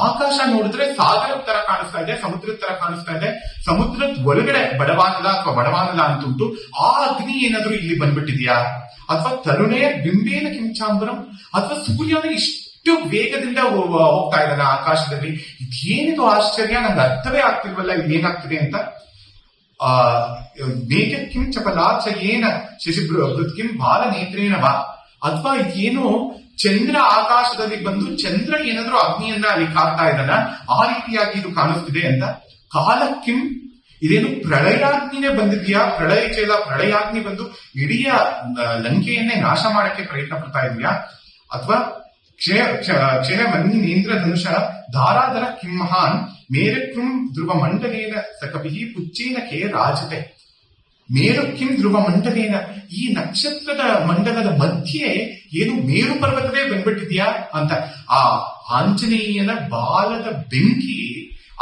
ಆಕಾಶ ನೋಡಿದ್ರೆ ಸಾಗರದ ತರ ಕಾಣಿಸ್ತಾ ಇದೆ, ಸಮುದ್ರದ ತರ ಕಾಣಿಸ್ತಾ ಇದೆ. ಸಮುದ್ರದ ಒಳಗಡೆ ಬಡವಾನಲ ಅಥವಾ ಬಡವಾನಲ ಅಂತುಂಟು. ಆ ಅಗ್ನಿ ಏನಾದ್ರೂ ಇಲ್ಲಿ ಬಂದ್ಬಿಟ್ಟಿದ್ಯಾ? ಅಥವಾ ತರುಣೆಯ ಬಿಂಬೇನ ಕಿಂಚಾಂಬರಂ, ಅಥವಾ ಸೂರ್ಯನ ಇಷ್ಟು ವೇಗದಿಂದ ಹೋಗ್ತಾ ಇದ್ದಾನೆ ಆಕಾಶದಲ್ಲಿ. ಇದೇನಿದು ಆಶ್ಚರ್ಯ, ನಂಗೆ ಅರ್ಥವೇ ಆಗ್ತಿಲ್ವಲ್ಲ ಇದೇನಾಗ್ತಿದೆ ಅಂತ. ಮೇಘ ಕಿಂ ಚಪಲಾಚ ಏನ ಶಶಿಭೃತ್ಕಿಂ ಬಾಲ ನೇತ್ರೇನ ವಾ, ಅಥವಾ ಏನು ಚಂದ್ರ ಆಕಾಶದಲ್ಲಿ ಬಂದು ಚಂದ್ರ ಏನಾದ್ರೂ ಅಗ್ನಿಯನ್ನ ಅಲ್ಲಿ ಕಾಡ್ತಾ ಇದ್ದಾನ, ಆ ರೀತಿಯಾಗಿ ಇದು ಕಾಣಿಸ್ತಿದೆ ಅಂತ. ಕಾಲಕ್ಕಿಂ, ಇದೇನು ಪ್ರಳಯಾಗ್ನಿನೇ ಬಂದಿದ್ಯಾ? ಪ್ರಳಯಾಗ್ನಿ ಬಂದು ಇಡೀ ಲಂಕೆಯನ್ನೇ ನಾಶ ಮಾಡಕ್ಕೆ ಪ್ರಯತ್ನ ಪಡ್ತಾ ಇದೆಯಾ? ಅಥವಾ ಕ್ಷಯ ಮನ್ನಿನೇಂದ್ರ ಧನುಷ ಧಾರಾಧರ ಕಿಂ ಮಹಾನ್ ಮೇರಕ್ಕಿಂ ಧ್ರುವ ಮಂಡಲೇನ ಸಕಪಿ ಪುಚ್ಚೇನ ಕೇ ರಾಜತೆ. ಮೇರುಕ್ಕಿಂ ಧ್ರುವ ಮಂಡಲೇನ, ಈ ನಕ್ಷತ್ರದ ಮಂಡಲದ ಮಧ್ಯೆ ಏನು ಮೇರು ಪರ್ವತವೇ ಬಂದ್ಬಿಟ್ಟಿದ್ಯಾ ಅಂತ. ಆ ಆಂಜನೇಯನ ಬಾಲದ ಬೆಂಕಿ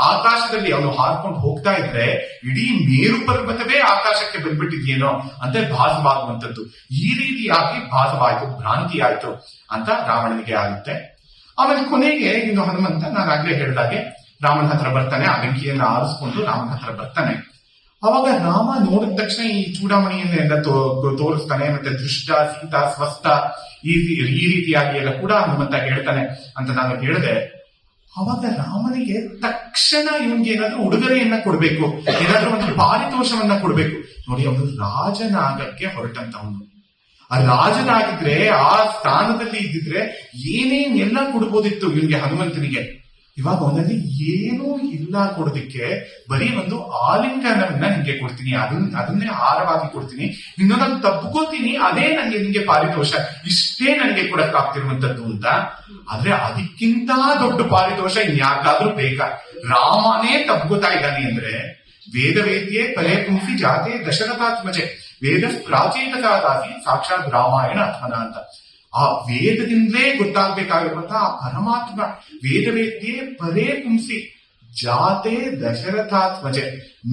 ಆಕಾಶದಲ್ಲಿ ಅವನು ಹಾರ್ಕೊಂಡು ಹೋಗ್ತಾ ಇದ್ರೆ ಇಡೀ ಮೇರು ಪರ್ವತವೇ ಆಕಾಶಕ್ಕೆ ಬಂದ್ಬಿಟ್ಟಿದ್ಯೇನೋ ಅಂತ ಭಾಸವಾಗುವಂಥದ್ದು. ಈ ರೀತಿಯಾಗಿ ಭಾಸವಾಯ್ತು, ಭ್ರಾಂತಿ ಆಯ್ತು ಅಂತ ರಾವಣನಿಗೆ ಆಗುತ್ತೆ. ಆಮೇಲೆ ಕೊನೆಗೆ ಇನ್ನು ಹನುಮಂತ, ನಾನು ಆಗ್ಲೇ ಹೇಳಿದಾಗೆ ರಾಮನ ಹತ್ರ ಬರ್ತಾನೆ, ಆ ಬೆಂಕಿಯನ್ನ ಆರಿಸ್ಕೊಂಡು ರಾಮನ ಹತ್ರ ಬರ್ತಾನೆ. ಅವಾಗ ರಾಮ ನೋಡಿದ ತಕ್ಷಣ ಈ ಚೂಡಾಮಣಿಯನ್ನೆಲ್ಲ ತೋರಿಸ್ತಾನೆ. ಮತ್ತೆ ದೃಷ್ಟ, ಸೀತಾ, ಸ್ವಸ್ಥ, ಈ ರೀತಿಯಾಗಿ ಎಲ್ಲ ಕೂಡ ಹನುಮಂತ ಹೇಳ್ತಾನೆ ಅಂತ ನಾನು ಹೇಳಿದೆ. ಅವಾಗ ರಾಮನಿಗೆ ತಕ್ಷಣ ಇವನ್ಗೆ ಏನಾದ್ರೂ ಉಡುಗೊರೆಯನ್ನ ಕೊಡ್ಬೇಕು, ಏನಾದ್ರೂ ಒಂದು ಪಾರಿತೋಷವನ್ನ ಕೊಡ್ಬೇಕು. ನೋಡಿ, ಅವನು ರಾಜನಾಗಕ್ಕೆ ಹೊರಟಂತವನು. ಆ ರಾಜನಾಗಿದ್ರೆ, ಆ ಸ್ಥಾನದಲ್ಲಿ ಇದ್ದಿದ್ರೆ ಏನೇನೆಲ್ಲ ಕೊಡ್ಬೋದಿತ್ತು ಇವನ್ಗೆ, ಹನುಮಂತನಿಗೆ. ಇವಾಗ ಅವನಲ್ಲಿ ಏನೂ ಇಲ್ಲ ಕೊಡೋದಿಕ್ಕೆ, ಬರೀ ಒಂದು ಆಲಿಂಗನವನ್ನ ನಿಂಗೆ ಕೊಡ್ತೀನಿ, ಅದನ್ನೇ ಹಾರವಾಗಿ ಕೊಡ್ತೀನಿ, ನಾನು ತಬ್ಕೋತೀನಿ, ಅದೇ ನಿಂಗೆ ಪಾರಿತೋಷ, ಇಷ್ಟೇ ನನಗೆ ಕೊಡಕ್ಕಾಗ್ತಿರುವಂತದ್ದು ಅಂತ. ಆದ್ರೆ ಅದಕ್ಕಿಂತ ದೊಡ್ಡ ಪಾರಿತೋಷ ಇನ್ಯಾಕಾದ್ರೂ ಬೇಕಾ? ರಾಮನೇ ತಬ್ಕೋತಾ ಇದ್ದಾನೆ ಅಂದ್ರೆ, ವೇದ ವೇದ್ಯೆ ಪರೇ ಪುಂಸಿ ಜಾತೆ ದಶರಥಾತ್ಮಜೆ ವೇದ ಪ್ರಾಚೀನಕಾದಾಸಿ ಸಾಕ್ಷಾತ್ ರಾಮಾಯಣ ಆತ್ಮನ ಅಂತ. ಆ ವೇದದಿಂದಲೇ ಗೊತ್ತಾಗ್ಬೇಕಾಗಿರುವಂತಹ ಆ ಪರಮಾತ್ಮ, ವೇದ ವೇದ್ಯೆ ಪರೇ ಪುಂಸಿ ಜಾತೆ ದಶರಥಾತ್ಮಜೆ,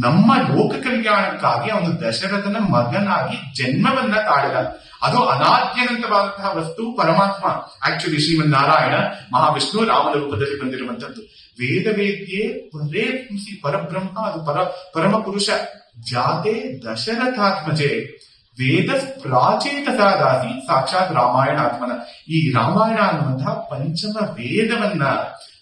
ನಮ್ಮ ಲೋಕ ಕಲ್ಯಾಣಕ್ಕಾಗಿ ಅವನು ದಶರಥನ ಮಗನಾಗಿ ಜನ್ಮವನ್ನ ತಾಳಿದ. ಅದು ಅನಾದ್ಯನಂತವಾದಂತಹ ವಸ್ತು ಪರಮಾತ್ಮ. ಆಕ್ಚುಲಿ ಶ್ರೀಮನ್ನಾರಾಯಣ ಮಹಾವಿಷ್ಣು ರಾಮನ ರೂಪದಲ್ಲಿ ಬಂದಿರುವಂತದ್ದು. ವೇದ ವೇದ್ಯೆ ಪರೇ ಪುಂಸಿ, ಪರಬ್ರಹ್ಮ, ಅದು ಪರಮ ಪುರುಷ. ಜಾತೆ ದಶರಥಾತ್ಮಜೆ ವೇದ ಪ್ರಾಚೇತಸಾದಾಸಿ ಸಾಕ್ಷಾತ್ ರಾಮಾಯಣ ಆತ್ಮನ. ಈ ರಾಮಾಯಣ ಅನ್ನುವಂತಹ ಪಂಚಮ ವೇದವನ್ನ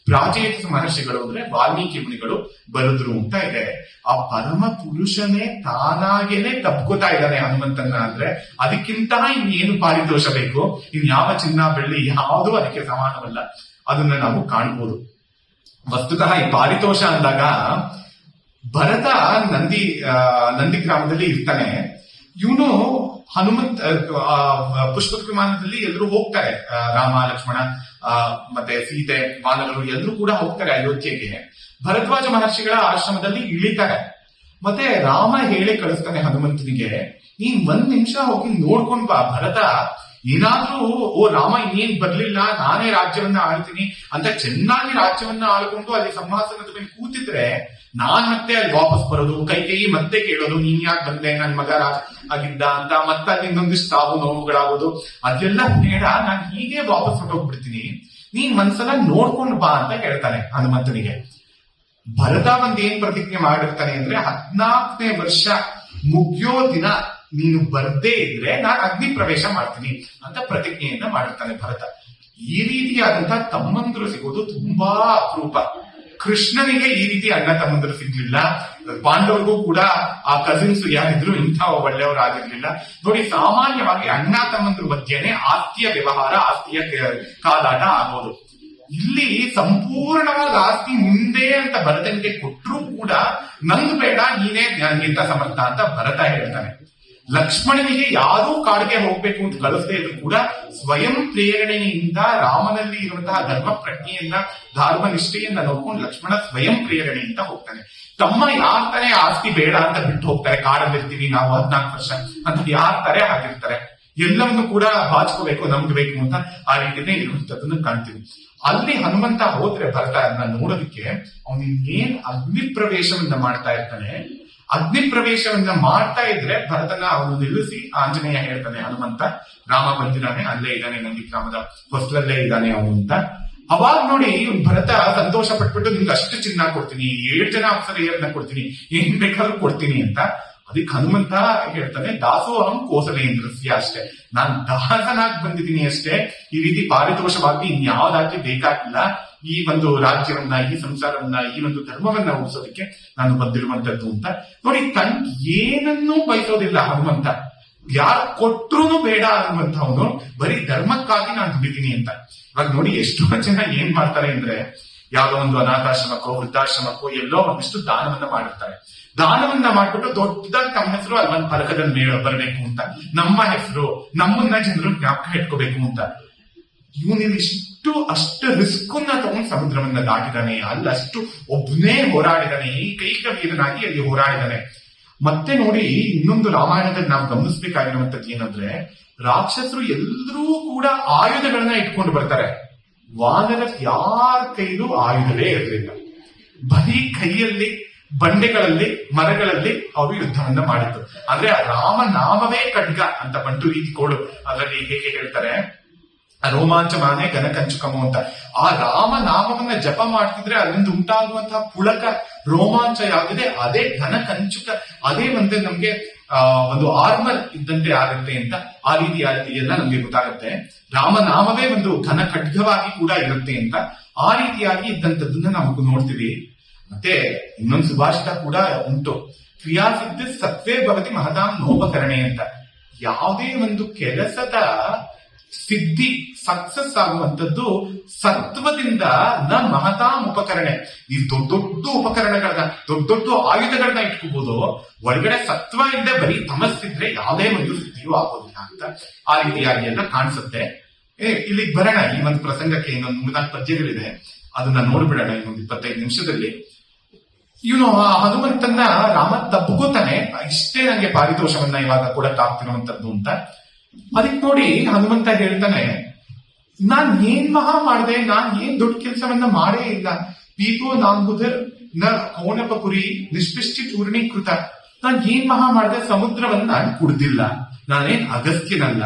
ಪ್ರಾಚೇತಸ ಮಹರ್ಷಿಗಳು ಅಂದ್ರೆ ವಾಲ್ಮೀಕಿ ಮುನಿಗಳು ಬರೆದ್ರು ಅಂತ ಇದೆ. ಆ ಪರಮ ಪುರುಷನೇ ತಾನಾಗೇನೆ ತಪ್ಕೋತಾ ಇದ್ದಾನೆ ಹನುಮಂತನ ಅಂದ್ರೆ, ಅದಕ್ಕಿಂತ ಇನ್ನೇನು ಪಾರಿತೋಷ ಬೇಕು? ಇನ್ಯಾವ ಚಿನ್ನ ಬೆಳ್ಳಿ ಯಾವುದೂ ಅದಕ್ಕೆ ಸಮಾನವಲ್ಲ. ಅದನ್ನ ನಾವು ಕಾಣಬಹುದು. ವಸ್ತುತಃ ಈ ಪಾರಿತೋಷ ಅಂದಾಗ, ಭರತ ನಂದಿ ಗ್ರಾಮದಲ್ಲಿ ಇರ್ತಾನೆ. ಇವನು ಹನುಮಂತ ಪುಷ್ಪಕ ವಿಮಾನದಲ್ಲಿ ಎಲ್ಲರೂ ಹೋಗ್ತಾರೆ, ರಾಮ, ಲಕ್ಷ್ಮಣ, ಮತ್ತೆ ಸೀತೆ, ವಾನರರು ಎಲ್ಲರೂ ಕೂಡ ಹೋಗ್ತಾರೆ ಅಯೋಧ್ಯೆಗೆ. ಭರದ್ವಾಜ ಮಹರ್ಷಿಗಳ ಆಶ್ರಮದಲ್ಲಿ ಇಳಿತಾರೆ. ಮತ್ತೆ ರಾಮ ಹೇಳಿ ಕಳಿಸ್ತಾನೆ ಹನುಮಂತನಿಗೆ, ನೀನ್ 1 ನಿಮಿಷ ಹೋಗಿ ನೋಡ್ಕೊಂಡ್ ಬಾ. ಭರತ ಏನಾದ್ರೂ ಓ ರಾಮ ಇನ್ನೇನ್ ಬರ್ಲಿಲ್ಲ, ನಾನೇ ರಾಜ್ಯವನ್ನ ಆಳ್ತೀನಿ ಅಂತ ಚೆನ್ನಾಗಿ ರಾಜ್ಯವನ್ನ ಆಳ್ಕೊಂಡು ಅಲ್ಲಿ ಸಿಂಹಾಸನದ ಮೇಲೆ ಕೂತಿದ್ರೆ, ನಾನ್ ಮತ್ತೆ ಅಲ್ಲಿ ವಾಪಸ್ ಬರೋದು, ಕೈ ಮತ್ತೆ ಕೇಳೋದು, ನೀನ್ ಯಾಕೆ ಬಂದೆ, ನನ್ ಮಗ ರಾಜ ಆಗಿದ್ದ ಅಂತ, ಮತ್ತೆ ಅಲ್ಲಿ ಇನ್ನೊಂದಿಷ್ಟು ಸಾವು ನೋವುಗಳಾಗೋದು, ಅದೆಲ್ಲ ಬೇಡ, ನಾನ್ ಹೀಗೆ ವಾಪಸ್ ಹೊರಟೋಗ್ಬಿಡ್ತೀನಿ, ನೀನ್ ಒಂದ್ಸಲ ನೋಡ್ಕೊಂಡು ಬಾ ಅಂತ ಹೇಳ್ತಾನೆ ಹನುಮಂತನಿಗೆ. ಭರತ ಏನ್ ಪ್ರತಿಜ್ಞೆ ಮಾಡಿರ್ತಾನೆ ಅಂದ್ರೆ, 14ನೇ ವರ್ಷ ಮುಗಿಯೋ ದಿನ ನೀನು ಬರ್ದೇ ಇದ್ರೆ ನಾನು ಅಗ್ನಿ ಪ್ರವೇಶ ಮಾಡ್ತೀನಿ ಅಂತ ಪ್ರತಿಜ್ಞೆಯನ್ನ ಮಾಡಿರ್ತಾನೆ ಭರತ. ಈ ರೀತಿಯಾದಂತಹ ತಮ್ಮಂದರು ಸಿಗೋದು ತುಂಬಾ ಅಪರೂಪ. ಕೃಷ್ಣನಿಗೆ ಈ ರೀತಿ ಅಣ್ಣ ತಮ್ಮಂದರು ಸಿಗ್ಲಿಲ್ಲ. ಪಾಂಡವರಿಗೂ ಕೂಡ ಆ ಕಸಿನ್ಸ್ ಯಾರಿದ್ರು ಇಂಥ ಒಳ್ಳೆಯವರಾಗಿರ್ಲಿಲ್ಲ. ನೋಡಿ, ಸಾಮಾನ್ಯವಾಗಿ ಅಣ್ಣ ತಮ್ಮಂದ್ರ ಮಧ್ಯೆನೆ ಆಸ್ತಿಯ ವ್ಯವಹಾರ, ಆಸ್ತಿಯ ಕಾದಾಟ ಆಗೋದು. ಇಲ್ಲಿ ಸಂಪೂರ್ಣವಾದ ಆಸ್ತಿ ನಿಂದೆ ಅಂತ ಭರತನಿಗೆ ಕೊಟ್ಟರೂ ಕೂಡ ನಂದು ಬೇಡ, ನೀನೇ ನನಗಿಂತ ಸಮರ್ಥ ಅಂತ ಭರತ ಹೇಳ್ತಾನೆ. ಲಕ್ಷ್ಮಣನಿಗೆ ಯಾರೂ ಕಾಡಿಗೆ ಹೋಗ್ಬೇಕು ಅಂತ ಕಳಿಸದೇ ಇದ್ರು ಕೂಡ ಸ್ವಯಂ ಪ್ರೇರಣೆಯಿಂದ ರಾಮನಲ್ಲಿ ಇರುವಂತಹ ಧರ್ಮ ಪ್ರಜ್ಞೆಯನ್ನ, ಧರ್ಮ ನಿಷ್ಠೆಯನ್ನ ನೋಡ್ಕೊಂಡು ಲಕ್ಷ್ಮಣ ಸ್ವಯಂ ಪ್ರೇರಣೆಯಿಂದ ಹೋಗ್ತಾನೆ. ತಮ್ಮ ಯಾರ್ತಾರೆ ಆಸ್ತಿ ಬೇಡ ಅಂತ ಬಿಟ್ಟು ಹೋಗ್ತಾರೆ, ಕಾಡಲ್ಲಿರ್ತೀವಿ ನಾವು 14 ವರ್ಷ ಅಂತ ಯಾರ್ತಾರೆ ಆಗಿರ್ತಾರೆ. ಎಲ್ಲವನ್ನು ಕೂಡ ಬಾಚ್ಕೋಬೇಕು, ನಮ್ಗೆ ಬೇಕು ಅಂತ ಆ ರೀತಿನೇ ಇರುವಂತದ್ದನ್ನು ಕಾಣ್ತೀವಿ. ಅಲ್ಲಿ ಹನುಮಂತ ಹೋದ್ರೆ ಭರತನ ನೋಡೋದಕ್ಕೆ ಅವನು ಇನ್ನೇನ್ ಅಗ್ನಿ ಪ್ರವೇಶವನ್ನ ಮಾಡ್ತಾ ಇರ್ತಾನೆ. ಅಗ್ನಿ ಪ್ರವೇಶವನ್ನ ಮಾಡ್ತಾ ಇದ್ರೆ ಭರತನ ಅವನು ನಿಲ್ಲಿಸಿ ಆಂಜನೇಯ ಹೇಳ್ತಾನೆ, ಹನುಮಂತ ರಾಮ ಬಂದಿದ್ದಾನೆ, ಅಲ್ಲೇ ಇದ್ದಾನೆ, ನಂದಿ ಗ್ರಾಮದ ಹೊಸಲಲ್ಲೇ ಇದ್ದಾನೆ ಅವನು ಅಂತ. ಅವಾಗ ನೋಡಿ ಭರತ ಸಂತೋಷ ಪಟ್ಬಿಟ್ಟು ನಿಮ್ಗೆ ಅಷ್ಟು ಚಿನ್ನ ಕೊಡ್ತೀನಿ, 7 ಜನ ಅಪ್ಸರೆಯರನ್ನ ಕೊಡ್ತೀನಿ, ಏನ್ ಬೇಕಾದ್ರೂ ಕೊಡ್ತೀನಿ ಅಂತ. ಅದಕ್ಕೆ ಹನುಮಂತ ಹೇಳ್ತಾನೆ, ದಾಸೋಹಂ ಕೋಸಲೇಂದ್ರಸ್ಯ, ಅಷ್ಟೇ ನಾನ್ ದಾಸನಾಗಿ ಬಂದಿದ್ದೀನಿ ಅಷ್ಟೇ, ಈ ರೀತಿ ಪಾರಿತೋಷವಾಗಿ ಇನ್ಯಾವ್ದಾಗ್ಲಿ ಬೇಕಾಗಿಲ್ಲ. ಈ ಒಂದು ರಾಜ್ಯವನ್ನ, ಈ ಸಂಸಾರವನ್ನ, ಈ ಒಂದು ಧರ್ಮವನ್ನ ಉಳಿಸೋದಕ್ಕೆ ನಾನು ಬಂದಿರುವಂತದ್ದು ಅಂತ. ನೋಡಿ ಏನನ್ನೂ ಬಯಸೋದಿಲ್ಲ ಹನುಮಂತ, ಯಾರು ಕೊಟ್ರು ಬೇಡ ಅನ್ನುವಂಥವನು, ಬರೀ ಧರ್ಮಕ್ಕಾಗಿ ನಾನು ದುಡಿತೀನಿ ಅಂತ. ಇವಾಗ ನೋಡಿ ಎಷ್ಟೋ ಜನ ಏನ್ ಮಾಡ್ತಾರೆ ಅಂದ್ರೆ, ಯಾವ್ದೋ ಒಂದು ಅನಾಥಾಶ್ರಮಕ್ಕೋ ವೃದ್ಧಾಶ್ರಮಕ್ಕೋ ಎಲ್ಲೋ ಒಂದಿಷ್ಟು ದಾನವನ್ನ ಮಾಡಿರ್ತಾರೆ. ದಾನವನ್ನ ಮಾಡ್ಬಿಟ್ಟು ದೊಡ್ಡದಾಗಿ ತಮ್ಮ ಹೆಸರು ಅಲ್ಲಿ ಒಂದು ಫಲಕದಲ್ಲಿ ಬರಬೇಕು ಅಂತ, ನಮ್ಮ ಹೆಸರು, ನಮ್ಮನ್ನ ಜನರು ಜ್ಞಾಪಕ ಇಟ್ಕೋಬೇಕು ಅಂತ. ಇವನಿಲ್ಲಿ ಅಷ್ಟು ರಿಸ್ಕ್ ಅನ್ನ ತಗೊಂಡು ಸಮುದ್ರವನ್ನ ದಾಟಿದಾನೆ, ಅಲ್ಲಷ್ಟು ಒಬ್ಬನೇ ಹೋರಾಡಿದಾನೆ, ಏಕೈಕ ವೀರನಾಗಿ ಅಲ್ಲಿ ಹೋರಾಡಿದಾನೆ. ಮತ್ತೆ ನೋಡಿ ಇನ್ನೊಂದು ರಾಮಾಯಣದಲ್ಲಿ ನಾವು ಗಮನಿಸಬೇಕಾಗಿರುವಂತದ್ದು ಏನಂದ್ರೆ, ರಾಕ್ಷಸರು ಎಲ್ಲರೂ ಕೂಡ ಆಯುಧಗಳನ್ನ ಇಟ್ಕೊಂಡು ಬರ್ತಾರೆ. ವಾನರ ಯಾರ ಕೈಲೂ ಆಯುಧವೇ ಇರಲಿಲ್ಲ, ಬರೀ ಕೈಯಲ್ಲಿ ಬಂಡೆಗಳಲ್ಲಿ ಮರಗಳಲ್ಲಿ ಅವರು ಯುದ್ಧವನ್ನ ಮಾಡಿದ್ದು. ಅಂದ್ರೆ ರಾಮನಾಮವೇ ಖಡ್ಗ ಅಂತ ಬಂಟು ರೀತಿಕೋಳು ಅದರಲ್ಲಿ ಹೇಗೆ ಹೇಳ್ತಾರೆ, ರೋಮಾಂಚ ಮಾನೆ ಘನಕಂಚುಕಮು ಅಂತ. ಆ ರಾಮನಾಮವನ್ನ ಜಪ ಮಾಡ್ತಿದ್ರೆ ಅದರಿಂದ ಉಂಟಾಗುವಂತಹ ಪುಳಕ ರೋಮಾಂಚ ಯಾವ್ದಿದೆ ಅದೇ ಘನಕಂಚುಕ, ಅದೇ ಒಂದೇ ನಮ್ಗೆ ಒಂದು ಆರ್ಮರ್ ಇದ್ದಂತೆ ಆಗುತ್ತೆ ಅಂತ. ಆ ರೀತಿ ಎಲ್ಲ ನಮ್ಗೆ ಗೊತ್ತಾಗುತ್ತೆ. ರಾಮನಾಮವೇ ಒಂದು ಘನ ಖಡ್ಗವಾಗಿ ಕೂಡ ಇರುತ್ತೆ ಅಂತ. ಆ ರೀತಿಯಾಗಿ ಇದ್ದಂಥದ್ದನ್ನ ನಾವು ನೋಡ್ತೀವಿ. ಮತ್ತೆ ಇನ್ನೊಂದು ಸುಭಾಷಿತ ಕೂಡ ಉಂಟು, ಕ್ರಿಯಾ ಸಿದ್ಧ ಸತ್ವೇ ಭವತಿ ಮಹತಾಂ ನೋಪಕರಣೆ ಅಂತ. ಯಾವುದೇ ಒಂದು ಕೆಲಸದ ಸಿದ್ಧಿ ಸಕ್ಸಸ್ ಆಗುವಂತದ್ದು ಸತ್ವದಿಂದ, ನ ಮಹತಾಂ ಉಪಕರಣೆ. ಈ ದೊಡ್ಡ ದೊಡ್ಡ ಉಪಕರಣಗಳನ್ನ, ದೊಡ್ಡ ದೊಡ್ಡ ಆಯುಧಗಳನ್ನ ಇಟ್ಕೋಬಹುದು, ಒಳಗಡೆ ಸತ್ವ ಇಲ್ಲದೆ ಬರೀ ತಮಸ್ಸಿದ್ರೆ ಯಾವುದೇ ಒಂದು ಸಿದ್ಧಿಯೂ ಆಗೋದಿಲ್ಲ ಅಂತ. ಆ ರೀತಿಯಾಗಿ ಎಲ್ಲ ಕಾಣಿಸುತ್ತೆ. ಇಲ್ಲಿಗೆ ಬರೋಣ, ಈ ಒಂದು ಪ್ರಸಂಗಕ್ಕೆ ಇನ್ನೊಂದು 3-4 ಪದ್ಯಗಳಿದೆ, ಅದನ್ನ ನೋಡ್ಬಿಡೋಣ ಇನ್ನೊಂದು 25 ನಿಮಿಷದಲ್ಲಿ. ಇವನು ಹನುಮಂತನ ರಾಮ ತಬ್ಕೋತಾನೆ, ಇಷ್ಟೇ ನಂಗೆ ಪಾರಿತೋಷವನ್ನ ಇವಾಗ ಕೊಡಕ್ಕಾಗ್ತಿರುವಂತದ್ದು ಅಂತ. ಅದಕ್ಕೆ ನೋಡಿ ಹನುಮಂತ ಹೇಳ್ತಾನೆ, ನಾನ್ ಏನ್ ಮಹಾ ಮಾಡಿದೆ, ನಾನ್ ಏನ್ ದೊಡ್ಡ ಕೆಲಸವನ್ನ ಮಾಡೇ ಇಲ್ಲ. ಪೀಪೋ ನಾಂಬುದರ್ ನ ಕೌನಪಪುರಿ ನಿಷ್ಪಿಷ್ಟಿ ಚೂರ್ಣೀಕೃತ. ನಾನ್ ಏನ್ ಮಹಾ ಮಾಡಿದೆ, ಸಮುದ್ರವನ್ನ ನಾನು ಕುಡ್ದಿಲ್ಲ, ನಾನೇನ್ ಅಗಸ್ತ್ಯನಲ್ಲ,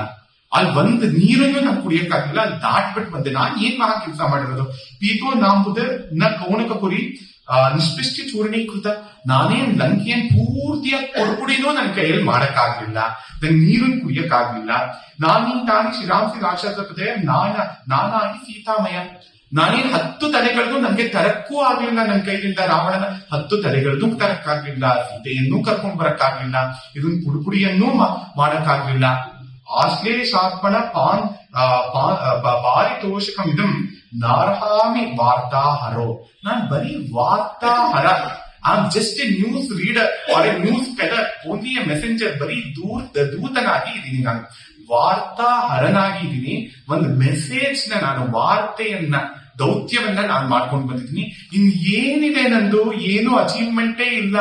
ಅಲ್ಲಿ ಬಂದ್ ನೀರನ್ನು ನಾನು ಕುಡಿಯಕ್ಕಾಗಿಲ್ಲ, ಅಲ್ಲಿ ದಾಟ್ಬಿಟ್ಟು ಬಂದೆ. ನಾನ್ ಏನ್ ಮಹಾ ಕೆಲಸ ಮಾಡಿರೋದು. ಪೀಪೋ ನಾಂಬುದರ್ ನ ಕೌನಕಪುರಿ ನಿಷ್ಪಿಷ್ಟಿ ಚೂರ್ಣೀಕೃತ. ನಾನೇನ್ ಲಂಕೆಯನ್ ಪೂರ್ತಿಯಾಗಿ ಕೊಡ್ಪುಡಿನೂ ನನ್ನ ಕೈಯಲ್ಲಿ ಮಾಡಕ್ಕಾಗ್ಲಿಲ್ಲ, ನನ್ ನೀರನ್ನು ಕುಡಿಯಕ್ಕಾಗ್ಲಿಲ್ಲ. ನಾನೀ ಶ್ರೀರಾಮ್ಸಿ ರಾಕ್ಷಸಪದೆ ನಾನಾಗಿ ಸೀತಾಮಯ. ನಾನೇನ್ 10 ತಲೆಗಳದ್ದು ನನ್ಗೆ ತರಕ್ಕೂ ಆಗ್ಲಿಲ್ಲ, ನನ್ನ ಕೈಯಿಂದ ರಾವಣನ 10 ತಲೆಗಳದ್ದು ತರಕ್ಕಾಗ್ಲಿಲ್ಲ, ಸೀತೆಯನ್ನೂ ಕರ್ಕೊಂಡ್ ಬರಕ್ಕಾಗ್ಲಿಲ್ಲ, ಇದನ್ ಪುಡಿಪುಡಿಯನ್ನೂ ಮಾಡಕ್ಕಾಗ್ಲಿಲ್ಲ. ಆಶ್ಲೇಷಾರ್ಪಣ ಪಾರಿತೋಷಕಮಿದಂ ನಾರ್ಹಾಮಿ ವಾರ್ತಾಹರೋ. ನಾನ್ ಬರೀ ವಾರ್ತಾಹರ, I am just a news reader or a news peddler, only a messenger. ಬರೀ ದೂತನಾಗಿ ಇದ್ದೀನಿ, ನಾನು ವಾರ್ತಾಹರನಾಗಿ ಇದ್ದೀನಿ. ಒಂದು ಮೆಸೇಜ್ ನಾನು ವಾರ್ತೆಯನ್ನ, ದೌತ್ಯವನ್ನ ನಾನು ಮಾಡ್ಕೊಂಡು ಬಂದಿದ್ದೀನಿ. ಇನ್ ಏನಿದೆ ನಂದು, ಏನು ಅಚೀವ್ಮೆಂಟೇ ಇಲ್ಲ,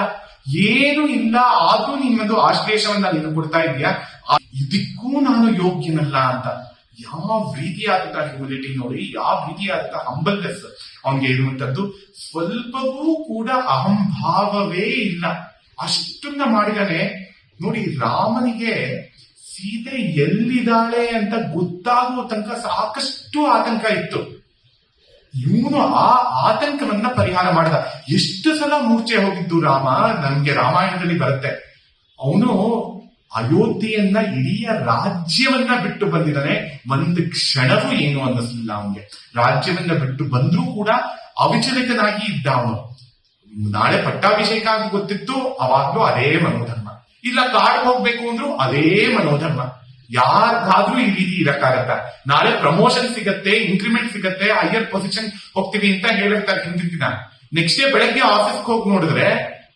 ಏನು ಇಲ್ಲ, ಆದ್ರೂ ನಿಮ್ಮದು ಆಶ್ಲೇಷವನ್ನ ನೀನು ಕೊಡ್ತಾ ಇದೀಯಾ, ಇದಕ್ಕೂ ನಾನು ಯೋಗ್ಯನಲ್ಲ ಅಂತ. ಯಾವ ರೀತಿಯಾದಂತಹ ಹ್ಯೂಮಿಲಿಟಿ ನೋಡಿ, ಯಾವ ರೀತಿಯಾದಂತಹ ಹಂಬಲ್ನೆಸ್ ಅವನಿಗೆ ಇರುವಂತದ್ದು. ಸ್ವಲ್ಪವೂ ಕೂಡ ಅಹಂಭಾವವೇ ಇಲ್ಲ, ಅಷ್ಟನ್ನ ಮಾಡಿದಾನೆ ನೋಡಿ. ರಾಮನಿಗೆ ಸೀತೆ ಎಲ್ಲಿದ್ದಾಳೆ ಅಂತ ಗೊತ್ತಾಗುವ ತನಕ ಸಾಕಷ್ಟು ಆತಂಕ ಇತ್ತು. ಇವನು ಆ ಆತಂಕವನ್ನ ಪರಿಹಾರ ಮಾಡಿದ. ಎಷ್ಟು ಸಲ ಮೂರ್ಛೆ ಹೋಗಿದ್ದು ರಾಮ ನಮ್ಗೆ ರಾಮಾಯಣದಲ್ಲಿ ಬರುತ್ತೆ. ಅವನು ಅಯೋಧ್ಯೆಯನ್ನ, ಇಡೀ ರಾಜ್ಯವನ್ನ ಬಿಟ್ಟು ಬಂದಿದ್ದಾನೆ. ಒಂದು ಕ್ಷಣವೂ ಏನು ಅನ್ನಿಸ್ಲಿಲ್ಲ ಅವನಿಗೆ. ರಾಜ್ಯವನ್ನ ಬಿಟ್ಟು ಬಂದ್ರೂ ಕೂಡ ಅವಿಚಲಿತನಾಗಿ ಇದ್ದ ಅವನು. ನಾಳೆ ಪಟ್ಟಾಭಿಷೇಕ ಅಂತ ಗೊತ್ತಿತ್ತು, ಅವಾಗ್ಲೂ ಅದೇ ಮನೋಧರ್ಮ. ಇಲ್ಲ ಕಾಡ್ ಹೋಗ್ಬೇಕು ಅಂದ್ರು ಅದೇ ಮನೋಧರ್ಮ. ಯಾರಿಗಾದ್ರೂ ಈ ರೀತಿ ಇರಕ್ಕಾಗತ್ತ? ನಾಳೆ ಪ್ರಮೋಷನ್ ಸಿಗತ್ತೆ, ಇನ್ಕ್ರಿಮೆಂಟ್ ಸಿಗತ್ತೆ, ಹೈಯರ್ ಪೊಸಿಷನ್ ಹೋಗ್ತೀವಿ ಅಂತ ಹೇಳಿರ್ತಾರೆ ಹಿಂದಿನ ದಿನ. ನೆಕ್ಸ್ಟ್ ಡೇ ಬೆಳಗ್ಗೆ ಆಫೀಸ್ಗೆ ಹೋಗಿ ನೋಡಿದ್ರೆ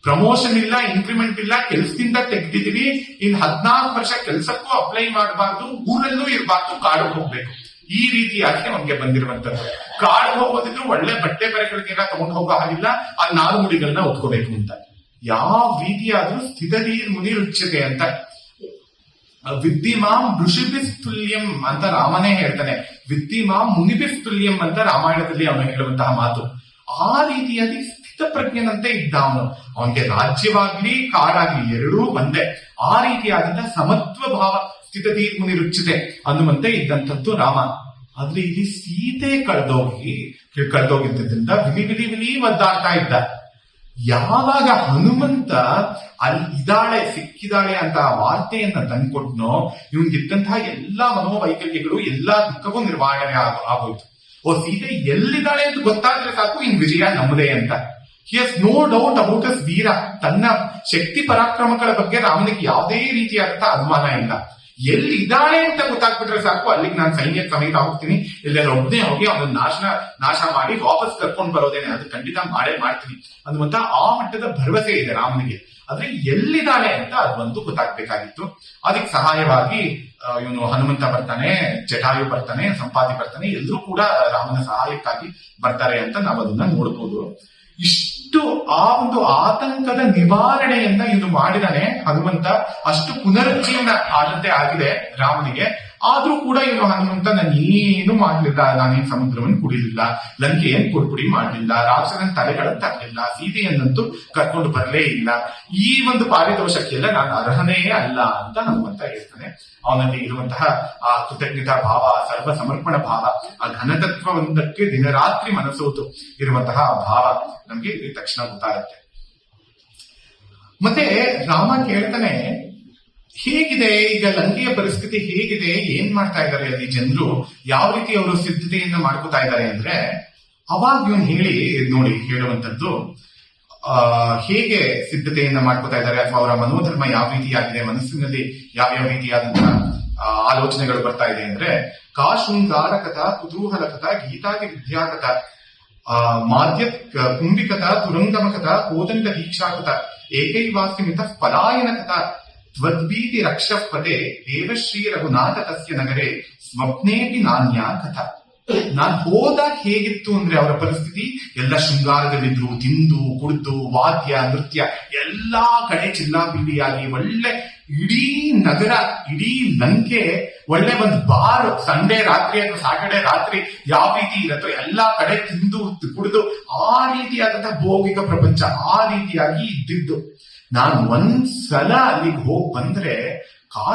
ಪ್ರಮೋಷನ್ ಇಲ್ಲ, ಇನ್ಕ್ರಿಮೆಂಟ್ ಇಲ್ಲ, ಕೆಲ್ಸದಿಂದ ತೆಗ್ದಿದೀವಿ, ಇನ್ 14 ವರ್ಷ ಕೆಲ್ಸಕ್ಕೂ ಅಪ್ಲೈ ಮಾಡಬಾರ್ದು, ಊರಲ್ಲೂ ಇರಬಾರ್ದು, ಕಾಡಿಗೆ ಹೋಗ್ಬೇಕು. ಈ ರೀತಿಯಾಗಿ ನಮ್ಗೆ ಬಂದಿರುವಂತದ್ದು. ಕಾಡಿಗೆ ಹೋಗೋದಿದ್ರು ಒಳ್ಳೆ ಬಟ್ಟೆ ಬರೆಗಳಿಗೆಲ್ಲ ತಗೊಂಡು ಹೋಗೋ ಹಾಗಿಲ್ಲ, ಆ 4 ಮುಡಿಗಳನ್ನ ಒತ್ಕೋಬೇಕು ಅಂತ. ಯಾವ ರೀತಿಯಾದ್ರೂ ಸ್ಥಿತಧೀರ್ ಮುನಿ ರುಚ್ಯತೆ ಅಂತ ವಿದ್ಧಿಮಾಂ ಋಷಿಭಿಸ್ತುಲ್ಯಂ ಅಂತ ರಾಮನೇ ಹೇಳ್ತಾನೆ, ವಿದ್ಧಿಮಾಂ ಮುನಿಭಿಸ್ತುಲ್ಯಂ ಅಂತ ರಾಮಾಯಣದಲ್ಲಿ ಅವನು ಹೇಳುವಂತಹ ಮಾತು. ಆ ರೀತಿಯಾಗಿ ಸ್ಥಿತಪ್ರಜ್ಞನಂತೆ ಇದ್ದ ಅವನಿಗೆ ರಾಜ್ಯವಾಗ್ಲಿ ಕಾಡಾಗ್ಲಿ ಎರಡೂ ಒಂದೇ. ಆ ರೀತಿಯಾದಂತಹ ಸಮತ್ವ ಭಾವ ಸ್ಥಿತತಿ ಮುನಿರುಚ್ಯತೆ ಅನ್ನುವಂತೆ ಇದ್ದಂಥದ್ದು ರಾಮ. ಆದ್ರೆ ಇಲ್ಲಿ ಸೀತೆ ಕಳೆದೋಗಿದ್ದರಿಂದ ವಿಲಿ ಒದ್ದಾಡ್ತಾ ಇದ್ದ. ಯಾವಾಗ ಹನುಮಂತ ಅಲ್ಲಿ ಸಿಕ್ಕಿದಾಳೆ ಅಂತ ವಾರ್ತೆಯನ್ನ ತಂದ್ಕೊಟ್ನೋ, ಇವನ್ಗಿದ್ದಂತಹ ಎಲ್ಲಾ ಮನೋವೈಕಲ್ಯಗಳು, ಎಲ್ಲಾ ದುಃಖವೂ ನಿರ್ವಹಣೆ ಆಗೋಯ್ತು. ಸೀತೆ ಎಲ್ಲಿದ್ದಾಳೆ ಅಂತ ಗೊತ್ತಾದ್ರೆ ಸಾಕು, ಇನ್ ವಿಜಯ ನಮ್ಮದೇ ಅಂತ. ಹಿ ಹಸ್ ನೋ ಡೌಟ್ ಅಬೌಟ್ ಅಸ್ ವೀರ. ತನ್ನ ಶಕ್ತಿ ಪರಾಕ್ರಮಗಳ ಬಗ್ಗೆ ರಾಮನಿಗೆ ಯಾವುದೇ ರೀತಿಯಾದಂತಹ ಅನುಮಾನ ಇಲ್ಲ. ಎಲ್ಲಿದ್ದಾಳೆ ಅಂತ ಗೊತ್ತಾಗ್ಬಿಟ್ರೆ ಸಾಕು, ಅಲ್ಲಿಗೆ ನಾನು ಸೈನ್ಯ ಸಮೇತ ಹೋಗ್ತೀನಿ, ಇಲ್ಲೆಲ್ಲ ಒಬ್ಬನೇ ಹೋಗಿ ಅವನನ್ನ ನಾಶ ಮಾಡಿ ವಾಪಸ್ ಕರ್ಕೊಂಡು ಬರೋದೇನೆ, ಅದು ಖಂಡಿತ ಮಾಡ್ತೀನಿ ಅನ್ನುವಂತ ಆ ಮಟ್ಟದ ಭರವಸೆ ಇದೆ ರಾಮನಿಗೆ. ಆದ್ರೆ ಎಲ್ಲಿದ್ದಾಳೆ ಅಂತ ಅದೊಂದು ಗೊತ್ತಾಗ್ಬೇಕಾಗಿತ್ತು. ಅದಕ್ಕೆ ಸಹಾಯವಾಗಿ ಇವನು ಹನುಮಂತ ಬರ್ತಾನೆ, ಜಟಾಯು ಬರ್ತಾನೆ, ಸಂಪಾತಿ ಬರ್ತಾನೆ, ಎಲ್ಲರೂ ಕೂಡ ರಾಮನ ಸಹಾಯಕ್ಕಾಗಿ ಬರ್ತಾರೆ ಅಂತ ನಾವು ಅದನ್ನ ನೋಡ್ಬೋದು. ಇಷ್ಟು ಆ ಒಂದು ಆತಂಕದ ನಿವಾರಣೆಯನ್ನ ಇನ್ನು ಮಾಡಿದಾನೆ ಹನುಮಂತ. ಅಷ್ಟು ಪುನರುಜ್ಜೀವನ ಆದಂತೆ ಆಗಿದೆ ರಾಮನಿಗೆ. ಆದ್ರೂ ಕೂಡ ಇವನು ಹನುಮಂತ ನಾನೇನು ಮಾಡ್ಲಿಲ್ಲ, ನಾನೇನ್ ಸಮುದ್ರವನ್ನು ಕುಡಿಲಿಲ್ಲ, ಲಂಕೆಯನ್ನು ಪುಡಿ ಮಾಡಲಿಲ್ಲ, ರಾಕ್ಷಸನ ತಲೆಗಳನ್ನು ತರಲಿಲ್ಲ, ಸೀತೆಯನ್ನಂತೂ ಕರ್ಕೊಂಡು ಬರಲೇ ಇಲ್ಲ, ಈ ಒಂದು ಪಾರಿತೋಷಕ್ಕೆಲ್ಲ ನಾನು ಅರ್ಹನೇ ಅಲ್ಲ ಅಂತ ಹನುಮಂತ ಹೇಳ್ತಾನೆ. ಅವನಲ್ಲಿ ಇರುವಂತಹ ಆ ಕೃತಜ್ಞತಾ ಭಾವ, ಸರ್ವ ಸಮರ್ಪಣ ಭಾವ, ಆ ಘನತತ್ವವೊಂದಕ್ಕೆ ದಿನರಾತ್ರಿ ಮನಸೋತು ಇರುವಂತಹ ಭಾವ ನಮ್ಗೆ ತಕ್ಷಣ ಗೊತ್ತಾಗುತ್ತೆ. ಮತ್ತೆ ರಾಮ ಕೇಳ್ತಾನೆ, ಹೇಗಿದೆ ಈಗ ಲಂಕೆಯ ಪರಿಸ್ಥಿತಿ, ಹೇಗಿದೆ, ಏನ್ ಮಾಡ್ತಾ ಇದ್ದಾರೆ ಅಲ್ಲಿ ಜನರು, ಯಾವ ರೀತಿ ಅವರು ಸಿದ್ಧತೆಯನ್ನ ಮಾಡ್ಕೋತಾ ಇದ್ದಾರೆ ಅಂದ್ರೆ, ಅವಾಗ ಇವನ್ ಹೇಳುವಂತದ್ದು ಹೇಗೆ ಸಿದ್ಧತೆಯನ್ನ ಮಾಡ್ಕೋತಾ ಇದ್ದಾರೆ, ಅಥವಾ ಅವರ ಮನೋಧರ್ಮ ಯಾವ ರೀತಿಯಾಗಿದೆ, ಮನಸ್ಸಿನಲ್ಲಿ ಯಾವ್ಯಾವ ರೀತಿಯಾದಂತಹ ಆಲೋಚನೆಗಳು ಬರ್ತಾ ಇದೆ ಅಂದ್ರೆ, ಕಾ ಶೃಂಗಾರ ಕಥಾ ಕುತೂಹಲ ಕಥಾ ಗೀತಾದಿ ವಿದ್ಯಾಕಥಾ ಮಾಧ್ಯ ಕುಂಭಿಕಥಾ ತುರಂಗಮ ಕಥಾ ಕೋದಂಡ ದೀಕ್ಷಾ ಕಥಾ ಏಕೈವಾಸ್ತಿ ಮಿತ ಪಲಾಯನ ಕಥಾ ತ್ವದ್ಭೀತಿ ರಕ್ಷಪತೆ ದೇವಶ್ರೀ ರಘುನಾಥ ತಸ್ಯ ನಗರೆ ಸ್ವಪ್ನೇಪಿ ನಾನ್ಯ ಕಥಾ. ನಾನ್ ಹೋದಾಗ ಹೇಗಿತ್ತು ಅಂದ್ರೆ ಅವರ ಪರಿಸ್ಥಿತಿ, ಎಲ್ಲ ಶೃಂಗಾರದಲ್ಲಿದ್ರು, ತಿಂದು ಕುಡಿದು ವಾದ್ಯ ನೃತ್ಯ ಎಲ್ಲಾ ಕಡೆ ಚಿಲ್ಲಾಪಿಲ್ಲಿಯಾಗಿ, ಒಳ್ಳೆ ಇಡೀ ನಗರ, ಇಡೀ ಲಂಕೆ ಒಳ್ಳೆ ಒಂದು ಬಾರ್, ಸಂಡೇ ರಾತ್ರಿ ಅಥವಾ ಸ್ಯಾಟರ್ಡೆ ರಾತ್ರಿ ಯಾವ ರೀತಿ ಇರತ್ತೋ ಎಲ್ಲಾ ಕಡೆ ತಿಂದು ಕುಡಿದು ಆ ರೀತಿಯಾದಂತಹ ಭೌಗಿಕ ಪ್ರಪಂಚ ಆ ರೀತಿಯಾಗಿ ಇದ್ದಿದ್ದು. ನಾನು ಒಂದ್ಸಲ ಅಲ್ಲಿಗೆ ಹೋಗಿ ಬಂದ್ರೆ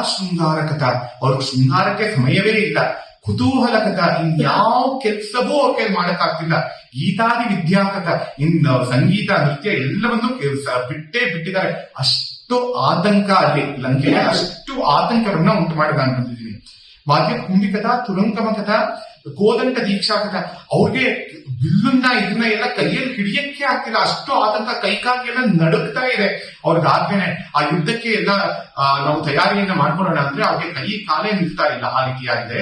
ಶೃಂಗಾರ ಕಥಾ, ಅವ್ರಿಗೆ ಶೃಂಗಾರಕ್ಕೆ ಸಮಯವೇ ಇಲ್ಲ, ಕುತೂಹಲ ಕಥಾ, ಇನ್ಯಾವ ಕೆಲ್ಸವೂ ಅವ್ರ ಕೈ ಮಾಡಕ್ಕಾಗ್ತಿಲ್ಲ, ಗೀತಾದಿ ವಿದ್ಯಾಕಥಾ, ಸಂಗೀತ ನೃತ್ಯ ಎಲ್ಲವನ್ನೂ ಬಿಟ್ಟಿದ್ದಾರೆ. ಅಷ್ಟು ಆತಂಕ ಅಲ್ಲಿ ಲಂಕೆಗೆ, ಅಷ್ಟು ಆತಂಕವನ್ನ ಉಂಟು ಮಾಡಿದ ಅನ್ಕೊಂಡಿದ್ದೀನಿ. ಮಾಧ್ಯ ಕುಂಭಿಕಥಾ ತುರಂಗಮ ಕಥಾ ಕೋದಂಡ ದೀಕ್ಷಾ ಕಥಾ, ಅವ್ರಿಗೆ ಬಿಲ್ಲುನ್ನ ಇದನ್ನ ಎಲ್ಲ ಕೈಯಲ್ಲಿ ಹಿಡಿಯಕ್ಕೆ ಆಗ್ತಿಲ್ಲ, ಅಷ್ಟು ಆತಂಕ, ಕೈಕಾಲಿಗೆಲ್ಲ ನಡುಗ್ತಾ ಇದೆ ಅವ್ರಿಗಾಗ್ಲೇನೆ. ಆ ಯುದ್ಧಕ್ಕೆ ಎಲ್ಲ ನಾವು ತಯಾರಿಯನ್ನ ಮಾಡ್ಕೊಳ್ಳೋಣ ಅಂದ್ರೆ ಅವ್ರಿಗೆ ಕೈ ಕಾಲೇ ನಿಲ್ತಾ ಇಲ್ಲ, ಆ ರೀತಿಯಾಗಿದೆ.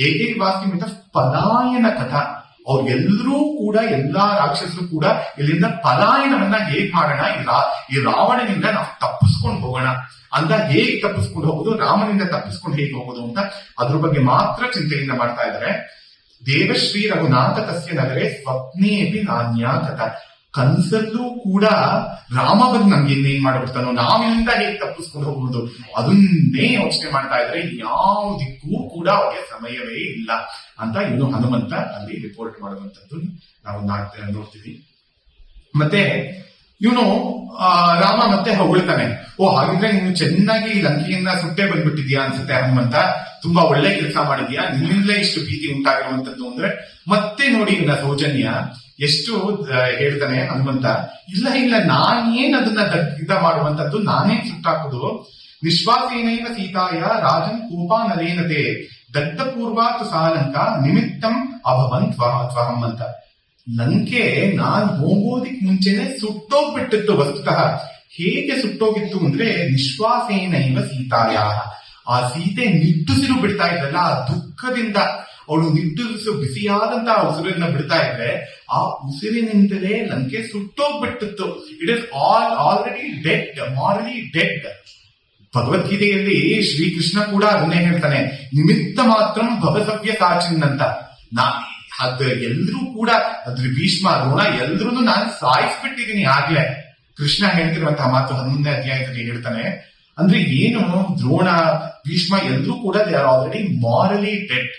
ಏಕೈವಾಸ್ತಿ ಮಿತ ಪಲಾಯನ ಕಥಾ, ಅವ್ರಿಗೆಲ್ಲರೂ ಕೂಡ, ಎಲ್ಲಾ ರಾಕ್ಷಸರು ಕೂಡ ಇಲ್ಲಿಂದ ಪಲಾಯನವನ್ನ ಹೇಗ್ ಮಾಡೋಣ, ಈ ರಾವಣನಿಂದ ನಾವು ತಪ್ಪಿಸ್ಕೊಂಡು ಹೋಗೋಣ ಅಂತ, ಹೇಗೆ ತಪ್ಪಿಸ್ಕೊಂಡು ಹೋಗೋದು, ರಾಮನಿಂದ ತಪ್ಪಿಸ್ಕೊಂಡು ಹೇಗೆ ಹೋಗೋದು ಅಂತ ಅದ್ರ ಬಗ್ಗೆ ಮಾತ್ರ ಚಿಂತೆಯಿಂದ ಮಾಡ್ತಾ ಇದ್ದಾರೆ. ದೇವಶ್ರೀ ರಘುನಾಥ ತಸ್ಯ ನಗರೆ ಸ್ವಪ್ನೇಪಿ ನಾನ್ಯ ಕಥಾ, ಕನ್ಸಲ್ಲೂ ಕೂಡ ರಾಮ ಬಂದು ನಮ್ಗೆ ಇನ್ನೇನ್ ಮಾಡ್ಬಿಡ್ತಾನೋ, ನಾವಿಲ್ಲಿಂದ ಹೇಗೆ ತಪ್ಪಿಸ್ಕೊಂಡು ಹೋಗುವುದು ಅದನ್ನೇ ಯೋಚನೆ ಮಾಡ್ತಾ ಇದ್ರೆ, ಯಾವುದಕ್ಕೂ ಕೂಡ ಅವ್ರಿಗೆ ಸಮಯವೇ ಇಲ್ಲ ಅಂತ ಇವನು ಹನುಮಂತ ಅಲ್ಲಿ ರಿಪೋರ್ಟ್ ಮಾಡುವಂತದ್ದು ನಾವು ನೋಡ್ತೀವಿ. ಮತ್ತೆ ಇವನು ರಾಮ ಮತ್ತೆ ಹೊಗಳ್ತಾನೆ, ಹಾಗಿದ್ರೆ ನೀನು ಚೆನ್ನಾಗಿ ಲಂಕೆಯನ್ನ ಸುಟ್ಟೆ ಬಂದ್ಬಿಟ್ಟಿದ್ಯಾ ಅನ್ಸುತ್ತೆ ಹನುಮಂತ, ತುಂಬಾ ಒಳ್ಳೆ ಕೆಲಸ ಮಾಡಿದ್ಯಾ, ನಿನ್ನಿಂದಲೇ ಇಷ್ಟು ಭೀತಿ ಉಂಟಾಗಿರುವಂತದ್ದು ಅಂದ್ರೆ. ಮತ್ತೆ ನೋಡಿ ಇವನ ಸೌಜನ್ಯ ಎಷ್ಟು ಹೇಳ್ತಾನೆ ಹನುಮಂತ, ಇಲ್ಲ ನಾನೇನ್ ಅದನ್ನ ದಗ್ಧ ಮಾಡುವಂತದ್ದು, ನಾನೇನ್ ಸುಟ್ಟಾಕುದು, ನಿಶ್ವಾಸೇನೈವ ಸೀತಾಯ ರಾಜನ್ ಕೋಪಾನಲೇನತೆ ದಗ್ಧ ಪೂರ್ವಾತು ಸಾಲಂಕ ನಿಮಿತ್ತಂ ಅಭವನ್ ತ್ವಹಂ ಅಂತ. ಲಂಕೆ ನಾನ್ ಹೋಗೋದಿಕ್ ಮುಂಚೆನೆ ಸುಟ್ಟೋಗ್ಬಿಟ್ಟಿತ್ತು ವಸ್ತುತಃ. ಹೇಗೆ ಸುಟ್ಟೋಗಿತ್ತು ಅಂದ್ರೆ, ನಿಶ್ವಾಸೇನೈವ ಸೀತಾಯ, ಆ ಸೀತೆ ನಿಟ್ಟುಸಿರು ಬಿಡ್ತಾ ಇದ್ರಲ್ಲ, ಆ ದುಃಖದಿಂದ ಅವಳು ನಿಟ್ಟುಸಿರು, ಬಿಸಿಯಾದಂತಹ ಉಸಿರನ್ನ ಬಿಡ್ತಾ ಇದ್ರೆ, ಆ ಉಸಿರಿನಿಂದಲೇ ಲಂಕೆ ಸುಟ್ಟೋಗ್ಬಿಟ್ಟಿತ್ತು. It is already dead, morally dead. ಭಗವದ್ಗೀತೆಯಲ್ಲಿ ಶ್ರೀಕೃಷ್ಣ ಕೂಡ ಅದನ್ನೇ ಹೇಳ್ತಾನೆ, ನಿಮಿತ್ತ ಮಾತ್ರ ಭವಸವ್ಯ ಸಾಚಿನ್ ಅಂತ. ಎಲ್ರೂ ಕೂಡ ಅದ್ರ ಭೀಷ್ಮ ದ್ರೋಣ ಎಲ್ರೂ ನಾನು ಸಾಯಿಸ್ಬಿಟ್ಟಿದ್ದೀನಿ ಆಗ್ಲೇ. ಕೃಷ್ಣ ಹೇಳ್ತಿರುವಂತಹ ಮಾತು 11ನೇ ಅಧ್ಯಾಯದಲ್ಲಿ ಹೇಳ್ತಾನೆ, ಅಂದ್ರೆ ಏನು, ದ್ರೋಣ, ಭೀಷ್ಮ ಎಲ್ಲರೂ ಕೂಡ they are already morally dead,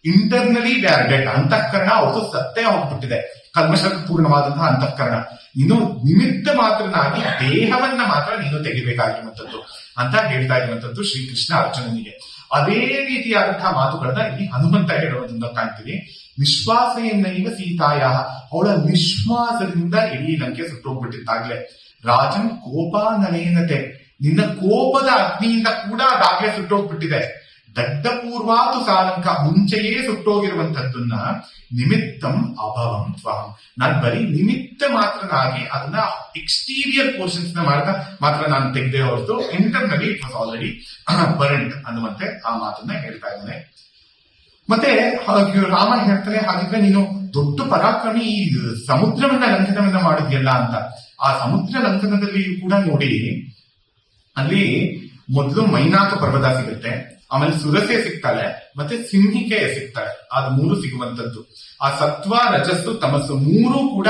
internally they are dead. ಅಂತಃಕರಣ ಅವ್ರದ್ದು ಸತ್ತೇ ಹೋಗ್ಬಿಟ್ಟಿದೆ, ಕಲ್ಮಶ ಪೂರ್ಣವಾದಂತಹ ಅಂತಃಕರಣ. ನೀನು ನಿಮಿತ್ತ ಮಾತ್ರನಾಗಿ ದೇಹವನ್ನ ಮಾತ್ರ ನೀನು ತೆಗಿಬೇಕಾಗಿರುವಂತದ್ದು ಅಂತ ಹೇಳ್ತಾ ಇರುವಂತದ್ದು ಶ್ರೀಕೃಷ್ಣ ಅರ್ಜುನನಿಗೆ. ಅದೇ ರೀತಿಯಾದಂತಹ ಮಾತುಗಳನ್ನ ಇಲ್ಲಿ ಹನುಮಂತ ಹೇಳುವುದನ್ನು ಕಾಣ್ತೀವಿ. ನಿಶ್ವಾಸೆಯನ್ನೈವ ಸೀತಾಯ, ಅವಳ ನಿಶ್ವಾಸದಿಂದ ಇಡೀ ಲಂಕೆ ಸುಟ್ಟೋಗ್ಬಿಟ್ಟಿದ್ದಾಗ್ಲೆ. ರಾಜನ್ ಕೋಪಾನನೇನತೆ, ನಿನ್ನ ಕೋಪದ ಅಗ್ನಿಯಿಂದ ಕೂಡ ಅದಾಗ್ಲೇ ಸುಟ್ಟೋಗ್ಬಿಟ್ಟಿದೆ. ದಡ್ಡ ಪೂರ್ವಾತು ಸಾಲಂಕ, ಮುಂಚೆಯೇ ಸುಟ್ಟೋಗಿರುವಂತದ್ದನ್ನ ನಿಮಿತ್ತಂ ಅಭವಂ ತ್ವಹಂ, ನಾನು ಬರೀ ನಿಮಿತ್ತ ಮಾತ್ರನಾಗಿ ಅದನ್ನ ಎಕ್ಸ್ಟೀರಿಯರ್ ಪೋರ್ಷನ್ಸ್ ಮಾತ್ರ ನಾನು ತೆಗೆದೇ ಹೊರತು internally it was already burned ಅನ್ನುವಂತೆ ಆ ಮಾತನ್ನ ಹೇಳ್ತಾ ಇದ್ದಾನೆ. ಮತ್ತೆ ರಾಮ ಹೇಳ್ತಾರೆ, ಹಾಗಿದ್ರೆ ನೀನು ದೊಡ್ಡ ಪರಾಕ್ರಮಿ, ಈ ಸಮುದ್ರವನ್ನ ಲಂಘನವನ್ನ ಮಾಡಿದ್ಯಲ್ಲ ಅಂತ. ಆ ಸಮುದ್ರ ಲಂಘನದಲ್ಲಿ ಕೂಡ ನೋಡಿ, ಅಲ್ಲಿ ಮೊದಲು ಮೈನಾಕ ಪರ್ವತ ಸಿಗುತ್ತೆ, ಆಮೇಲೆ ಸುರಸೆ ಸಿಗ್ತಾಳೆ, ಮತ್ತೆ ಸಿಂಹಿಕೆ ಸಿಗ್ತಾಳೆ. ಅದು ಮೂರು ಸಿಗುವಂತದ್ದು. ಆ ಸತ್ವ, ರಜಸ್ಸು, ತಮಸ್ಸು ಮೂರು ಕೂಡ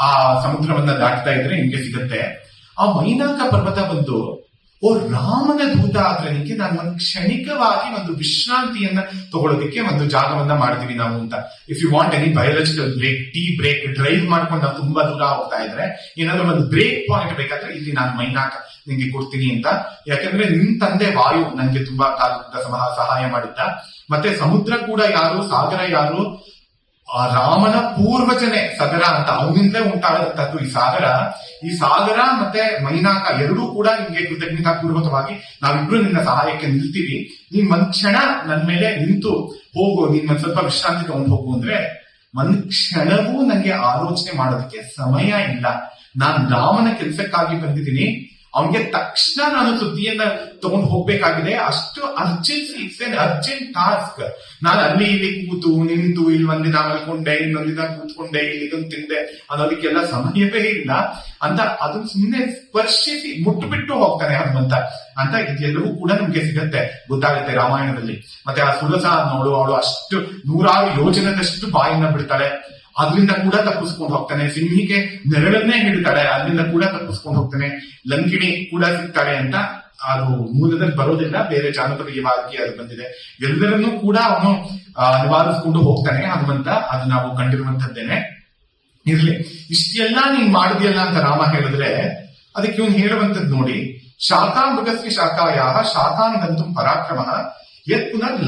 ಆ ಸಮುದ್ರವನ್ನ ದಾಟ್ತಾ ಇದ್ರೆ ನಿಮ್ಗೆ ಸಿಗುತ್ತೆ. ಆ ಮೈನಾಕ ಪರ್ವತ ಬಂದು, ಓ ರಾಮನ ದೂತ ಆದ್ರೆ ನಿಮಗೆ ನಾನು ಒಂದು ಕ್ಷಣಿಕವಾಗಿ ಒಂದು ವಿಶ್ರಾಂತಿಯನ್ನ ತಗೊಳ್ಳೋದಕ್ಕೆ ಒಂದು ಜಾಗವನ್ನ ಮಾಡ್ತೀವಿ ನಾವು ಅಂತ. If you want any biological break, tea break, drive ಮಾಡ್ಕೊಂಡು ನಾವು ತುಂಬಾ ದೂರ ಹೋಗ್ತಾ ಇದ್ರೆ ಏನಾದ್ರೂ ಒಂದು ಬ್ರೇಕ್ ಪಾಯಿಂಟ್ ಬೇಕಾದ್ರೆ ಇಲ್ಲಿ ನಾನು ಮೈನಾಕ ನಿಂಗೆ ಕೊಡ್ತೀನಿ ಅಂತ. ಯಾಕಂದ್ರೆ ನಿನ್ ತಂದೆ ವಾಯು ನನ್ಗೆ ತುಂಬಾ ಕಾಲದಿಂದ ಸಹಾಯ ಮಾಡಿದ್ದ. ಮತ್ತೆ ಸಮುದ್ರ ಕೂಡ ಯಾರು, ಸಾಗರ ಯಾರು, ಆ ರಾಮನ ಪೂರ್ವಜನೆ ಸಗರ ಅಂತ, ಅವನಿಂದಲೇ ಉಂಟಾದಂತದ್ದು ಈ ಸಾಗರ ಮತ್ತೆ ಮೈನಾಕ ಎರಡೂ ಕೂಡ ನಿಮ್ಗೆ ಕೃತಜ್ಞತಾ ಪೂರ್ವಕವಾಗಿ ನಾವಿಬ್ರು ನಿನ್ನ ಸಹಾಯಕ್ಕೆ ನಿಲ್ತೀವಿ, ನೀನ್ ಒಂದ್ ಕ್ಷಣ ನನ್ ಮೇಲೆ ನಿಂತು ಹೋಗು, ನೀನ್ ಒಂದ್ ಸ್ವಲ್ಪ ವಿಶ್ರಾಂತಿ ತಗೊಂಡು ಹೋಗು ಅಂದ್ರೆ, ಒಂದ್ ಕ್ಷಣವೂ ನಂಗೆ ಆಲೋಚನೆ ಮಾಡೋದಕ್ಕೆ ಸಮಯ ಇಲ್ಲ. ನಾನ್ ರಾಮನ ಕೆಲಸಕ್ಕಾಗಿ ಬಂದಿದ್ದೀನಿ, ಅವನಿಗೆ ತಕ್ಷಣ ನಾನು ಸುದ್ದಿಯನ್ನ ತಗೊಂಡು ಹೋಗ್ಬೇಕಾಗಿದೆ. ಅಷ್ಟು urgency, it's an urgent task. ನಾನು ಅಲ್ಲಿ ಇಲ್ಲಿ ಕೂತು ನಿಂತು, ಇಲ್ಲಿ ಒಂದಿನ ಮಲ್ಕೊಂಡೆ, ಇನ್ನೊಂದಿನ ಕೂತ್ಕೊಂಡೆ, ಇಲ್ಲಿಗೊಂದು ತಿಂದೆ ಅನ್ನೋದಕ್ಕೆಲ್ಲ ಸಮಯವೇ ಇಲ್ಲ ಅಂತ. ಅದನ್ನ ಸುಮ್ಮನೆ ಸ್ಪರ್ಶಿಸಿ ಮುಟ್ಟುಬಿಟ್ಟು ಹೋಗ್ತಾನೆ ಹನುಮಂತ ಅಂತ. ಇದೆಲ್ಲವೂ ಕೂಡ ನಮ್ಗೆ ಸಿಗತ್ತೆ, ಗೊತ್ತಾಗುತ್ತೆ ರಾಮಾಯಣದಲ್ಲಿ. ಮತ್ತೆ ಆ ಸುರಸ ನೋಡು, ಅವಳು ಅಷ್ಟು 100 ಯೋಜನದಷ್ಟು ಬಾಯಿನ ಬಿಡ್ತಾಳೆ, ಅದರಿಂದ ಕೂಡ ತಪ್ಪಿಸ್ಕೊಂಡು ಹೋಗ್ತಾನೆ. ಸಿಂಹಿಗೆ ನೆರಳನ್ನೇ ಹಿಡಿತಾಳೆ, ಅಲ್ಲಿಂದ ಕೂಡ ತಪ್ಪಿಸ್ಕೊಂಡು ಹೋಗ್ತಾನೆ. ಲಂಕಿಣಿ ಕೂಡ ಸಿಗ್ತಾಳೆ ಅಂತ ಅದು ಮೂಲದಲ್ಲಿ ಬರೋದಿಲ್ಲ, ಬೇರೆ ಜಾನಪದವಾಗಿ ಅದು ಬಂದಿದೆ. ಎಲ್ಲರನ್ನೂ ಕೂಡ ಅವನು ನಿವಾರಿಸ್ಕೊಂಡು ಹೋಗ್ತಾನೆ ಹನುಮಂತ, ಅದು ನಾವು ಕಂಡಿರುವಂತದ್ದೇನೆ. ಇರ್ಲಿ, ಇಷ್ಟೆಲ್ಲ ನೀನ್ ಮಾಡಿದ್ಯಲ್ಲ ಅಂತ ರಾಮ ಹೇಳಿದ್ರೆ ಅದಕ್ಕೆ ಇವನು ಹೇಳುವಂತದ್ದು ನೋಡಿ, ಶಾಖಾಮೃಗಸ್ಯ ಶಾಖಾಯ ಶಾಖಾಂಗಂತು ಪರಾಕ್ರಮ ಯತ್ ಪುನರ್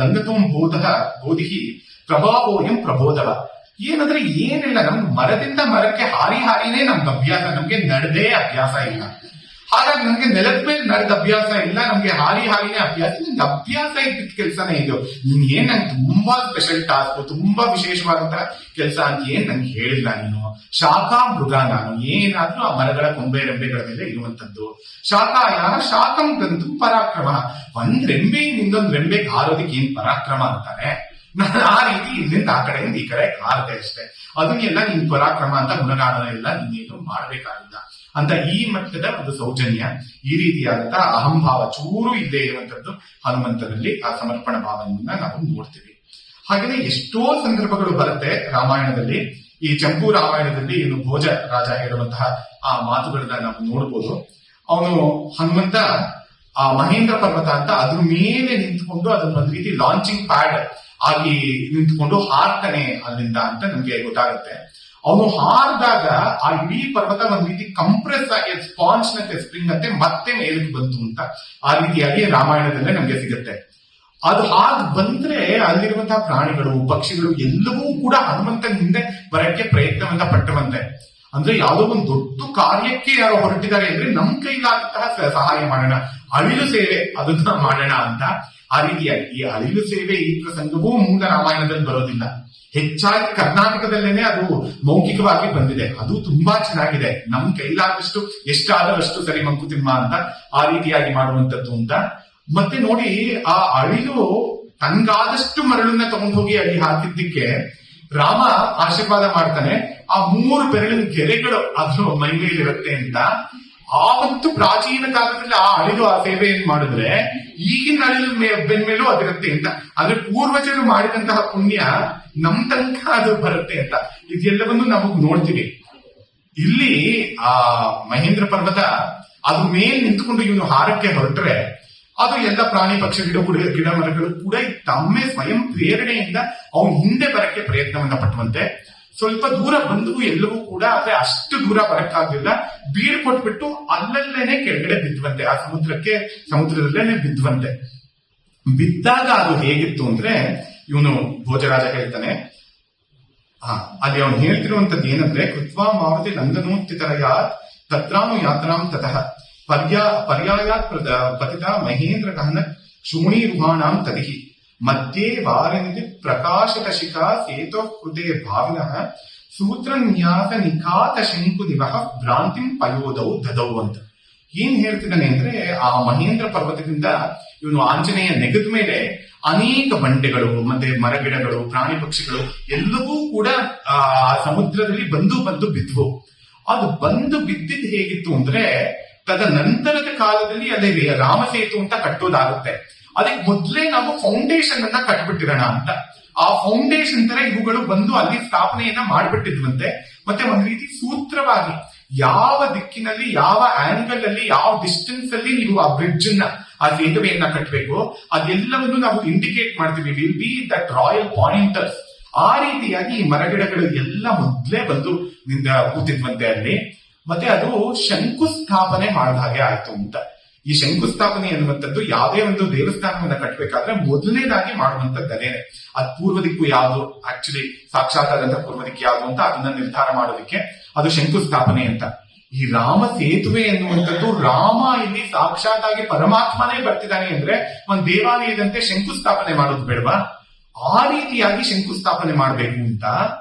ಲಂಘತೋಂ ಬೋಧಿ ಪ್ರಭಾವೋಯಂ ಪ್ರಬೋಧವ. ಏನಂದ್ರೆ ಏನಿಲ್ಲ, ನಮ್ಗೆ ಮರದಿಂದ ಮರಕ್ಕೆ ಹಾರಿನೇ ನಮ್ಗೆ ಅಭ್ಯಾಸ, ನಮ್ಗೆ ನಡೆದೇ ಅಭ್ಯಾಸ ಇಲ್ಲ. ಹಾಗಾಗಿ ನಮ್ಗೆ ನೆಲದ ಮೇಲೆ ನಡೆದ ಅಭ್ಯಾಸ ಇಲ್ಲ, ನಮ್ಗೆ ಹಾರಿನೇ ಅಭ್ಯಾಸ. ನಿಮ್ಗೆ ಅಭ್ಯಾಸ ಇದ್ದಿದ್ದ ಕೆಲಸನೇ ಇದು. ನೀನ್ ಏನ್ ನಂಗೆ ತುಂಬಾ ಸ್ಪೆಷಲ್ ಟಾಸ್ಕ್, ತುಂಬಾ ವಿಶೇಷವಾದಂತಹ ಕೆಲಸ ಅಂತ ಏನ್ ನಂಗೆ ಹೇಳಿಲ್ಲ ನೀನು. ಶಾಖಾ ಮೃಗ, ನಾನು ಏನಾದ್ರೂ ಆ ಮರಗಳ ಕೊಂಬೆ ರೆಂಬೆಗಳ ಮೇಲೆ ಇರುವಂತದ್ದು. ಶಾಖಾಯ ಶಾಖಂ ಗಂತು ಪರಾಕ್ರಮ, ಒಂದ್ ರೆಂಬೆ ಇನ್ನೊಂದ್ ರೆಂಬೆಗೆ ಹಾರೋದಕ್ಕೆ ಏನ್ ಪರಾಕ್ರಮ ಅಂತಾನೆ. ನಾನು ಆ ರೀತಿ ಇಲ್ಲಿಂದ ಆ ಕಡೆಯಿಂದ ಈ ಕಡೆ ಹಾರದೆ ಅಷ್ಟೇ, ಅದನ್ನೆಲ್ಲ ನೀನ್ ಪರಾಕ್ರಮ ಅಂತ ಗುಣಗಾನ ಎಲ್ಲ ನೀನೇನು ಮಾಡ್ಬೇಕಾಗಿಲ್ಲ ಅಂತ. ಈ ಮಟ್ಟದ ಒಂದು ಸೌಜನ್ಯ, ಈ ರೀತಿಯಾದಂತಹ ಅಹಂಭಾವ ಚೂರು ಇಲ್ಲದೆ ಇರುವಂತದ್ದು ಹನುಮಂತನಲ್ಲಿ. ಆ ಸಮರ್ಪಣ ಭಾವನೆಯನ್ನ ನಾವು ನೋಡ್ತೀವಿ. ಹಾಗೆಯೇ ಎಷ್ಟೋ ಸಂದರ್ಭಗಳು ಬರುತ್ತೆ ರಾಮಾಯಣದಲ್ಲಿ. ಈ ಚಂಪು ರಾಮಾಯಣದಲ್ಲಿ ಇನ್ನು ಭೋಜ ರಾಜ ಹೇಳುವಂತಹ ಆ ಮಾತುಗಳನ್ನ ನಾವು ನೋಡ್ಬೋದು. ಅವನು ಹನುಮಂತ ಆ ಮಹೇಂದ್ರ ಪರ್ವತ ಅಂತ ಅದ್ರ ಮೇಲೆ ನಿಂತ್ಕೊಂಡು ಅದನ್ನ ಒಂದು ರೀತಿ ಲಾಂಚಿಂಗ್ ಪ್ಯಾಡ್ ಆಗಿ ನಿಂತ್ಕೊಂಡು ಹಾರ್ತಾನೆ ಅಲ್ಲಿಂದ ಅಂತ ನಮ್ಗೆ ಗೊತ್ತಾಗುತ್ತೆ. ಅವನು ಹಾರಿದಾಗ ಆ ಇಡೀ ಪರ್ವತ ಒಂದ್ ರೀತಿ ಕಂಪ್ರೆಸ್ ಆಗಿ ಸ್ಪಾಂಜ್ ನತೆ ಸ್ಪ್ರಿಂಗ್ ಅಂತೆ ಮತ್ತೆ ಮೇಲಕ್ಕೆ ಬಂತು ಅಂತ ಆ ರೀತಿಯಾಗಿ ರಾಮಾಯಣದಲ್ಲೇ ನಮ್ಗೆ ಸಿಗುತ್ತೆ. ಅದು ಹಾಗೆ ಬಂದ್ರೆ ಅಲ್ಲಿರುವಂತಹ ಪ್ರಾಣಿಗಳು, ಪಕ್ಷಿಗಳು ಎಲ್ಲವೂ ಕೂಡ ಹನುಮಂತನ ಹಿಂದೆ ಬರಕ್ಕೆ ಪ್ರಯತ್ನವನ್ನ ಪಟ್ಟವಂತೆ. ಅಂದ್ರೆ ಯಾವುದೋ ಒಂದು ದೊಡ್ಡ ಕಾರ್ಯಕ್ಕೆ ಯಾರೋ ಹೊರಟಿದ್ದಾರೆ ಅಂದ್ರೆ ನಮ್ ಕೈಲಾದಂತಹ ಸಹಾಯ ಮಾಡೋಣ, ಅಳಿಲು ಸೇವೆ ಅದನ್ನ ಮಾಡೋಣ ಅಂತ. ಆ ರೀತಿಯಾಗಿ ಈ ಅಳಿಲು ಸೇವೆ ಈ ಪ್ರಸಂಗವೂ ಮೂಲ ರಾಮಾಯಣದಲ್ಲಿ ಬರೋದಿಲ್ಲ. ಹೆಚ್ಚಾಗಿ ಕರ್ನಾಟಕದಲ್ಲೇನೆ ಅದು ಮೌಖಿಕವಾಗಿ ಬಂದಿದೆ. ಅದು ತುಂಬಾ ಚೆನ್ನಾಗಿದೆ. ನಮ್ ಕೈಲಾದಷ್ಟು ಎಷ್ಟಾದಷ್ಟು ಸರಿ ಮಂಕುತಿಮ್ಮ ಅಂತ ಆ ರೀತಿಯಾಗಿ ಮಾಡುವಂತದ್ದು ಅಂತ. ಮತ್ತೆ ನೋಡಿ, ಆ ಅಳಿಲು ತನ್ಗಾದಷ್ಟು ಮರಳನ್ನ ತಗೊಂಡು ಹೋಗಿ ಅಡಿ ಹಾಕಿದ್ದಕ್ಕೆ ರಾಮ ಆಶೀರ್ವಾದ ಮಾಡ್ತಾನೆ. ಆ 3 ಬೆರಳಿನ ಗೆರೆಗಳು ಅದ್ರ ಮೈಮೇಲಿರುತ್ತೆ ಅಂತ. ಆವತ್ತು ಪ್ರಾಚೀನ ಕಾಲದಲ್ಲಿ ಆ ಅಳಿಲು ಆ ಸೇವೆ ಏನ್ ಮಾಡಿದ್ರೆ ಈಗಿನ ಅಳಿಲು ಬೆನ್ಮೇಲೂ ಅದಿರುತ್ತೆ ಅಂತ. ಆದ್ರೆ ಪೂರ್ವಜರು ಮಾಡಿದಂತಹ ಪುಣ್ಯ ನಮ್ ತನಕ ಅದು ಬರುತ್ತೆ ಅಂತ. ಇದೆಲ್ಲವನ್ನು ನಾವು ನೋಡ್ತೀವಿ. ಇಲ್ಲಿ ಆ ಮಹೇಂದ್ರ ಪರ್ವತ ಅದು ಮೇಲ್ ನಿಂತ್ಕೊಂಡು ಇವನು ಹಾರಕ್ಕೆ ಹೊರಟ್ರೆ ಅದು ಎಲ್ಲ ಪ್ರಾಣಿ ಪಕ್ಷಿ ಗಿಡ ಮರಗಳು ಕೂಡ ತಮ್ಮೇ ಸ್ವಯಂ ಪ್ರೇರಣೆಯಿಂದ ಅವನು ಹಿಂದೆ ಬರಕ್ಕೆ ಪ್ರಯತ್ನವನ್ನ ಪಟ್ಟುವಂತೆ. ಸ್ವಲ್ಪ ದೂರ ಬಂದು ಎಲ್ಲವೂ ಕೂಡ, ಆದ್ರೆ ಅಷ್ಟು ದೂರ ಬರಕ್ಕಾಗ್ಲಿಲ್ಲ, ಬೀಡ್ ಕೊಟ್ಬಿಟ್ಟು ಅಲ್ಲಲ್ಲೇನೆ ಕೆಳಗಡೆ ಬಿದ್ದುವಂತೆ, ಆ ಸಮುದ್ರದಲ್ಲೇನೆ ಬಿದ್ದುವಂತೆ. ಬಿದ್ದಾಗ ಅದು ಹೇಗಿತ್ತು ಅಂದ್ರೆ, ಇವನು ಭೋಜರಾಜ ಹೇಳ್ತಾನೆ, ಅಲ್ಲಿ ಅವನು ಹೇಳ್ತಿರುವಂತದ್ದು ಏನಂದ್ರೆ, ಕೃತ್ವಾ ಮಾರುತಿ ನಂದನೋತ್ತಿತರಯಾತ್ ತತ್ರಾನು ಯಾತನಾಂ ತತಃ ಪರ್ಯಾಯಾತ್ ಪತಿತ ಮಹೇಂದ್ರ ಗಹನ ಶೂಣೀರುಹಾಣಾಂ ತದಿಹಿ ಮಧ್ಯೆ ವಾರನಿಧಿ ಪ್ರಕಾಶಕ ಶಿಖಾ ಸೇತೋ ಕೃತೆ ಭಾವಿನಃ ಸೂತ್ರನ್ಯಾಸ ನಿಖಾತ ಶಂಕು ದಿವಹ ಭ್ರಾಂತಿಂ ಪಯೋದೌ ದದೌ ಅಂತ. ಏನ್ ಹೇಳ್ತಿದ್ದಾನೆ ಅಂದ್ರೆ, ಆ ಮಹೇಂದ್ರ ಪರ್ವತದಿಂದ ಇವನು ಆಂಜನೇಯ ನೆಗೆದ ಮೇಲೆ ಅನೇಕ ಬಂಡೆಗಳು ಮತ್ತೆ ಮರಗಿಡಗಳು ಪ್ರಾಣಿ ಪಕ್ಷಿಗಳು ಎಲ್ಲವೂ ಕೂಡ ಆ ಸಮುದ್ರದಲ್ಲಿ ಬಂದು ಬಿದ್ವು. ಅದು ಬಂದು ಬಿದ್ದಿದ್ದು ಹೇಗಿತ್ತು ಅಂದ್ರೆ, ತದನಂತರದ ಕಾಲದಲ್ಲಿ ಅದೇ ರಾಮ ಸೇತು ಅಂತ ಕಟ್ಟೋದಾಗುತ್ತೆ. ಅದಕ್ಕೆ ಮೊದಲೇ ನಾವು ಫೌಂಡೇಶನ್ ಅನ್ನ ಕಟ್ಬಿಟ್ಟಿರೋಣ ಅಂತ. ಆ ಫೌಂಡೇಶನ್ ತರ ಇವುಗಳು ಬಂದು ಅಲ್ಲಿ ಸ್ಥಾಪನೆಯನ್ನ ಮಾಡ್ಬಿಟ್ಟಿದ್ವಂತೆ. ಮತ್ತೆ ಒಂದ್ ರೀತಿ ಸೂತ್ರವಾಗಿ ಯಾವ ದಿಕ್ಕಿನಲ್ಲಿ, ಯಾವ ಆಂಗಲ್ ಅಲ್ಲಿ, ಯಾವ ಡಿಸ್ಟೆನ್ಸ್ ಅಲ್ಲಿ ನೀವು ಆ ಬ್ರಿಡ್ಜ್ ಅನ್ನ, ಆ ಸೇತುವೆಯನ್ನ ಕಟ್ಟಬೇಕು, ಅದೆಲ್ಲವನ್ನು ನಾವು ಇಂಡಿಕೇಟ್ ಮಾಡ್ತೀವಿ. Will be that royal pointers. ಆ ರೀತಿಯಾಗಿ ಈ ಮರಗಿಡಗಳು ಎಲ್ಲ ಮೊದಲೇ ಬಂದು ಕೂತಿದ್ವಂತೆ ಅಲ್ಲಿ. ಮತ್ತೆ ಅದು ಶಂಕುಸ್ಥಾಪನೆ ಮಾಡಿದ ಹಾಗೆ ಆಯ್ತು ಅಂತ. ಈ ಶಂಕುಸ್ಥಾಪನೆ ಎನ್ನುವಂಥದ್ದು ಯಾವುದೇ ಒಂದು ದೇವಸ್ಥಾನವನ್ನ ಕಟ್ಟಬೇಕಾದ್ರೆ ಮೊದಲನೇದಾಗಿ ಮಾಡುವಂತದ್ದೇನೆ. ಅದು ಪೂರ್ವ ದಿಕ್ಕು ಯಾವುದು, ಆಕ್ಚುಲಿ ಸಾಕ್ಷಾತ್ ಆದಂತ ಪೂರ್ವ ದಿಕ್ಕು ಯಾವುದು ಅಂತ ಅದನ್ನ ನಿರ್ಧಾರ ಮಾಡೋದಕ್ಕೆ ಅದು ಶಂಕುಸ್ಥಾಪನೆ ಅಂತ. ಈ ರಾಮ ಸೇತುವೆ ಎನ್ನುವಂಥದ್ದು, ರಾಮ ಇಲ್ಲಿ ಸಾಕ್ಷಾತ್ ಆಗಿ ಪರಮಾತ್ಮನೇ ಬರ್ತಿದ್ದಾನೆ ಅಂದ್ರೆ ಒಂದ್ ದೇವಾಲಯದಂತೆ ಶಂಕುಸ್ಥಾಪನೆ ಮಾಡೋದು ಬೇಡವಾ? ಆ ರೀತಿಯಾಗಿ ಶಂಕುಸ್ಥಾಪನೆ ಮಾಡಬೇಕು ಅಂತ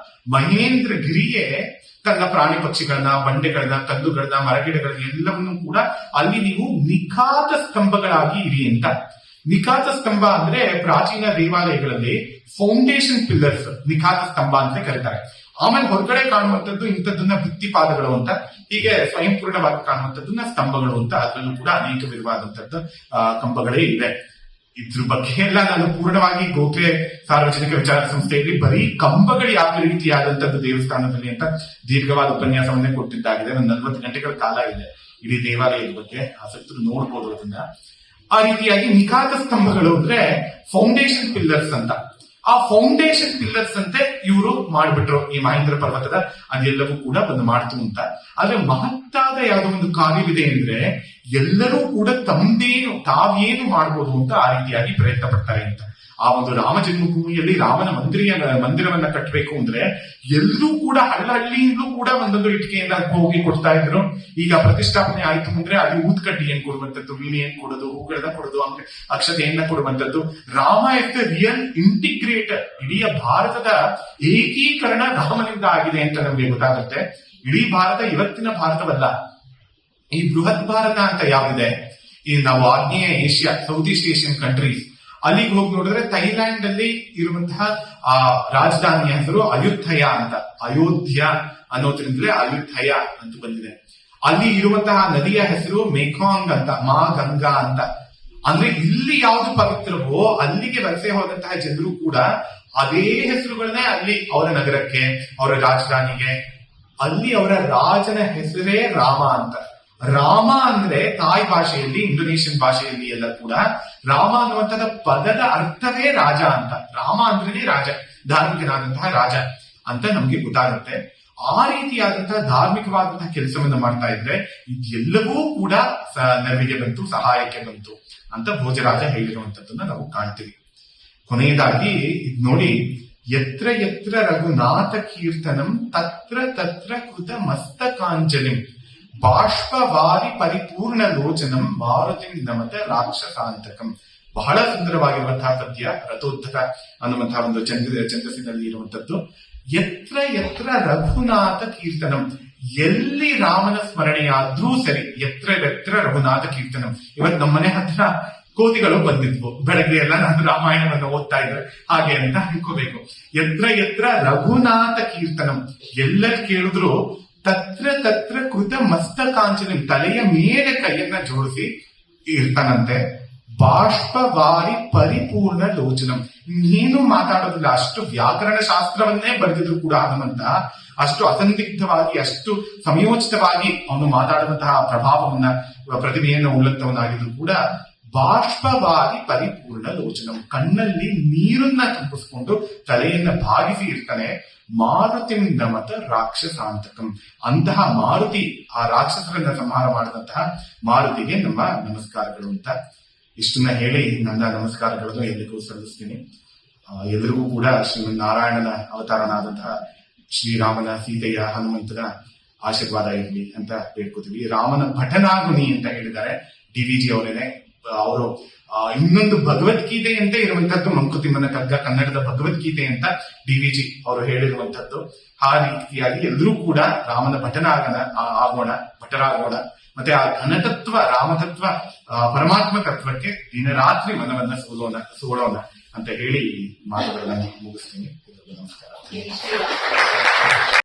ಮಹೇಂದ್ರ ಗಿರಿಯೇ ತನ್ನ ಪ್ರಾಣಿ ಪಕ್ಷಿಗಳನ್ನ, ಬಂಡೆಗಳನ್ನ, ಕಲ್ಲುಗಳನ್ನ, ಮರಗಿಡಗಳನ್ನ ಎಲ್ಲವನ್ನೂ ಕೂಡ ಅಲ್ಲಿ ನೀವು ನಿಖಾತ ಸ್ತಂಭಗಳಾಗಿ ಇರಿ ಅಂತ. ನಿಖಾತ ಸ್ತಂಭ ಅಂದ್ರೆ ಪ್ರಾಚೀನ ದೇವಾಲಯಗಳಲ್ಲಿ ಫೌಂಡೇಶನ್ ಪಿಲ್ಲರ್ಸ್, ನಿಖಾತ ಸ್ತಂಭ ಅಂತ ಕರೀತಾರೆ. ಆಮೇಲೆ ಹೊರಗಡೆ ಕಾಣುವಂಥದ್ದು ಇಂಥದ್ದನ್ನ ಭಿತ್ತಿಪಾದಗಳು ಅಂತ, ಹೀಗೆ ಸ್ವಯಂಪೂರ್ಣವಾಗಿ ಕಾಣುವಂಥದ್ದನ್ನ ಸ್ತಂಭಗಳು ಅಂತ. ಅದರಲ್ಲೂ ಕೂಡ ಅನೇಕ ವಿಧವಾದಂಥದ್ದು ಕಂಬಗಳೇ ಇದೆ. ಇದ್ರ ಬಗ್ಗೆ ಎಲ್ಲ ನಾನು ಪೂರ್ಣವಾಗಿ ಗೋಖಲೆ ಸಾರ್ವಜನಿಕ ವಿಚಾರ ಸಂಸ್ಥೆಯಲ್ಲಿ ಬರೀ ಕಂಬಗಳು ಯಾವ ರೀತಿಯಾದಂತದ್ದು ದೇವಸ್ಥಾನದಲ್ಲಿ ಅಂತ ದೀರ್ಘವಾದ ಉಪನ್ಯಾಸವನ್ನೇ ಕೊಟ್ಟಿದ್ದಾಗಿದೆ. ಒಂದು 40 ಗಂಟೆಗಳ ಕಾಲ ಇದೆ ಇಡೀ ದೇವಾಲಯದ ಬಗ್ಗೆ, ಆಸಕ್ತರು ನೋಡ್ಬೋದು ಅದನ್ನ. ಆ ರೀತಿಯಾಗಿ ನಿಖಾತ ಸ್ತಂಭಗಳು ಅಂದ್ರೆ ಫೌಂಡೇಶನ್ ಪಿಲ್ಲರ್ಸ್ ಅಂತ. ಆ ಫೌಂಡೇಶನ್ ಪಿಲ್ಲರ್ಸ್ ಅಂತೆ ಇವರು ಮಾಡ್ಬಿಟ್ರು ಈ ಮಹೇಂದ್ರ ಪರ್ವತದ. ಅದೆಲ್ಲವೂ ಕೂಡ ಒಂದು ಮಾಡ್ತು ಅಂತ. ಆದ್ರೆ ಮಹತ್ತಾದ ಯಾವುದೋ ಒಂದು ಕಾರ್ಯವಿದೆ ಅಂದ್ರೆ, ಎಲ್ಲರೂ ಕೂಡ ತಾವೇನು ಮಾಡ್ಬೋದು ಅಂತ ಆ ರೀತಿಯಾಗಿ ಪ್ರಯತ್ನ ಪಡ್ತಾರೆ ಅಂತ. ಆ ಒಂದು ರಾಮ ಜನ್ಮಭೂಮಿಯಲ್ಲಿ ರಾಮನ ಮಂದಿರವನ್ನ ಕಟ್ಟಬೇಕು ಅಂದ್ರೆ ಎಲ್ಲರೂ ಕೂಡ ಹಳ್ಳಿಯಿಂದಲೂ ಕೂಡ ಒಂದೊಂದು ಇಟ್ಟಿಗೆಯಿಂದ ಹೋಗಿ ಕೊಡ್ತಾ ಇದ್ರು. ಈಗ ಪ್ರತಿಷ್ಠಾಪನೆ ಆಯ್ತು ಅಂದ್ರೆ ಅಲ್ಲಿ ಊದ್ಕಡ್ಡಿಯನ್ನು ಕೊಡುವಂತದ್ದು, ವೀಣೆಯನ್ನು ಕೊಡೋದು, ಹೂಗಳನ್ನ ಕೊಡೋದು, ಅಕ್ಷತೆಯನ್ನ ಕೊಡುವಂತದ್ದು. Rama is the real integrator. ಇಡೀ ಭಾರತದ ಏಕೀಕರಣ ರಾಮನಿಂದ ಆಗಿದೆ ಅಂತ ನಮ್ಗೆ ಗೊತ್ತಾಗುತ್ತೆ. ಇಡೀ ಭಾರತ ಇವತ್ತಿನ ಭಾರತವಲ್ಲ, ಈ ಬೃಹತ್ ಭಾರತ ಅಂತ ಯಾವಿದೆ, ಈ ನಾವು ಆಗ್ನೇಯ Asia, south East Asian countries, ಅಲ್ಲಿಗೆ ಹೋಗಿ ನೋಡಿದ್ರೆ ಥೈಲ್ಯಾಂಡ್ ಅಲ್ಲಿ ಇರುವಂತಹ ಆ ರಾಜಧಾನಿಯ ಹೆಸರು ಅಯೋಧ್ಯಯ ಅಂತ. ಅಯೋಧ್ಯ ಅನ್ನೋದ್ರಿಂದಲೇ ಅಯೋಧ್ಯಯ ಅಂತ ಬಂದಿದೆ. ಅಲ್ಲಿ ಇರುವಂತಹ ನದಿಯ ಹೆಸರು ಮೇಕಾಂಗ್ ಅಂತ, ಮಾ ಗಂಗಾ ಅಂತ. ಅಂದ್ರೆ ಇಲ್ಲಿ ಯಾವುದು ಪವಿತ್ರವೋ ಅಲ್ಲಿಗೆ ವಲಸೆ ಹೋದಂತಹ ಜನರು ಕೂಡ ಅದೇ ಹೆಸರುಗಳನ್ನೇ ಅಲ್ಲಿ ಅವರ ನಗರಕ್ಕೆ, ಅವರ ರಾಜಧಾನಿಗೆ, ಅಲ್ಲಿ ಅವರ ರಾಜನ ಹೆಸರೇ ರಾಮ ಅಂತ. ರಾಮ ಅಂದ್ರೆ ತಾಯಿ ಭಾಷೆಯಲ್ಲಿ, ಇಂಡೋನೇಷಿಯನ್ ಭಾಷೆಯಲ್ಲಿ ಎಲ್ಲ ಕೂಡ ರಾಮ ಅನ್ನುವಂತಹ ಪದದ ಅರ್ಥವೇ ರಾಜ ಅಂತ. ರಾಮ ಅಂದ್ರೆ ರಾಜ, ಧಾರ್ಮಿಕನಾದಂತಹ ರಾಜ ಅಂತ ನಮ್ಗೆ ಗೊತ್ತಾಗುತ್ತೆ. ಆ ರೀತಿಯಾದಂತಹ ಧಾರ್ಮಿಕವಾದಂತಹ ಕೆಲಸವನ್ನ ಮಾಡ್ತಾ ಇದ್ರೆ ಇದೆಲ್ಲವೂ ಕೂಡ ನೆರವಿಗೆ ಬಂತು, ಸಹಾಯಕ್ಕೆ ಬಂತು ಅಂತ ಭೋಜರಾಜ ಹೇಳಿರುವಂತದ್ದನ್ನ ನಾವು ಕಾಣ್ತೀವಿ. ಕೊನೆಯದಾಗಿ ನೋಡಿ, ಯತ್ರ ಯತ್ರ ರಘುನಾಥ ಕೀರ್ತನಂ ತತ್ರ ತತ್ರ ಕೃತ ಮಸ್ತಕಾಂಜಲಿಂ ಬಾಷ್ಪವಾರಿ ಪರಿಪೂರ್ಣ ಲೋಚನಂ ಮಾರುತಿ ನಮತ ರಾಕ್ಷಸಾಂತಕಂ. ಬಹಳ ಸುಂದರವಾಗಿರುವಂತಹ ಪದ್ಯ, ರಥೋದ್ಧತ ಅನ್ನುವಂತಹ ಒಂದು ಛಂದಸ್ಸಿನಲ್ಲಿ ಇರುವಂತದ್ದು. ಯತ್ರ ಯತ್ರ ರಘುನಾಥ ಕೀರ್ತನಂ, ಎಲ್ಲಿ ರಾಮನ ಸ್ಮರಣೆಯಾದ್ರೂ ಸರಿ, ಯತ್ರ ಯತ್ರ ರಘುನಾಥ ಕೀರ್ತನಂ. ಇವತ್ತು ನಮ್ಮನೆ ಹತ್ರ ಕೋತಿಗಳು ಬಂದಿದ್ವು, ಬೆಳಗ್ಗೆ ಎಲ್ಲ ನಾನು ರಾಮಾಯಣವನ್ನು ಓದ್ತಾ ಇದ್ರೆ ಹಾಗೆ ಅಂತ ಅನ್ಕೋಬೇಕು. ಯತ್ರ ಯತ್ರ ರಘುನಾಥ ಕೀರ್ತನಂ, ಎಲ್ಲರೂ ಕೇಳಿದ್ರು ತತ್ರ ತತ್ರ ಕೃತ ಮಸ್ತಕಾಂಚನ, ತಲೆಯ ಮೇಲೆ ಕೈಯನ್ನ ಜೋಡಿಸಿ ಇರ್ತಾನಂತೆ. ಬಾಷ್ಪವಾರಿ ಪರಿಪೂರ್ಣ ಲೋಚನಂ. ಇನ್ನೇನು ಮಾತಾಡೋದಿಲ್ಲ, ಅಷ್ಟು ವ್ಯಾಕರಣ ಶಾಸ್ತ್ರವನ್ನೇ ಬರೆದಿದ್ರು ಕೂಡ ಹನುಮಂತ ಅಷ್ಟು ಅಸಂದಿಗ್ಧವಾಗಿ, ಅಷ್ಟು ಸಮಯೋಚಿತವಾಗಿ ಅವನು ಮಾತಾಡುವಂತಹ ಪ್ರಭಾವವನ್ನ, ಪ್ರತಿಭೆಯನ್ನು ಉಳ್ಳಂತವನಾಗಿದ್ರು ಕೂಡ ಬಾಷ್ಪವಾರಿ ಪರಿಪೂರ್ಣ ಲೋಚನಂ, ಕಣ್ಣಲ್ಲಿ ನೀರನ್ನ ತುಂಬಿಸ್ಕೊಂಡು ತಲೆಯನ್ನ ಭಾಗಿಸಿ ಇರ್ತಾನೆ. ಮಾರುತಿ ನಮತ ರಾಕ್ಷಸಾಂತಕಂ, ಅಂತಹ ಮಾರುತಿ, ಆ ರಾಕ್ಷಸರನ್ನ ಸಂಹಾರ ಮಾಡಿದಂತಹ ಮಾರುತಿಗೆ ನಮ್ಮ ನಮಸ್ಕಾರಗಳು ಅಂತ ಇಷ್ಟನ್ನ ಹೇಳಿ ನನ್ನ ನಮಸ್ಕಾರಗಳನ್ನು ಎಲ್ಲರಿಗೂ ಸಲ್ಲಿಸ್ತೀನಿ. ಎಲ್ಲರಿಗೂ ಕೂಡ ಶ್ರೀಮನ್ ನಾರಾಯಣನ ಅವತಾರನಾದಂತಹ ಶ್ರೀರಾಮನ, ಸೀತೆಯ, ಹನುಮಂತನ ಆಶೀರ್ವಾದ ಇರಲಿ ಅಂತ ಬೇಡ್ಕೋತೀವಿ. ರಾಮನ ಭಟನಾಗುನಿ ಅಂತ ಹೇಳಿದ್ದಾರೆ ಡಿ.ವಿ.ಜಿ ಅವರೇನೆ. ಅವರು ಇನ್ನೊಂದು ಭಗವದ್ಗೀತೆ ಅಂತ ಇರುವಂತದ್ದು ಮಂಕುತಿಮ್ಮನ ಕಗ್ಗ, ಕನ್ನಡದ ಭಗವದ್ಗೀತೆ ಅಂತ ಡಿ.ವಿ.ಜಿ ಅವರು ಹೇಳಿರುವಂತದ್ದು. ಆ ರೀತಿಯಾಗಿ ಎಲ್ಲರೂ ಕೂಡ ರಾಮನ ಭಟರಾಗೋಣ. ಮತ್ತೆ ಆ ಘನತತ್ವ, ರಾಮತತ್ವ, ಪರಮಾತ್ಮ ತತ್ವಕ್ಕೆ ದಿನರಾತ್ರಿ ಮನವನ್ನ ಸೋಲೋಣ ಅಂತ ಹೇಳಿ ಮಾತುಗಳನ್ನ ಮುಗಿಸ್ತೀನಿ. ನಮಸ್ಕಾರ.